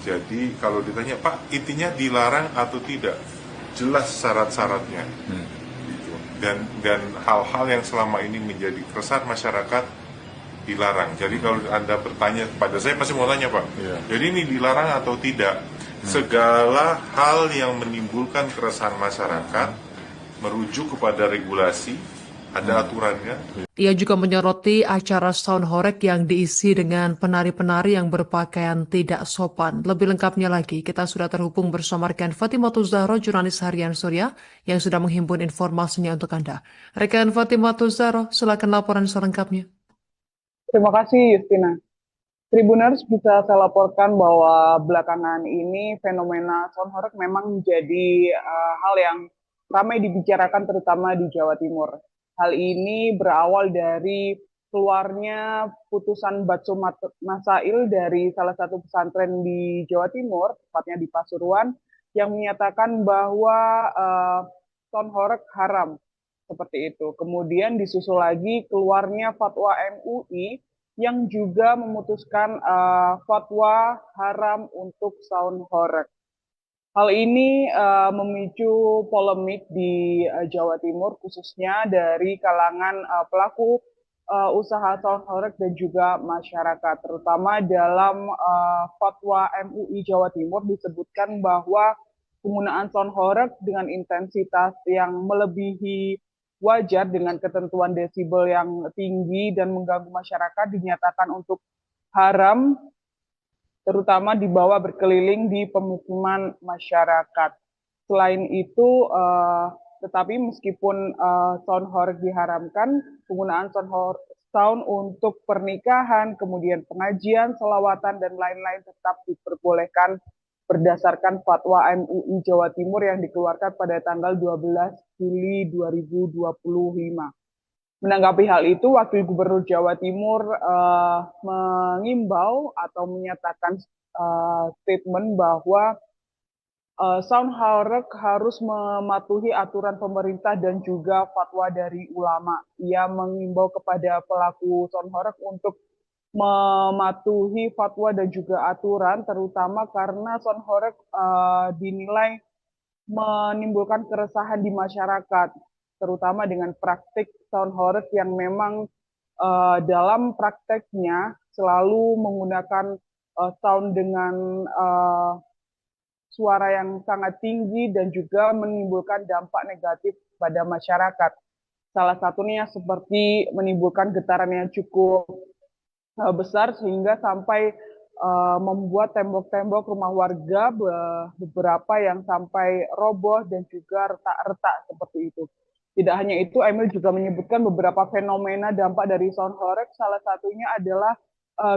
Jadi kalau ditanya, Pak, intinya dilarang atau tidak? Jelas syarat-syaratnya. Gitu. Dan hal-hal yang selama ini menjadi keresahan masyarakat dilarang. Jadi kalau Anda bertanya kepada saya, pasti mau tanya, Pak. Jadi ini dilarang atau tidak? Segala hal yang menimbulkan keresahan masyarakat merujuk kepada regulasi, ada aturannya. Ia juga menyoroti acara sound horeg yang diisi dengan penari-penari yang berpakaian tidak sopan. Lebih lengkapnya lagi, kita sudah terhubung bersama rekan Fatimah Zahra, jurnalis harian Surya, yang sudah menghimpun informasinya untuk Anda. Rekan Fatimah Zahra, silakan laporan selengkapnya. Terima kasih Justina. Tribuners, bisa saya laporkan bahwa belakangan ini fenomena sound horeg memang menjadi hal yang ramai dibicarakan terutama di Jawa Timur. Hal ini berawal dari keluarnya putusan Batsu Masail dari salah satu pesantren di Jawa Timur, tepatnya di Pasuruan, yang menyatakan bahwa sound horeg haram, seperti itu. Kemudian disusul lagi keluarnya fatwa MUI yang juga memutuskan fatwa haram untuk sound horeg. Hal ini memicu polemik di Jawa Timur, khususnya dari kalangan pelaku usaha sound horeg dan juga masyarakat. Terutama dalam fatwa MUI Jawa Timur disebutkan bahwa penggunaan sound horeg dengan intensitas yang melebihi wajar dengan ketentuan desibel yang tinggi dan mengganggu masyarakat dinyatakan untuk haram, terutama dibawa berkeliling di pemukiman masyarakat. Selain itu, tetapi meskipun sound horeg diharamkan, penggunaan sound untuk pernikahan, kemudian pengajian, selawatan, dan lain-lain tetap diperbolehkan berdasarkan fatwa MUI Jawa Timur yang dikeluarkan pada tanggal 12 Juli 2025. Menanggapi hal itu, Wakil Gubernur Jawa Timur mengimbau atau menyatakan statement bahwa sound horeg harus mematuhi aturan pemerintah dan juga fatwa dari ulama. Ia mengimbau kepada pelaku sound horeg untuk mematuhi fatwa dan juga aturan, terutama karena sound horeg dinilai menimbulkan keresahan di masyarakat. terutama dengan praktik sound horeg yang memang dalam prakteknya selalu menggunakan sound dengan suara yang sangat tinggi dan juga menimbulkan dampak negatif pada masyarakat. Salah satunya seperti menimbulkan getaran yang cukup besar sehingga sampai membuat tembok-tembok rumah warga beberapa yang sampai roboh dan juga retak-retak seperti itu. Tidak hanya itu, Emil juga menyebutkan beberapa fenomena dampak dari sound horeg. Salah satunya adalah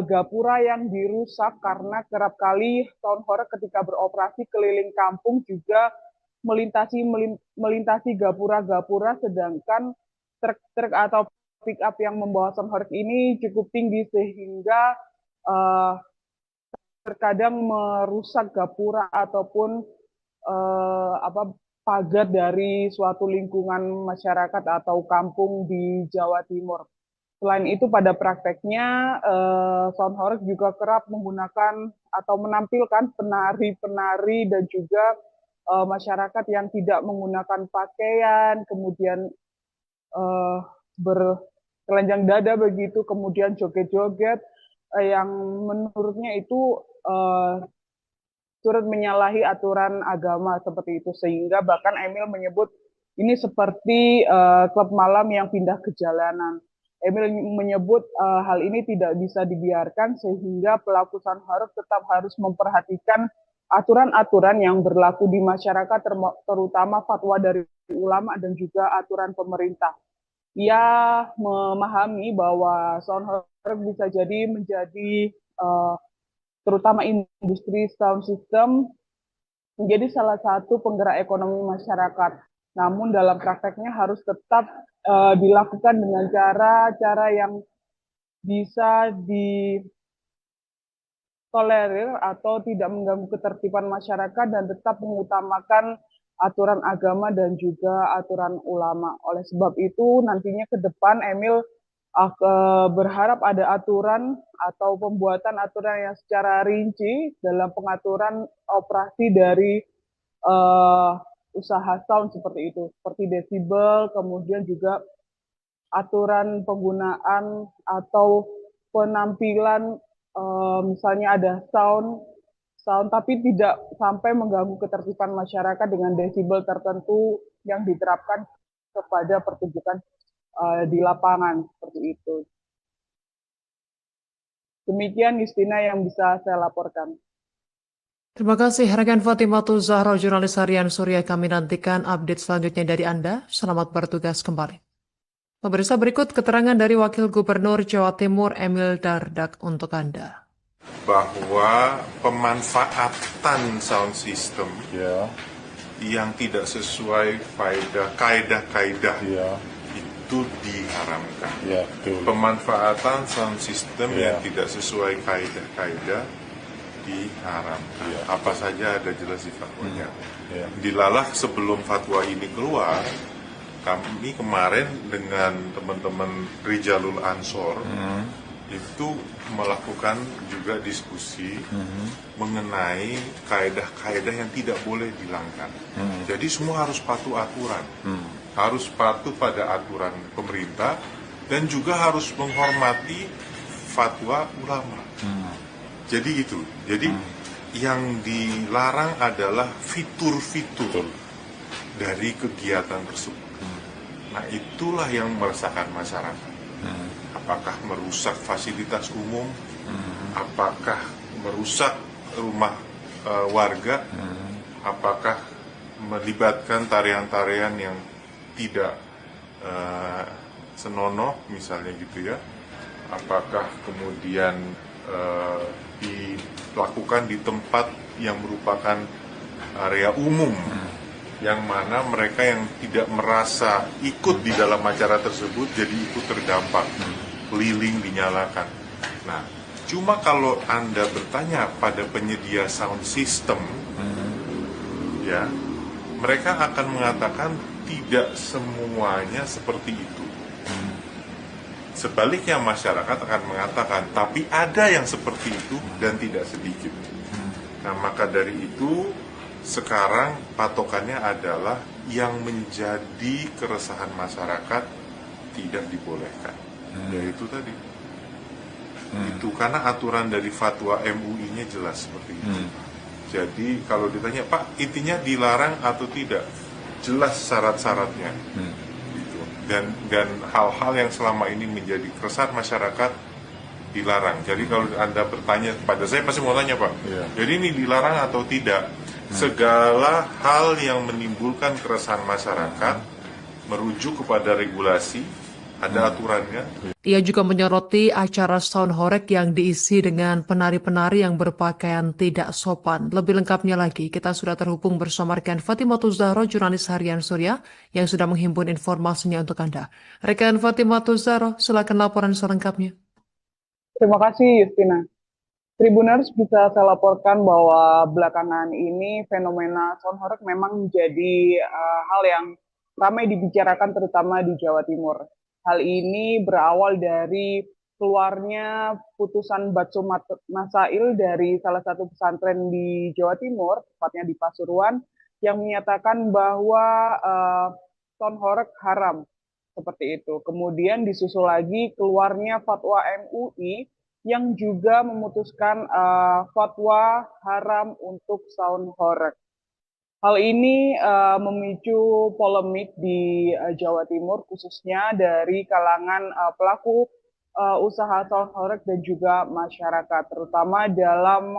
gapura yang dirusak karena kerap kali sound horeg ketika beroperasi keliling kampung juga melintasi gapura-gapura, sedangkan truk-truk atau pick up yang membawa sound horeg ini cukup tinggi sehingga terkadang merusak gapura ataupun pagar dari suatu lingkungan masyarakat atau kampung di Jawa Timur. Selain itu, pada prakteknya sound horeg juga kerap menggunakan atau menampilkan penari-penari dan juga masyarakat yang tidak menggunakan pakaian, kemudian bertelanjang dada begitu, kemudian joget-joget yang menurutnya itu turut menyalahi aturan agama seperti itu, sehingga bahkan Emil menyebut ini seperti klub malam yang pindah ke jalanan. Emil menyebut hal ini tidak bisa dibiarkan sehingga pelaku sound horeg tetap harus memperhatikan aturan-aturan yang berlaku di masyarakat, terutama fatwa dari ulama dan juga aturan pemerintah. Ia memahami bahwa sound horeg bisa jadi menjadi terutama industri sound system menjadi salah satu penggerak ekonomi masyarakat. Namun dalam prakteknya harus tetap dilakukan dengan cara yang bisa ditolerir atau tidak mengganggu ketertiban masyarakat dan tetap mengutamakan aturan agama dan juga aturan ulama. Oleh sebab itu nantinya ke depan Emil berharap ada aturan atau pembuatan aturan yang secara rinci dalam pengaturan operasi dari usaha sound seperti itu, seperti desibel, kemudian juga aturan penggunaan atau penampilan, misalnya ada sound tapi tidak sampai mengganggu ketertiban masyarakat dengan desibel tertentu yang diterapkan kepada pertunjukan di lapangan seperti itu. Demikian Justina yang bisa saya laporkan. Terima kasih rekan Fatimatul Zahra, jurnalis harian Surya. Kami nantikan update selanjutnya dari Anda. Selamat bertugas kembali. Pemirsa, berikut keterangan dari Wakil Gubernur Jawa Timur Emil Dardak untuk Anda. Bahwa pemanfaatan sound system yang tidak sesuai kaidah-kaidah itu diharamkan. Pemanfaatan sound system yang tidak sesuai kaidah-kaidah diharamkan. Apa saja ada jelas di fatwanya. Dilalah sebelum fatwa ini keluar, kami kemarin dengan teman-teman Rijalul Ansor itu melakukan juga diskusi mengenai kaidah-kaidah yang tidak boleh dilanggar. Jadi semua harus patuh aturan, harus patuh pada aturan pemerintah dan juga harus menghormati fatwa ulama. Jadi itu. Jadi yang dilarang adalah fitur-fitur dari kegiatan tersebut. Nah, itulah yang meresahkan masyarakat. Apakah merusak fasilitas umum? Apakah merusak rumah warga? Apakah melibatkan tarian-tarian yang tidak senonoh misalnya gitu ya? Apakah kemudian dilakukan di tempat yang merupakan area umum, yang mana mereka yang tidak merasa ikut di dalam acara tersebut jadi ikut terdampak, lilin dinyalakan. Nah, cuma kalau Anda bertanya pada penyedia sound system, ya, mereka akan mengatakan tidak semuanya seperti itu. Sebaliknya masyarakat akan mengatakan, tapi ada yang seperti itu dan tidak sedikit. Nah, maka dari itu sekarang patokannya adalah yang menjadi keresahan masyarakat tidak dibolehkan. Yaitu tadi. Itu karena aturan dari fatwa MUI-nya jelas seperti itu. Jadi kalau ditanya, Pak, intinya dilarang atau tidak? Jelas syarat-syaratnya. Gitu. Dan hal-hal yang selama ini menjadi keresahan masyarakat dilarang. Jadi kalau Anda bertanya pada saya, pasti mau tanya, Pak. Jadi ini dilarang atau tidak? Segala hal yang menimbulkan keresahan masyarakat merujuk kepada regulasi, ada aturannya. Ia juga menyoroti acara Sound Horeg yang diisi dengan penari-penari yang berpakaian tidak sopan. Lebih lengkapnya lagi, kita sudah terhubung bersama rekan Fatimah Zahra, jurnalis harian Surya, yang sudah menghimpun informasinya untuk Anda. Rekan Fatimah Zahra, silakan laporan selengkapnya. Terima kasih, Justina. Tribuners, bisa saya laporkan bahwa belakangan ini fenomena Sound Horeg memang menjadi hal yang ramai dibicarakan terutama di Jawa Timur. Hal ini berawal dari keluarnya putusan Batsu Masail dari salah satu pesantren di Jawa Timur, tepatnya di Pasuruan, yang menyatakan bahwa Sound Horeg haram, seperti itu. Kemudian disusul lagi keluarnya fatwa MUI yang juga memutuskan fatwa haram untuk Sound Horeg. Hal ini memicu polemik di Jawa Timur, khususnya dari kalangan pelaku usaha Sound Horeg dan juga masyarakat. Terutama dalam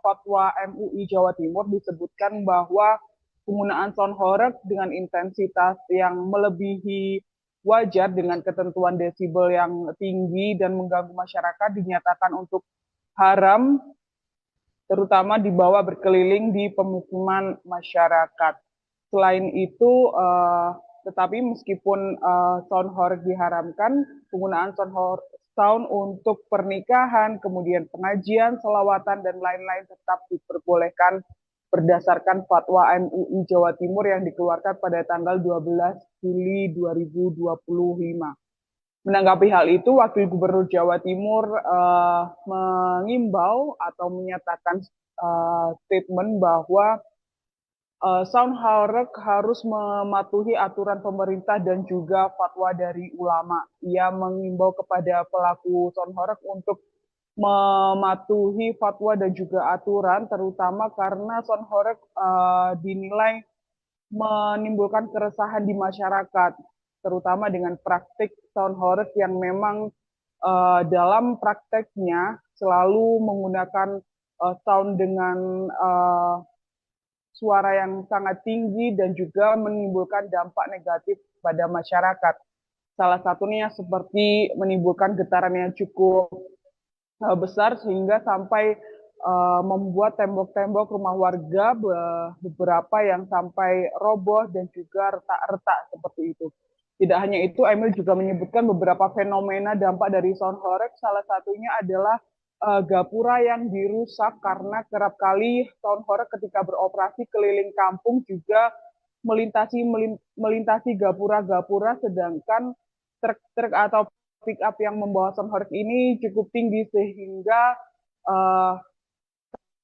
fatwa MUI Jawa Timur disebutkan bahwa penggunaan Sound Horeg dengan intensitas yang melebihi wajar dengan ketentuan desibel yang tinggi dan mengganggu masyarakat dinyatakan untuk haram, terutama dibawa berkeliling di pemukiman masyarakat. Selain itu, tetapi meskipun Sound Horeg diharamkan, penggunaan sound untuk pernikahan, kemudian pengajian, selawatan, dan lain-lain tetap diperbolehkan berdasarkan fatwa MUI Jawa Timur yang dikeluarkan pada tanggal 12 Juli 2025. Menanggapi hal itu, Wakil Gubernur Jawa Timur mengimbau atau menyatakan statement bahwa Sound Horeg harus mematuhi aturan pemerintah dan juga fatwa dari ulama. Ia mengimbau kepada pelaku Sound Horeg untuk mematuhi fatwa dan juga aturan, terutama karena Sound Horeg dinilai menimbulkan keresahan di masyarakat, terutama dengan praktik Sound Horeg yang memang dalam prakteknya selalu menggunakan sound dengan suara yang sangat tinggi dan juga menimbulkan dampak negatif pada masyarakat. Salah satunya seperti menimbulkan getaran yang cukup besar sehingga sampai membuat tembok-tembok rumah warga beberapa yang sampai roboh dan juga retak-retak seperti itu. Tidak hanya itu, Emil juga menyebutkan beberapa fenomena dampak dari Sound Horeg. Salah satunya adalah gapura yang dirusak karena kerap kali Sound Horeg ketika beroperasi keliling kampung juga melintasi gapura-gapura, sedangkan truk atau pick up yang membawa Sound Horeg ini cukup tinggi sehingga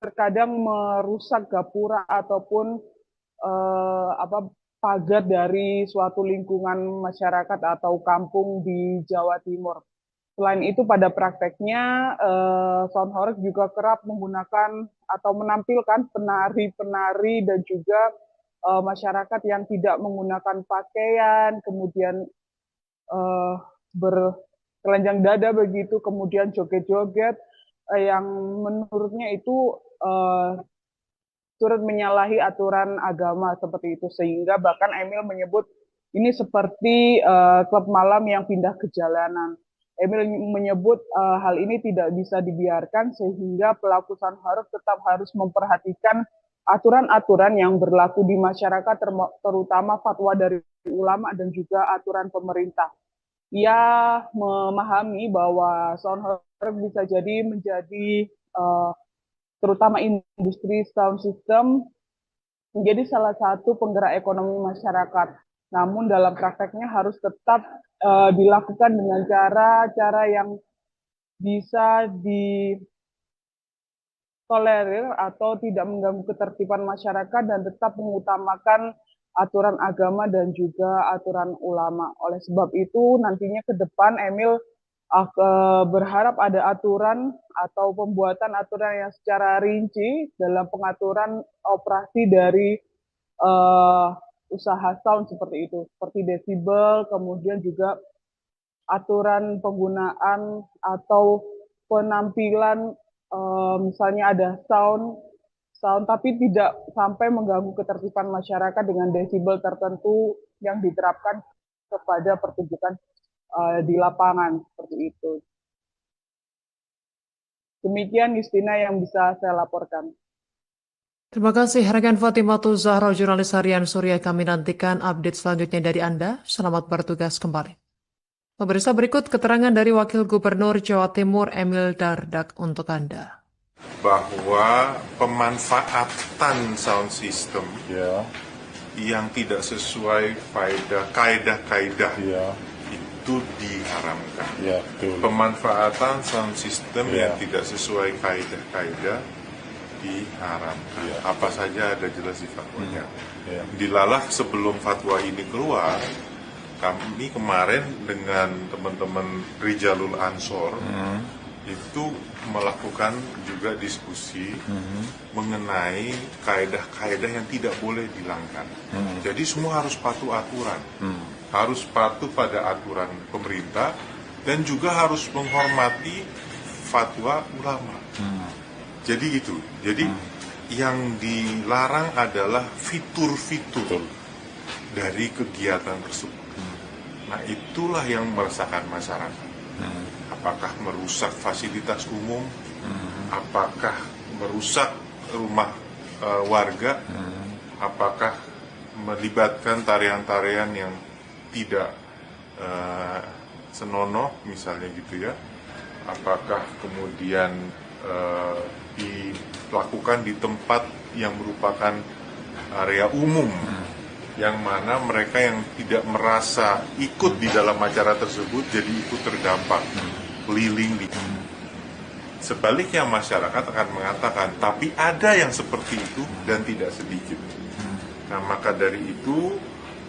terkadang merusak gapura ataupun pagar dari suatu lingkungan masyarakat atau kampung di Jawa Timur. Selain itu, pada prakteknya Sound Horeg juga kerap menggunakan atau menampilkan penari-penari dan juga masyarakat yang tidak menggunakan pakaian, kemudian bertelanjang dada begitu, kemudian joget-joget yang menurutnya itu turut menyalahi aturan agama seperti itu, sehingga bahkan Emil menyebut ini seperti klub malam yang pindah ke jalanan. Emil menyebut hal ini tidak bisa dibiarkan sehingga pelaku Sound Horeg tetap harus memperhatikan aturan-aturan yang berlaku di masyarakat, terutama fatwa dari ulama dan juga aturan pemerintah. Ia memahami bahwa Sound Horeg bisa jadi menjadi terutama industri sound system menjadi salah satu penggerak ekonomi masyarakat. Namun dalam prakteknya harus tetap dilakukan dengan cara-cara yang bisa ditolerir atau tidak mengganggu ketertiban masyarakat dan tetap mengutamakan aturan agama dan juga aturan ulama. Oleh sebab itu nantinya ke depan Emil berharap ada aturan atau pembuatan aturan yang secara rinci dalam pengaturan operasi dari usaha sound seperti itu, seperti desibel, kemudian juga aturan penggunaan atau penampilan, misalnya ada sound tapi tidak sampai mengganggu ketertiban masyarakat dengan desibel tertentu yang diterapkan kepada pertunjukan di lapangan seperti itu. Demikian Justina yang bisa saya laporkan. Terima kasih rekan Fatimatul Zahra, jurnalis harian Surya. Kami nantikan update selanjutnya dari Anda. Selamat bertugas kembali. Pemirsa, berikut keterangan dari Wakil Gubernur Jawa Timur Emil Dardak untuk Anda. Bahwa pemanfaatan sound system yang tidak sesuai kaidah-kaidah itu diharamkan. Pemanfaatan sound system yang tidak sesuai kaidah-kaidah diharamkan. Apa saja ada jelas di fatwanya. Dilalah sebelum fatwa ini keluar, kami kemarin dengan teman-teman Rijalul Ansor itu melakukan juga diskusi mengenai kaidah-kaidah yang tidak boleh dilanggar. Jadi semua harus patuh aturan, harus patuh pada aturan pemerintah dan juga harus menghormati fatwa ulama. Jadi gitu. Jadi yang dilarang adalah fitur-fitur dari kegiatan tersebut. Nah, itulah yang meresahkan masyarakat. Apakah merusak fasilitas umum, apakah merusak rumah warga, apakah melibatkan tarian-tarian yang tidak senonoh misalnya gitu ya, apakah kemudian dilakukan di tempat yang merupakan area umum, yang mana mereka yang tidak merasa ikut di dalam acara tersebut jadi ikut terdampak, keliling di. Sebaliknya masyarakat akan mengatakan, tapi ada yang seperti itu dan tidak sedikit. Nah, maka dari itu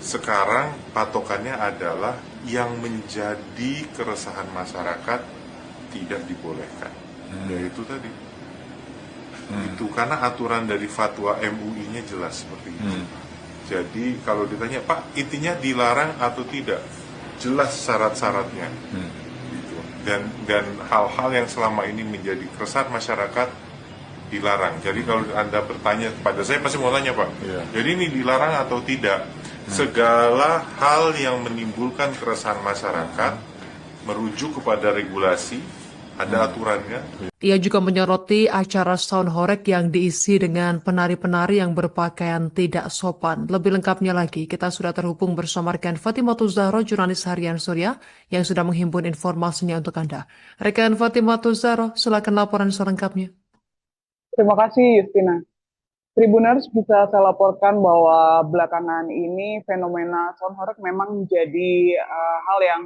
sekarang patokannya adalah yang menjadi keresahan masyarakat tidak dibolehkan. Yaitu tadi. Itu karena aturan dari fatwa MUI-nya jelas seperti itu. Jadi kalau ditanya, Pak, intinya dilarang atau tidak? Jelas syarat-syaratnya. Gitu. Dan hal-hal yang selama ini menjadi keresahan masyarakat dilarang. Jadi kalau Anda bertanya kepada saya, pasti mau tanya, Pak. Jadi ini dilarang atau tidak? Segala hal yang menimbulkan keresahan masyarakat merujuk kepada regulasi, ada aturannya. Ia juga menyoroti acara sound horeg yang diisi dengan penari-penari yang berpakaian tidak sopan. Lebih lengkapnya lagi, kita sudah terhubung bersama rekan Fatimatul Zahra, jurnalis harian Surya, yang sudah menghimpun informasinya untuk Anda. Rekan Fatimatul Zahra, silakan laporan selengkapnya. Terima kasih Justina. Tribuners, bisa saya laporkan bahwa belakangan ini fenomena sound horeg memang menjadi hal yang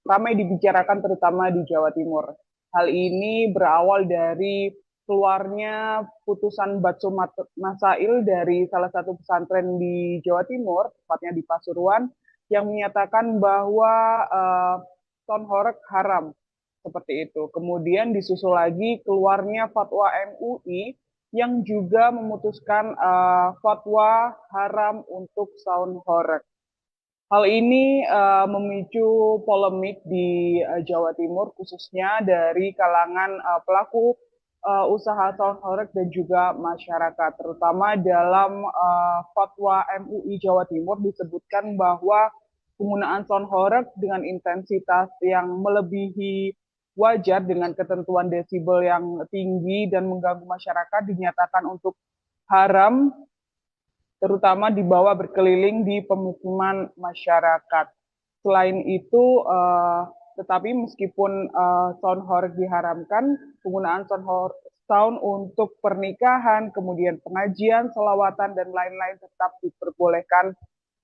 ramai dibicarakan terutama di Jawa Timur. Hal ini berawal dari keluarnya putusan Batsu Masail dari salah satu pesantren di Jawa Timur, tepatnya di Pasuruan, yang menyatakan bahwa sound horeg haram, seperti itu. Kemudian disusul lagi keluarnya fatwa MUI yang juga memutuskan fatwa haram untuk sound horeg. Hal ini memicu polemik di Jawa Timur, khususnya dari kalangan pelaku usaha sound horeg dan juga masyarakat. Terutama dalam fatwa MUI Jawa Timur disebutkan bahwa penggunaan sound horeg dengan intensitas yang melebihi wajar dengan ketentuan desibel yang tinggi dan mengganggu masyarakat dinyatakan untuk haram, terutama dibawa berkeliling di pemukiman masyarakat. Selain itu, tetapi meskipun sound horeg diharamkan, penggunaan sound untuk pernikahan, kemudian pengajian, selawatan, dan lain-lain tetap diperbolehkan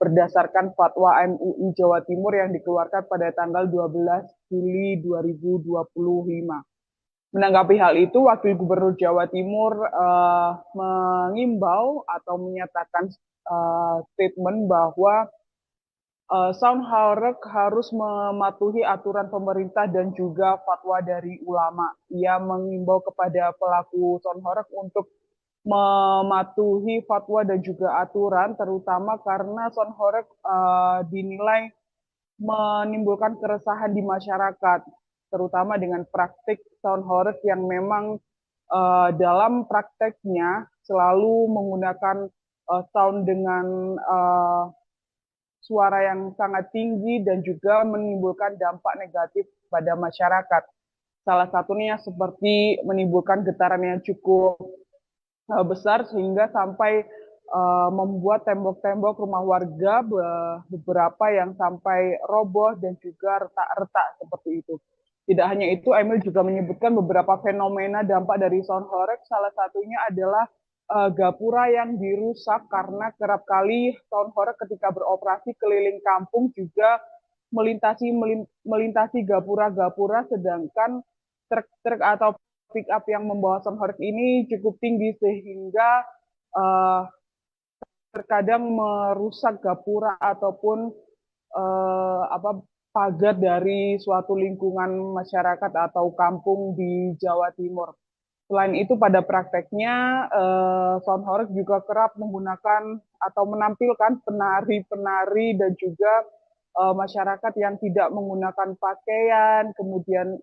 berdasarkan fatwa MUI Jawa Timur yang dikeluarkan pada tanggal 12 Juli 2025. Menanggapi hal itu, Wakil Gubernur Jawa Timur mengimbau atau menyatakan statement bahwa Soundhoreg harus mematuhi aturan pemerintah dan juga fatwa dari ulama. Ia mengimbau kepada pelaku Soundhoreg untuk mematuhi fatwa dan juga aturan, terutama karena Soundhoreg dinilai menimbulkan keresahan di masyarakat, terutama dengan praktik Soundhoreg yang memang dalam prakteknya selalu menggunakan sound dengan suara yang sangat tinggi dan juga menimbulkan dampak negatif pada masyarakat. Salah satunya seperti menimbulkan getaran yang cukup besar sehingga sampai membuat tembok-tembok rumah warga beberapa yang sampai roboh dan juga retak-retak seperti itu. Tidak hanya itu, Emil juga menyebutkan beberapa fenomena dampak dari Soundhoreg. Salah satunya adalah gapura yang dirusak karena kerap kali Soundhoreg ketika beroperasi keliling kampung juga melintasi gapura-gapura, sedangkan truk-truk atau pick up yang membawa Soundhoreg ini cukup tinggi sehingga terkadang merusak gapura ataupun pagar dari suatu lingkungan masyarakat atau kampung di Jawa Timur. Selain itu, pada prakteknya, Soundhoreg juga kerap menggunakan atau menampilkan penari-penari dan juga masyarakat yang tidak menggunakan pakaian, kemudian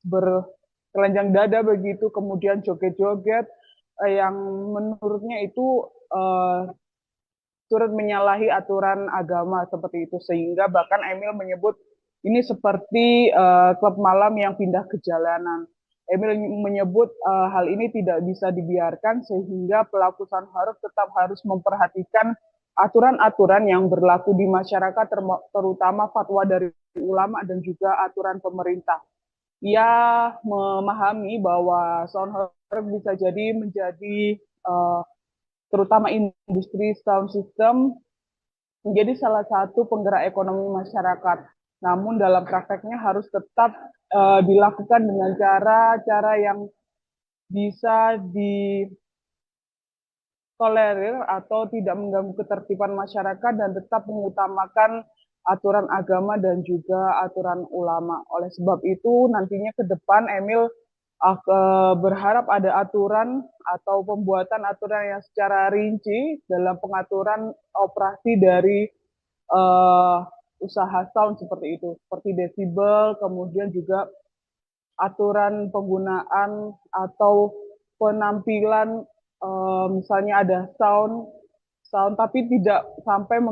bertelanjang dada begitu, kemudian joget-joget, yang menurutnya itu turut menyalahi aturan agama seperti itu. Sehingga bahkan Emil menyebut ini seperti klub malam yang pindah ke jalanan. Emil menyebut hal ini tidak bisa dibiarkan sehingga pelaku Soundhoreg tetap harus memperhatikan aturan-aturan yang berlaku di masyarakat, terutama fatwa dari ulama dan juga aturan pemerintah. Ia memahami bahwa Soundhoreg bisa jadi menjadi terutama industri sound system menjadi salah satu penggerak ekonomi masyarakat. Namun dalam prakteknya harus tetap dilakukan dengan cara-cara yang bisa ditolerir atau tidak mengganggu ketertiban masyarakat dan tetap mengutamakan aturan agama dan juga aturan ulama. Oleh sebab itu nantinya ke depan Emil berharap ada aturan atau pembuatan aturan yang secara rinci dalam pengaturan operasi dari usaha sound seperti itu, seperti desibel, kemudian juga aturan penggunaan atau penampilan, misalnya ada sound tapi tidak sampai